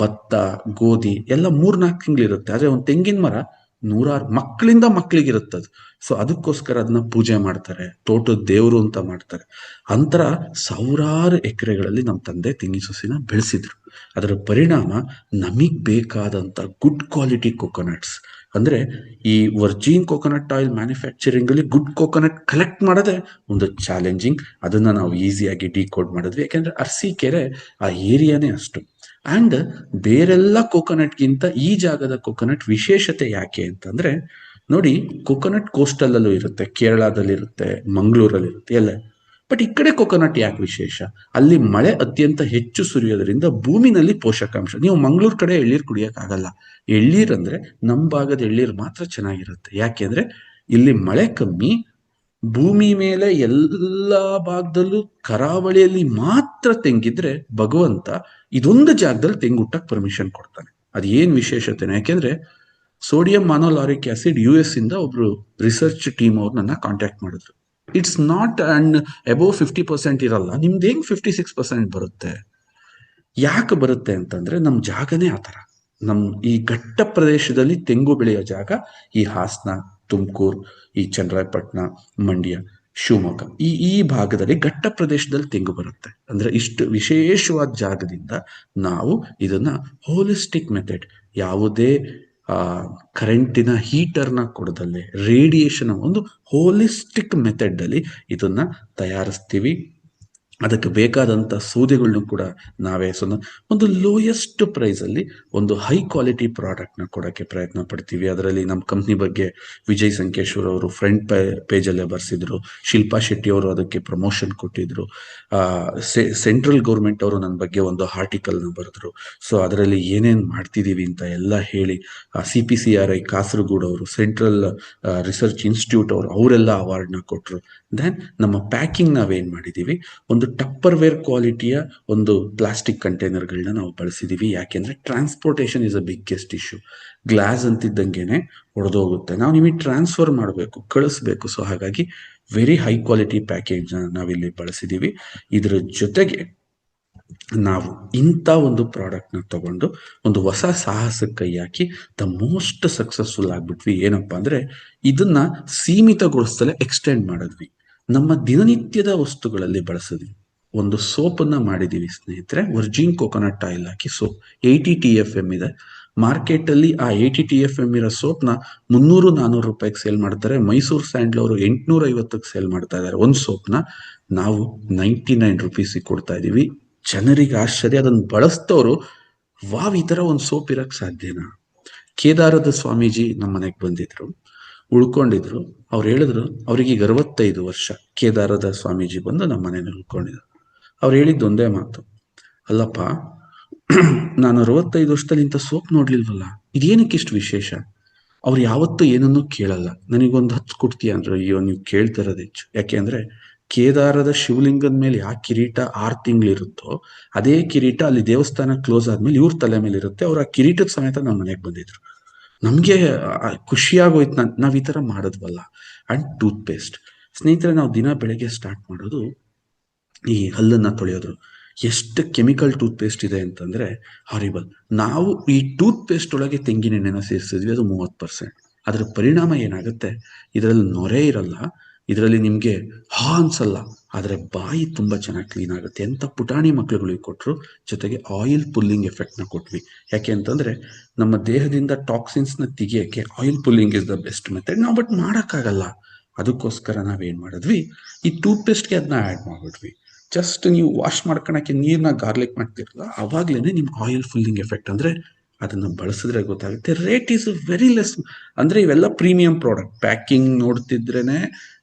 ಭತ್ತ, ಗೋಧಿ ಎಲ್ಲ 3-4 ತಿಂಗಳಿರುತ್ತೆ. ಆದ್ರೆ ಒಂದು ತೆಂಗಿನ ಮರ 100 ಮಕ್ಕಳಿಂದ ಮಕ್ಕಳಿಗಿರುತ್ತದು. ಸೊ ಅದಕ್ಕೋಸ್ಕರ ಅದನ್ನ ಪೂಜೆ ಮಾಡ್ತಾರೆ, ತೋಟದ ದೇವರು ಅಂತ ಮಾಡ್ತಾರೆ. ಅಂತರ 1000 ಎಕರೆಗಳಲ್ಲಿ ನಮ್ಮ ತಂದೆ ತೆಂಗಿನ ಸಸಿನ ಬೆಳೆಸಿದ್ರು. ಅದರ ಪರಿಣಾಮ ನಮಗ್ ಬೇಕಾದಂತ ಗುಡ್ ಕ್ವಾಲಿಟಿ ಕೋಕೋನಟ್ಸ್, ಅಂದ್ರೆ ಈ ವರ್ಜಿನ್ ಕೋಕೋನಟ್ ಆಯಿಲ್ ಮ್ಯಾನುಫ್ಯಾಕ್ಚರಿಂಗ್ ಅಲ್ಲಿ ಗುಡ್ ಕೋಕೋನಟ್ ಕಲೆಕ್ಟ್ ಮಾಡೋದೇ ಒಂದು ಚಾಲೆಂಜಿಂಗ್. ಅದನ್ನ ನಾವು ಈಸಿಯಾಗಿ ಡಿಕೋಡ್ ಮಾಡಿದ್ವಿ. ಯಾಕೆಂದ್ರೆ ಅರಸೀಕೆರೆ ಆ ಏರಿಯಾನೇ ಅಷ್ಟು. ಅಂಡ್ ಬೇರೆಲ್ಲ ಕೋಕೋನಟ್ಗಿಂತ ಈ ಜಾಗದ ಕೋಕೋನಟ್ ವಿಶೇಷತೆ ಯಾಕೆ ಅಂತಂದ್ರೆ, ನೋಡಿ, ಕೋಕೋನಟ್ ಕೋಸ್ಟಲ್ ಅಲ್ಲೂ ಇರುತ್ತೆ, ಕೇರಳದಲ್ಲಿ ಇರುತ್ತೆ, ಮಂಗಳೂರಲ್ಲಿ ಇರುತ್ತೆ, ಎಲ್ಲ. ಬಟ್ ಈ ಕಡೆ ಕೊಕೊನಟ್ ಯಾಕೆ ವಿಶೇಷ? ಅಲ್ಲಿ ಮಳೆ ಅತ್ಯಂತ ಹೆಚ್ಚು ಸುರಿಯೋದ್ರಿಂದ ಭೂಮಿನಲ್ಲಿ ಪೋಷಕಾಂಶ, ನೀವು ಮಂಗಳೂರು ಕಡೆ ಎಳ್ಳೀರು ಕುಡಿಯಕ್ಕಾಗಲ್ಲ. ಎಳ್ಳೀರ್ ಅಂದ್ರೆ ನಮ್ಮ ಭಾಗದ ಎಳ್ಳೀರು ಮಾತ್ರ ಚೆನ್ನಾಗಿರುತ್ತೆ. ಯಾಕೆಂದ್ರೆ ಇಲ್ಲಿ ಮಳೆ ಕಮ್ಮಿ, ಭೂಮಿ ಮೇಲೆ ಎಲ್ಲಾ ಭಾಗದಲ್ಲೂ ಕರಾವಳಿಯಲ್ಲಿ ಮಾತ್ರ ತೆಂಗಿದ್ರೆ ಭಗವಂತ ಇದೊಂದು ಜಾಗದಲ್ಲಿ ತೆಂಗು ಹುಟ್ಟಕ್ ಪರ್ಮಿಷನ್ ಕೊಡ್ತಾನೆ. ಅದ್ ಏನ್ ವಿಶೇಷತೆನೆ? ಯಾಕೆಂದ್ರೆ ಸೋಡಿಯಂ ಮಾನೋಲಾರಿಕ್ ಆಸಿಡ್ US ಇಂದ ಒಬ್ರು ರಿಸರ್ಚ್ ಟೀಮ್ ಅವ್ರು ನನ್ನ ಕಾಂಟ್ಯಾಕ್ಟ್ ಮಾಡಿದ್ರು. ಇಟ್ಸ್ ನಾಟ್ ಅಂಡ್ ಅಬೋವ್ 50% ಇರಲ್ಲ, ನಿಮ್ದು ಹೆಂಗ್ 56% ಬರುತ್ತೆ? ಯಾಕೆ ಬರುತ್ತೆ ಅಂತಂದ್ರೆ ನಮ್ ಜಾಗನೇ ಆತರ. ನಮ್ ಈ ಘಟ್ಟ ಪ್ರದೇಶದಲ್ಲಿ ತೆಂಗು ಬೆಳೆಯೋ ಜಾಗ ಈ ಹಾಸನ, ತುಮಕೂರು, ಈ ಚನ್ನರಾಯಪಟ್ಟಣ, ಮಂಡ್ಯ, ಶಿವಮೊಗ್ಗ ಈ ಭಾಗದಲ್ಲಿ ಘಟ್ಟ ಪ್ರದೇಶದಲ್ಲಿ ತೆಂಗು ಬರುತ್ತೆ. ಅಂದ್ರೆ ಇಷ್ಟು ವಿಶೇಷವಾದ ಜಾಗದಿಂದ ನಾವು ಇದನ್ನ ಹೋಲಿಸ್ಟಿಕ್ ಮೆಥಡ್, ಯಾವುದೇ ಕರೆಂಟಿನ ಹೀಟರ್ನ ಕೊಡದಲ್ಲೇ ರೇಡಿಯೇಷನ್ ಒಂದು ಹೋಲಿಸ್ಟಿಕ್ ಮೆಥಡ್ ಅಲ್ಲಿ ಇದನ್ನ ತಯಾರಿಸ್ತೀವಿ. ಅದಕ್ಕೆ ಬೇಕಾದಂತ ಸೌದೆಗಳನ್ನು ಕೂಡ ನಾವೇ ಒಂದು ಲೋಯೆಸ್ಟ್ ಪ್ರೈಸ್ ಅಲ್ಲಿ ಒಂದು ಹೈ ಕ್ವಾಲಿಟಿ ಪ್ರಾಡಕ್ಟ್ ನ ಕೊಡಕ್ಕೆ ಪ್ರಯತ್ನ ಪಡ್ತೀವಿ. ಅದರಲ್ಲಿ ನಮ್ಮ ಕಂಪ್ನಿ ಬಗ್ಗೆ ವಿಜಯ್ ಸಂಕೇಶ್ವರ್ ಅವರು ಫ್ರಂಟ್ ಪೇಜ್ ಅಲ್ಲೇ ಬರ್ಸಿದ್ರು, ಶಿಲ್ಪಾ ಶೆಟ್ಟಿ ಅವರು ಅದಕ್ಕೆ ಪ್ರಮೋಷನ್ ಕೊಟ್ಟಿದ್ರು, ಸೆಂಟ್ರಲ್ ಗೌರ್ಮೆಂಟ್ ಅವರು ನನ್ನ ಬಗ್ಗೆ ಒಂದು ಆರ್ಟಿಕಲ್ ನ ಬರೆದ್ರು. ಸೊ ಅದರಲ್ಲಿ ಏನೇನ್ ಮಾಡ್ತಿದೀವಿ ಅಂತ ಎಲ್ಲ ಹೇಳಿ, CPCRI ಕಾಸರಗೋಡು ಅವರು, ಸೆಂಟ್ರಲ್ ರಿಸರ್ಚ್ ಇನ್ಸ್ಟಿಟ್ಯೂಟ್ ಅವರು, ಅವರೆಲ್ಲ ಅವಾರ್ಡ್ ನ ಕೊಟ್ರು. ದೆನ್ ನಮ್ಮ ಪ್ಯಾಕಿಂಗ್ ನಾವೇನ್ ಮಾಡಿದೀವಿ, ಒಂದು ಟಪ್ಪರ್ ವೇರ್ ಕ್ವಾಲಿಟಿಯ ಒಂದು ಪ್ಲಾಸ್ಟಿಕ್ ಕಂಟೈನರ್ಗಳನ್ನ ನಾವು ಬಳಸಿದೀವಿ. ಯಾಕೆಂದ್ರೆ transportation is a biggest issue. Glass ಅಂತಿದ್ದಂಗೆನೆ ಒಡೆದೋಗುತ್ತೆ, ನಾವು ನಿಮಗೆ ಟ್ರಾನ್ಸ್ಫರ್ ಮಾಡಬೇಕು, ಕಳಿಸ್ಬೇಕು. ಸೊ ಹಾಗಾಗಿ ವೆರಿ ಹೈ ಕ್ವಾಲಿಟಿ ಪ್ಯಾಕೇಜ್ ನಾವಿಲ್ಲಿ ಬಳಸಿದೀವಿ. ಇದ್ರ ಜೊತೆಗೆ ನಾವು ಇಂಥ ಒಂದು ಪ್ರಾಡಕ್ಟ್ ನ ತಗೊಂಡು ಒಂದು ಹೊಸ ಸಾಹಸಕ್ಕೆ ಕೈ ಹಾಕಿ ದ ಮೋಸ್ಟ್ ಸಕ್ಸಸ್ಫುಲ್ ಆಗ್ಬಿಟ್ವಿ. ಏನಪ್ಪಾ ಅಂದ್ರೆ ಇದನ್ನ ಸೀಮಿತಗೊಳಿಸಲೇ ಎಕ್ಸ್ಟೆಂಡ್ ಮಾಡಿದ್ವಿ, ನಮ್ಮ ದಿನನಿತ್ಯದ ವಸ್ತುಗಳಲ್ಲಿ ಬಳಸಿದ್ವಿ. ಒಂದು ಸೋಪನ್ನ ಮಾಡಿದೀವಿ ಸ್ನೇಹಿತರೆ, ವರ್ಜಿನ್ ಕೊಕೊನಟ್ ಆಯಿಲ್ ಹಾಕಿ ಸೋಪ್. 80 TFM ಇದೆ ಮಾರ್ಕೆಟ್ ಅಲ್ಲಿ. ಆ 80 TFM ಇರೋ ಸೋಪ್ ನ 300-400 ರೂಪಾಯಿಗೆ ಸೇಲ್ ಮಾಡ್ತಾರೆ. ಮೈಸೂರು ಸ್ಯಾಂಡಲ್ ಅವರು 850ಕ್ಕೆ ಸೇಲ್ ಮಾಡ್ತಾ ಇದ್ದಾರೆ. ಒಂದು ಸೋಪ್ ನ ನಾವು 99 ರೂಪೀಸ್ ಕೊಡ್ತಾ ಇದೀವಿ. ಜನರಿಗೆ ಆಶ್ಚರ್ಯ, ಅದನ್ನ ಬಳಸ್ತವ್ರು ವಾವ್, ಈ ತರ ಒಂದು ಸೋಪ್ ಇರಕ್ ಸಾಧ್ಯನಾ? ಕೇದಾರದ ಸ್ವಾಮೀಜಿ ನಮ್ಮ ಮನೆಗೆ ಬಂದಿದ್ರು, ಉಳ್ಕೊಂಡಿದ್ರು. ಅವ್ರು ಹೇಳಿದ್ರು, ಅವ್ರಿಗೆ ಈಗ 65 ವರ್ಷ. ಕೇದಾರದ ಸ್ವಾಮೀಜಿ ಬಂದು ನಮ್ಮ ಮನೇಲಿ ಉಳ್ಕೊಂಡಿದ್ರು. ಅವ್ರು ಹೇಳಿದ್ದು ಒಂದೇ ಮಾತು, ಅಲ್ಲಪ್ಪ ನಾನು 65 ವರ್ಷದಲ್ಲಿ ಇಂಥ ಸೋಪ್ ನೋಡ್ಲಿಲ್ವಲ್ಲ, ಇದೇನಕ್ಕೆ ಇಷ್ಟು ವಿಶೇಷ? ಅವ್ರು ಯಾವತ್ತೂ ಏನನ್ನೂ ಕೇಳಲ್ಲ. ನನಗೊಂದು 10 ಕೊಡ್ತೀಯ ಅಂದ್ರೆ, ಅಯ್ಯೋ ನೀವು ಕೇಳ್ತಿರೋದು ಹೆಚ್ಚು. ಯಾಕೆ ಅಂದ್ರೆ ಕೇದಾರದ ಶಿವಲಿಂಗದ ಮೇಲೆ ಯಾವ ಕಿರೀಟ 6 ತಿಂಗಳಿರುತ್ತೋ ಅದೇ ಕಿರೀಟ ಅಲ್ಲಿ ದೇವಸ್ಥಾನ ಕ್ಲೋಸ್ ಆದ್ಮೇಲೆ ಇವ್ರ ತಲೆ ಮೇಲೆ ಇರುತ್ತೆ. ಅವ್ರ ಆ ಕಿರೀಟದ ಸಮೇತ ನಮ್ಮ ಮನೆಗೆ ಬಂದಿದ್ರು. ನಮ್ಗೆ ಖುಷಿಯಾಗೋಯ್ತು, ನಾವ್ ಈ ತರ ಮಾಡಿದ್ವಲ್ಲ. ಅಂಡ್ ಟೂತ್ ಪೇಸ್ಟ್ ಸ್ನೇಹಿತರೆ, ನಾವು ದಿನ ಬೆಳಗ್ಗೆ ಸ್ಟಾರ್ಟ್ ಮಾಡೋದು ಈ ಹಲ್ಲನ್ನ ತೊಳೆಯೋದು. ಎಷ್ಟು ಕೆಮಿಕಲ್ ಟೂತ್ ಪೇಸ್ಟ್ ಇದೆ ಅಂತಂದ್ರೆ ಹಾರಿಬಲ್. ನಾವು ಈ ಟೂತ್ ಪೇಸ್ಟ್ ಒಳಗೆ ತೆಂಗಿನೆಣ್ಣೆನ ಸೇರಿಸಿದ್ವಿ, ಅದು 30%. ಅದರ ಪರಿಣಾಮ ಏನಾಗುತ್ತೆ, ಇದರಲ್ಲಿ ನೊರೆ ಇರಲ್ಲ, ಇದರಲ್ಲಿ ನಿಮ್ಗೆ ಅನ್ಸಲ್ಲ, ಆದ್ರೆ ಬಾಯಿ ತುಂಬಾ ಚೆನ್ನಾಗಿ ಕ್ಲೀನ್ ಆಗುತ್ತೆ. ಎಂತ ಪುಟಾಣಿ ಮಕ್ಳುಗಳಿಗೆ ಕೊಟ್ರು. ಜೊತೆಗೆ ಆಯಿಲ್ ಪುಲ್ಲಿಂಗ್ ಎಫೆಕ್ಟ್ ನ ಕೊಟ್ವಿ. ಯಾಕೆ ಅಂತಂದ್ರೆ ನಮ್ಮ ದೇಹದಿಂದ ಟಾಕ್ಸಿನ್ಸ್ ನ ತೆಗಿಯಕ್ಕೆ oil pulling is the best method. ನಾವು ಬಟ್ ಮಾಡಕ್ಕಾಗಲ್ಲ. ಅದಕ್ಕೋಸ್ಕರ ನಾವೇನ್ ಮಾಡಿದ್ವಿ, ಈ ಟೂತ್ ಪೇಸ್ಟ್ಗೆ ಅದನ್ನ ಆಡ್ ಮಾಡ್ಬಿಟ್ವಿ. ಜಸ್ಟ್ ನೀವು ವಾಶ್ ಮಾಡ್ಕೊಳಕ್ಕೆ ನೀರ್ನ ಗಾರ್ಲಿಕ್ ಮಾಡ್ತಿರಲ್ಲ, ಅವಾಗ್ಲೇನೆ ನಿಮ್ಗೆ ಆಯಿಲ್ ಫುಲ್ಲಿಂಗ್ ಎಫೆಕ್ಟ್. ಅಂದ್ರೆ ಅದನ್ನ ಬಳಸಿದ್ರೆ ಗೊತ್ತಾಗುತ್ತೆ. Rate is very less. ಅಂದ್ರೆ ಇವೆಲ್ಲ ಪ್ರೀಮಿಯಂ ಪ್ರಾಡಕ್ಟ್. ಪ್ಯಾಕಿಂಗ್ ನೋಡ್ತಿದ್ರೇನೆ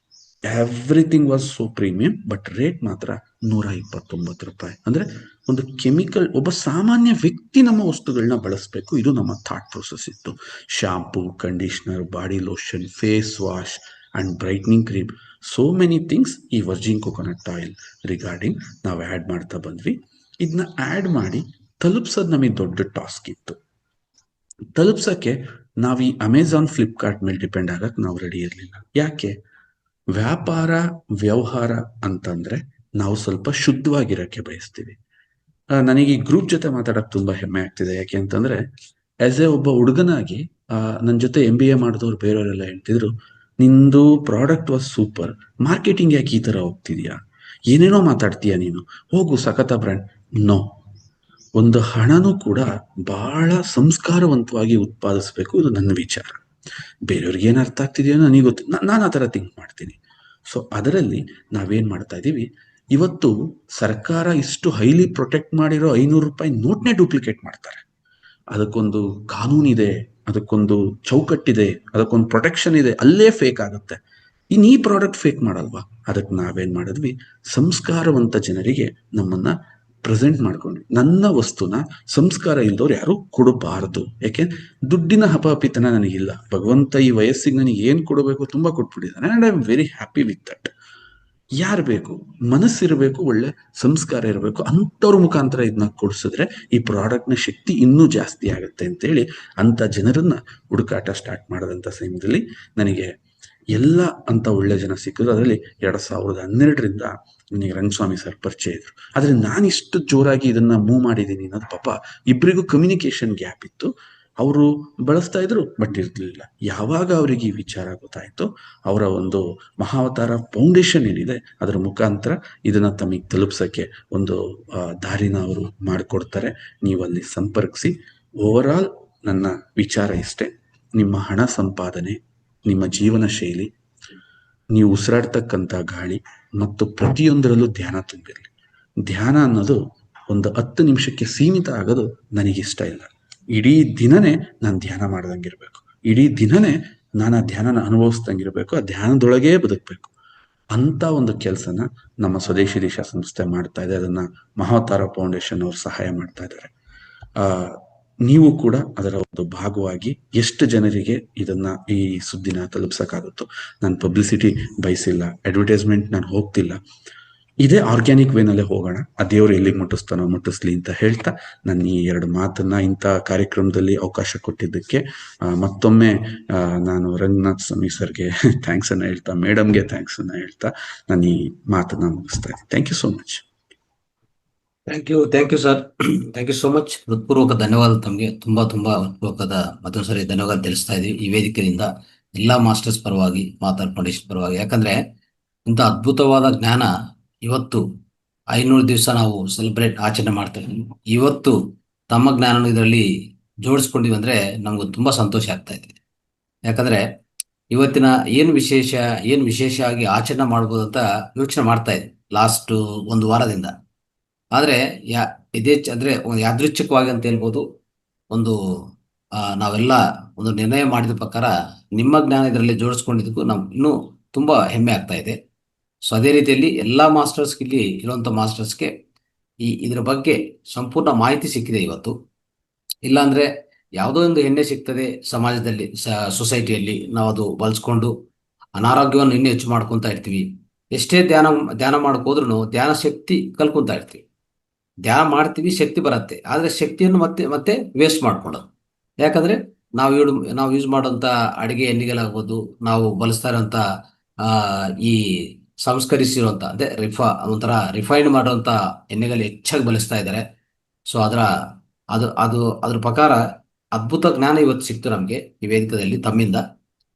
everything was so premium, but rate ಮಾತ್ರ 129 ರೂಪಾಯಿ. ಅಂದ್ರೆ ಒಂದು ಕೆಮಿಕಲ್, ಒಬ್ಬ ಸಾಮಾನ್ಯ ವ್ಯಕ್ತಿ ನಮ್ಮ ವಸ್ತುಗಳನ್ನ ಬಳಸಬೇಕು, ಇದು ನಮ್ಮ ಥಾಟ್ ಪ್ರೊಸೆಸ್ ಇತ್ತು. Shampoo, conditioner, body lotion, face wash and brightening cream, so many things ಈ ವರ್ಜಿನ್ ಕೊಕೊನಟ್ ಆಯಿಲ್ ರಿಗಾರ್ಡಿಂಗ್ ನಾವು ಆ್ಯಡ್ ಮಾಡ್ತಾ ಬಂದ್ವಿ. ಇದನ್ನ ಆ್ಯಡ್ ಮಾಡಿ ತಲುಪ್ಸೋದು ನಮಗೆ ದೊಡ್ಡ ಟಾಸ್ಕ್ ಇತ್ತು. ತಲುಪ್ಸಕ್ಕೆ ನಾವು ಈ ಅಮೆಝಾನ್, ಫ್ಲಿಪ್ಕಾರ್ಟ್ ಮೇಲೆ ಡಿಪೆಂಡ್ ಆಗಕ್ಕೆ ನಾವು ರೆಡಿ ಇರಲಿಲ್ಲ. ಯಾಕೆ? ವ್ಯಾಪಾರ ವ್ಯವಹಾರ ಅಂತಂದ್ರೆ ನಾವು ಸ್ವಲ್ಪ ಶುದ್ಧವಾಗಿರಕ್ಕೆ ಬಯಸ್ತೀವಿ. ನನಗೆ ಈ ಗ್ರೂಪ್ ಜೊತೆ ಮಾತಾಡಕ್ ತುಂಬಾ ಹೆಮ್ಮೆ ಆಗ್ತಿದೆ. ಯಾಕೆ ಅಂತಂದ್ರೆ ಆಸ್ ಎ ಒಬ್ಬ ಹುಡುಗನಾಗಿ ನನ್ನ ಜೊತೆ MBA ಮಾಡಿದವ್ರು ಬೇರೆಯವರೆಲ್ಲ ಹೇಳ್ತಿದ್ರು, ನಿಂದು ಪ್ರಾಡಕ್ಟ್ ವಾಸ್ ಸೂಪರ್, ಮಾರ್ಕೆಟಿಂಗ್ ಯಾಕೆ ಈ ತರ ಹೋಗ್ತಿದ್ಯಾ, ಏನೇನೋ ಮಾತಾಡ್ತೀಯ ನೀನು, ಹೋಗು ಸಖತ ಬ್ರ್ಯಾಂಡ್. ನೋ, ಒಂದು ಹಣನೂ ಕೂಡ ಬಹಳ ಸಂಸ್ಕಾರವಂತವಾಗಿ ಉತ್ಪಾದಿಸ್ಬೇಕು, ಇದು ನನ್ನ ವಿಚಾರ. ಬೇರೆಯವ್ರಿಗೆ ಏನ್ ಅರ್ಥ ಆಗ್ತಿದೆಯೋ ನನಗೆ ಗೊತ್ತು, ನಾನು ಆ ತರ ಥಿಂಕ್ ಮಾಡ್ತೀನಿ. ಸೊ ಅದರಲ್ಲಿ ನಾವೇನ್ ಮಾಡ್ತಾ ಇದೀವಿ, ಇವತ್ತು ಸರ್ಕಾರ ಇಷ್ಟು ಹೈಲಿ ಪ್ರೊಟೆಕ್ಟ್ ಮಾಡಿರೋ 500 ರೂಪಾಯಿ ನೋಟ್ನೇ ಡೂಪ್ಲಿಕೇಟ್ ಮಾಡ್ತಾರೆ. ಅದಕ್ಕೊಂದು ಕಾನೂನಿದೆ, ಅದಕ್ಕೊಂದು ಚೌಕಟ್ಟಿದೆ, ಅದಕ್ಕೊಂದು ಪ್ರೊಟೆಕ್ಷನ್ ಇದೆ, ಅಲ್ಲೇ ಫೇಕ್ ಆಗುತ್ತೆ. ಇನ್ನು ಈ ಪ್ರಾಡಕ್ಟ್ ಫೇಕ್ ಮಾಡಲ್ವಾ? ಅದಕ್ಕೆ ನಾವೇನ್ ಮಾಡಿದ್ವಿ, ಸಂಸ್ಕಾರವಂತ ಜನರಿಗೆ ನಮ್ಮನ್ನ ಪ್ರೆಸೆಂಟ್ ಮಾಡ್ಕೊಂಡ್ವಿ. ನನ್ನ ವಸ್ತುನ ಸಂಸ್ಕಾರ ಇಲ್ದವ್ರು ಯಾರು ಕೊಡಬಾರದು. ಯಾಕೆ, ದುಡ್ಡಿನ ಹಪಾಪಿತನ ನನಗಿಲ್ಲ. ಭಗವಂತ ಈ ವಯಸ್ಸಿಗೆ ನನಗೆ ಏನ್ ಕೊಡಬೇಕು ತುಂಬಾ ಕೊಟ್ಬಿಟ್ಟಿದ್ದಾನೆ, and I am very happy with that. ಯಾರು ಬೇಕು, ಮನಸ್ಸಿರಬೇಕು, ಒಳ್ಳೆ ಸಂಸ್ಕಾರ ಇರಬೇಕು, ಅಂಥವ್ರ ಮುಖಾಂತರ ಇದನ್ನ ಕೊಡಿಸಿದ್ರೆ ಈ ಪ್ರಾಡಕ್ಟ್ನ ಶಕ್ತಿ ಇನ್ನೂ ಜಾಸ್ತಿ ಆಗುತ್ತೆ ಅಂತೇಳಿ ಅಂತ ಜನರನ್ನ ಹುಡುಕಾಟ ಸ್ಟಾರ್ಟ್ ಮಾಡಿದಂಥ ಸಮಯದಲ್ಲಿ ನನಗೆ ಎಲ್ಲ ಅಂತ ಒಳ್ಳೆ ಜನ ಸಿಕ್ಕಿದ್ರು. ಅದರಲ್ಲಿ 2012ರಿಂದ ನನಗೆ ರಂಗಸ್ವಾಮಿ ಸರ್ ಪರಿಚಯ ಇದ್ರು. ಆದ್ರೆ ನಾನು ಇಷ್ಟು ಜೋರಾಗಿ ಇದನ್ನ ಮೂವ್ ಮಾಡಿದ್ದೀನಿ ಅನ್ನೋದು ಪಾಪ ಇಬ್ಬರಿಗೂ ಕಮ್ಯುನಿಕೇಶನ್ ಗ್ಯಾಪ್ ಇತ್ತು. ಅವರು ಬಳಸ್ತಾ ಇದ್ರು, ಬಟ್ ಇರ್ಲಿಲ್ಲ. ಯಾವಾಗ ಅವರಿಗೆ ಈ ವಿಚಾರ ಗೊತ್ತಾಯ್ತು, ಅವರ ಒಂದು ಮಹಾವತಾರ ಫೌಂಡೇಶನ್ ಏನಿದೆ ಅದರ ಮುಖಾಂತರ ಇದನ್ನ ತಮಗೆ ತಲುಪ್ಸಕ್ಕೆ ಒಂದು ದಾರಿನ ಅವರು ಮಾಡಿಕೊಡ್ತಾರೆ. ನೀವು ಅಲ್ಲಿ ಸಂಪರ್ಕಿಸಿ. ಓವರ್ ಆಲ್ ನನ್ನ ವಿಚಾರ ಇಷ್ಟೇ, ನಿಮ್ಮ ಹಣ ಸಂಪಾದನೆ, ನಿಮ್ಮ ಜೀವನ ಶೈಲಿ, ನೀವು ಉಸಿರಾಡ್ತಕ್ಕಂಥ ಗಾಳಿ ಮತ್ತು ಪ್ರತಿಯೊಂದರಲ್ಲೂ ಧ್ಯಾನ ತುಂಬಿರಲಿ. ಧ್ಯಾನ ಅನ್ನೋದು ಒಂದು 10 ನಿಮಿಷಕ್ಕೆ ಸೀಮಿತ ಆಗೋದು ನನಗಿಷ್ಟ ಇಲ್ಲ. ಇಡೀ ದಿನನೇ ನಾನು ಧ್ಯಾನ ಮಾಡ್ದಂಗಿರ್ಬೇಕು, ಇಡೀ ದಿನನೇ ನಾನು ಆ ಧ್ಯಾನನ ಅನುಭವಿಸ್ದಂಗಿರ್ಬೇಕು, ಆ ಧ್ಯಾನದೊಳಗೇ ಬದುಕಬೇಕು. ಅಂತ ಒಂದು ಕೆಲಸನ ನಮ್ಮ ಸ್ವದೇಶಿ ದಿಶಾ ಸಂಸ್ಥೆ ಮಾಡ್ತಾ ಇದೆ. ಅದನ್ನ ಮಹಾವತಾರ ಫೌಂಡೇಶನ್ ಅವ್ರು ಸಹಾಯ ಮಾಡ್ತಾ ಇದ್ದಾರೆ. ನೀವು ಕೂಡ ಅದರ ಒಂದು ಭಾಗವಾಗಿ ಎಷ್ಟು ಜನರಿಗೆ ಇದನ್ನ ಈ ಸುದ್ದಿನ ತಲುಪ್ಸಕ್ಕಾಗುತ್ತೋ. ನಾನು ಪಬ್ಲಿಸಿಟಿ ಬಯಸಿಲ್ಲ, ಅಡ್ವರ್ಟೈಸ್ಮೆಂಟ್ ನಾನು ಹೋಗ್ತಿಲ್ಲ. ಇದೇ ಆರ್ಗ್ಯಾನಿಕ್ ವೇನಲ್ಲೇ ಹೋಗೋಣ, ಆ ದೇವ್ರು ಎಲ್ಲಿಗೆ ಮುಟ್ಟಿಸ್ತಾನೋ ಮುಟ್ಟಿಸ್ಲಿ ಅಂತ ಹೇಳ್ತಾ ನಾನು ಈ 2 ಮಾತನ್ನ ಇಂಥ ಕಾರ್ಯಕ್ರಮದಲ್ಲಿ ಅವಕಾಶ ಕೊಟ್ಟಿದ್ದಕ್ಕೆ ಮತ್ತೊಮ್ಮೆ ನಾನು ರಂಗನಾಥ್ ಸ್ವಾಮಿ ಸರ್ಗೆ ಥ್ಯಾಂಕ್ಸ್ ಅನ್ನ ಹೇಳ್ತಾ, ಮೇಡಮ್ಗೆ ಥ್ಯಾಂಕ್ಸ್ ಅನ್ನ ಹೇಳ್ತಾ ನಾನು ಈ ಮಾತನ್ನ ಮುಗಿಸ್ತಾ ಇದ್ದೀನಿ. Thank you so much. Thank you sir. Thank you so much. ಹೃತ್ಪೂರ್ವಕ ಧನ್ಯವಾದ ತಮಗೆ. ತುಂಬಾ ಹೃತ್ಪೂರ್ವಕದ ಮತ್ತೊಂದು ಸರಿ ಧನ್ಯವಾದ ತಿಳಿಸ್ತಾ ಇದೀವಿ ಈ ವೇದಿಕೆಯಿಂದ ಎಲ್ಲಾ ಮಾಸ್ಟರ್ಸ್ ಪರವಾಗಿ, ಮಾತಾರ್ ಫೌಂಡೇಶನ್ ಪರವಾಗಿ. ಯಾಕಂದ್ರೆ ಇಂಥ ಅದ್ಭುತವಾದ ಜ್ಞಾನ ಇವತ್ತು 500 ದಿವಸ ನಾವು ಸೆಲೆಬ್ರೇಟ್ ಆಚರಣೆ ಮಾಡ್ತೇವೆ. ಇವತ್ತು ತಮ್ಮ ಜ್ಞಾನ ಇದರಲ್ಲಿ ಜೋಡಿಸ್ಕೊಂಡಿವಿ ಅಂದ್ರೆ ನಮ್ಗೆ ತುಂಬಾ ಸಂತೋಷ ಆಗ್ತಾ ಇದೆ. ಯಾಕಂದ್ರೆ ಇವತ್ತಿನ ಏನು ವಿಶೇಷ ಆಗಿ ಆಚರಣೆ ಮಾಡ್ಬೋದು ಅಂತ ಯೋಚನೆ ಮಾಡ್ತಾ ಇದ್ದೆ ಲಾಸ್ಟ್ 1 ವಾರದಿಂದ. ಆದ್ರೆ ಅಂದ್ರೆ ಯಾದೃಚ್ಛಿಕವಾಗಿ ಅಂತ ಹೇಳ್ಬೋದು, ನಾವೆಲ್ಲ ಒಂದು ನಿರ್ಣಯ ಮಾಡಿದ ಪ್ರಕಾರ ನಿಮ್ಮ ಜ್ಞಾನ ಇದರಲ್ಲಿ ಜೋಡಿಸ್ಕೊಂಡಿದ್ದಕ್ಕೂ ನಮ್ಗೆ ಇನ್ನೂ ತುಂಬಾ ಹೆಮ್ಮೆ ಆಗ್ತಾ ಇದೆ. ಸೊ ಅದೇ ರೀತಿಯಲ್ಲಿ ಎಲ್ಲಾ ಮಾಸ್ಟರ್ಸ್, ಇಲ್ಲಿ ಇರುವಂತ ಮಾಸ್ಟರ್ಸ್ಗೆ ಇದ್ರ ಬಗ್ಗೆ ಸಂಪೂರ್ಣ ಮಾಹಿತಿ ಸಿಕ್ಕಿದೆ ಇವತ್ತು. ಇಲ್ಲಾಂದ್ರೆ ಯಾವುದೋ ಒಂದು ಎಣ್ಣೆ ಸಿಗ್ತದೆ ಸಮಾಜದಲ್ಲಿ, ಸೊಸೈಟಿಯಲ್ಲಿ, ನಾವು ಅದು ಬಳಸ್ಕೊಂಡು ಅನಾರೋಗ್ಯವನ್ನು ಇನ್ನೂ ಹೆಚ್ಚು ಮಾಡ್ಕೊತಾ ಇರ್ತೀವಿ. ಎಷ್ಟೇ ಧ್ಯಾನ ಮಾಡ್ಕೋದ್ರೂ ಧ್ಯಾನ ಶಕ್ತಿ ಕಲ್ಕೊಂತಾ ಇರ್ತೀವಿ. ಧ್ಯಾನ ಮಾಡ್ತೀವಿ, ಶಕ್ತಿ ಬರುತ್ತೆ, ಆದ್ರೆ ಶಕ್ತಿಯನ್ನು ಮತ್ತೆ ವೇಸ್ಟ್ ಮಾಡ್ಕೊಳ್ಳೋದು. ಯಾಕಂದ್ರೆ ನಾವು ಯೂಸ್ ಮಾಡುವಂತ ಅಡಿಗೆ ಎಣ್ಣೆಗಳಾಗ್ಬೋದು, ನಾವು ಬಳಸ್ತಾ ಇರುವಂತ ಈ ಸಂಸ್ಕರಿಸಿರುವಂತ ಅದೇ ಒಂಥರ ರಿಫೈನ್ಡ್ ಮಾಡುವಂತ ಎಣ್ಣೆಗಳು ಹೆಚ್ಚಾಗಿ ಬಳಸ್ತಾ ಇದ್ದಾರೆ. ಸೊ ಅದ್ರ ಪ್ರಕಾರ ಅದ್ಭುತ ಜ್ಞಾನ ಇವತ್ತು ಸಿಕ್ತು ನಮ್ಗೆ ಈ ವೇದಿಕೆಯಲ್ಲಿ ತಮ್ಮಿಂದ.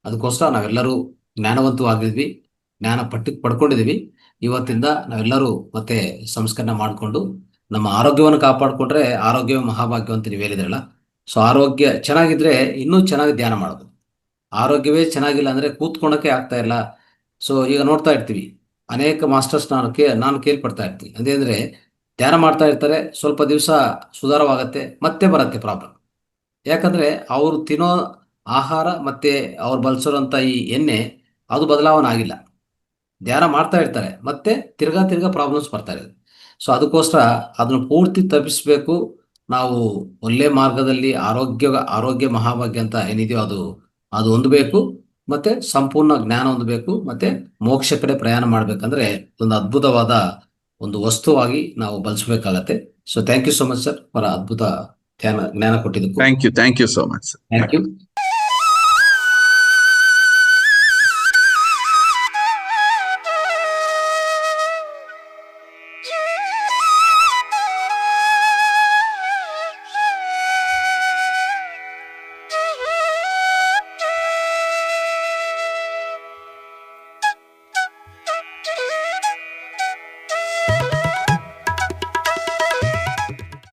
ಅದಕ್ಕೋಸ್ಕರ ನಾವೆಲ್ಲರೂ ಜ್ಞಾನವಂತವಾಗಿದ್ವಿ, ಜ್ಞಾನ ಪಡ್ಕೊಂಡಿದೀವಿ. ಇವತ್ತಿಂದ ನಾವೆಲ್ಲರೂ ಮತ್ತೆ ಸಂಸ್ಕರಣೆ ಮಾಡಿಕೊಂಡು ನಮ್ಮ ಆರೋಗ್ಯವನ್ನು ಕಾಪಾಡಿಕೊಂಡ್ರೆ ಆರೋಗ್ಯವೇ ಮಹಾಭಾಗ್ಯ ಅಂತ ನೀವು ಹೇಳಿದ್ರಲ್ಲ. ಸೊ ಆರೋಗ್ಯ ಚೆನ್ನಾಗಿದ್ರೆ ಇನ್ನೂ ಚೆನ್ನಾಗಿ ಧ್ಯಾನ ಮಾಡೋದು. ಆರೋಗ್ಯವೇ ಚೆನ್ನಾಗಿಲ್ಲ ಅಂದ್ರೆ ಕೂತ್ಕೊಳಕ್ಕೆ ಆಗ್ತಾ ಇಲ್ಲ. ಸೊ ಈಗ ನೋಡ್ತಾ ಇರ್ತೀವಿ ಅನೇಕ ಮಾಸ್ಟರ್ಸ್ ನಾನು ಕೇಳ್ಪಡ್ತಾ ಇರ್ತೀನಿ. ಅದೇಂದ್ರೆ ಧ್ಯಾನ ಮಾಡ್ತಾ ಇರ್ತಾರೆ, ಸ್ವಲ್ಪ ದಿವಸ ಸುಧಾರವಾಗತ್ತೆ, ಮತ್ತೆ ಬರುತ್ತೆ ಪ್ರಾಬ್ಲಮ್. ಯಾಕಂದ್ರೆ ಅವ್ರು ತಿನ್ನೋ ಆಹಾರ ಮತ್ತೆ ಅವ್ರು ಬಳಸೋರಂತ ಈ ಎಣ್ಣೆ ಅದು ಬದಲಾವಣೆ ಆಗಿಲ್ಲ. ಧ್ಯಾನ ಮಾಡ್ತಾ ಇರ್ತಾರೆ, ಮತ್ತೆ ತಿರ್ಗಾ ಪ್ರಾಬ್ಲಮ್ಸ್ ಬರ್ತಾ ಇದೆ. ಸೊ ಅದಕ್ಕೋಸ್ಕರ ಅದನ್ನು ಪೂರ್ತಿ ತಪ್ಪಿಸ್ಬೇಕು. ನಾವು ಒಳ್ಳೆ ಮಾರ್ಗದಲ್ಲಿ ಆರೋಗ್ಯ ಮಹಾಭಾಗ್ಯ ಅಂತ ಏನಿದೆಯೋ ಅದು ಹೊಂದಬೇಕು, ಮತ್ತೆ ಸಂಪೂರ್ಣ ಜ್ಞಾನ ಹೊಂದಬೇಕು, ಮತ್ತೆ ಮೋಕ್ಷ ಕಡೆ ಪ್ರಯಾಣ ಮಾಡ್ಬೇಕಂದ್ರೆ ಒಂದು ಅದ್ಭುತವಾದ ಒಂದು ವಸ್ತುವಾಗಿ ನಾವು ಬಳಸಬೇಕಾಗತ್ತೆ. So thank you so much sir for ಅದ್ಭುತ ಜ್ಞಾನ ಕೊಟ್ಟಿದ್ದಕ್ಕೂ. Thank you so much. Thank you.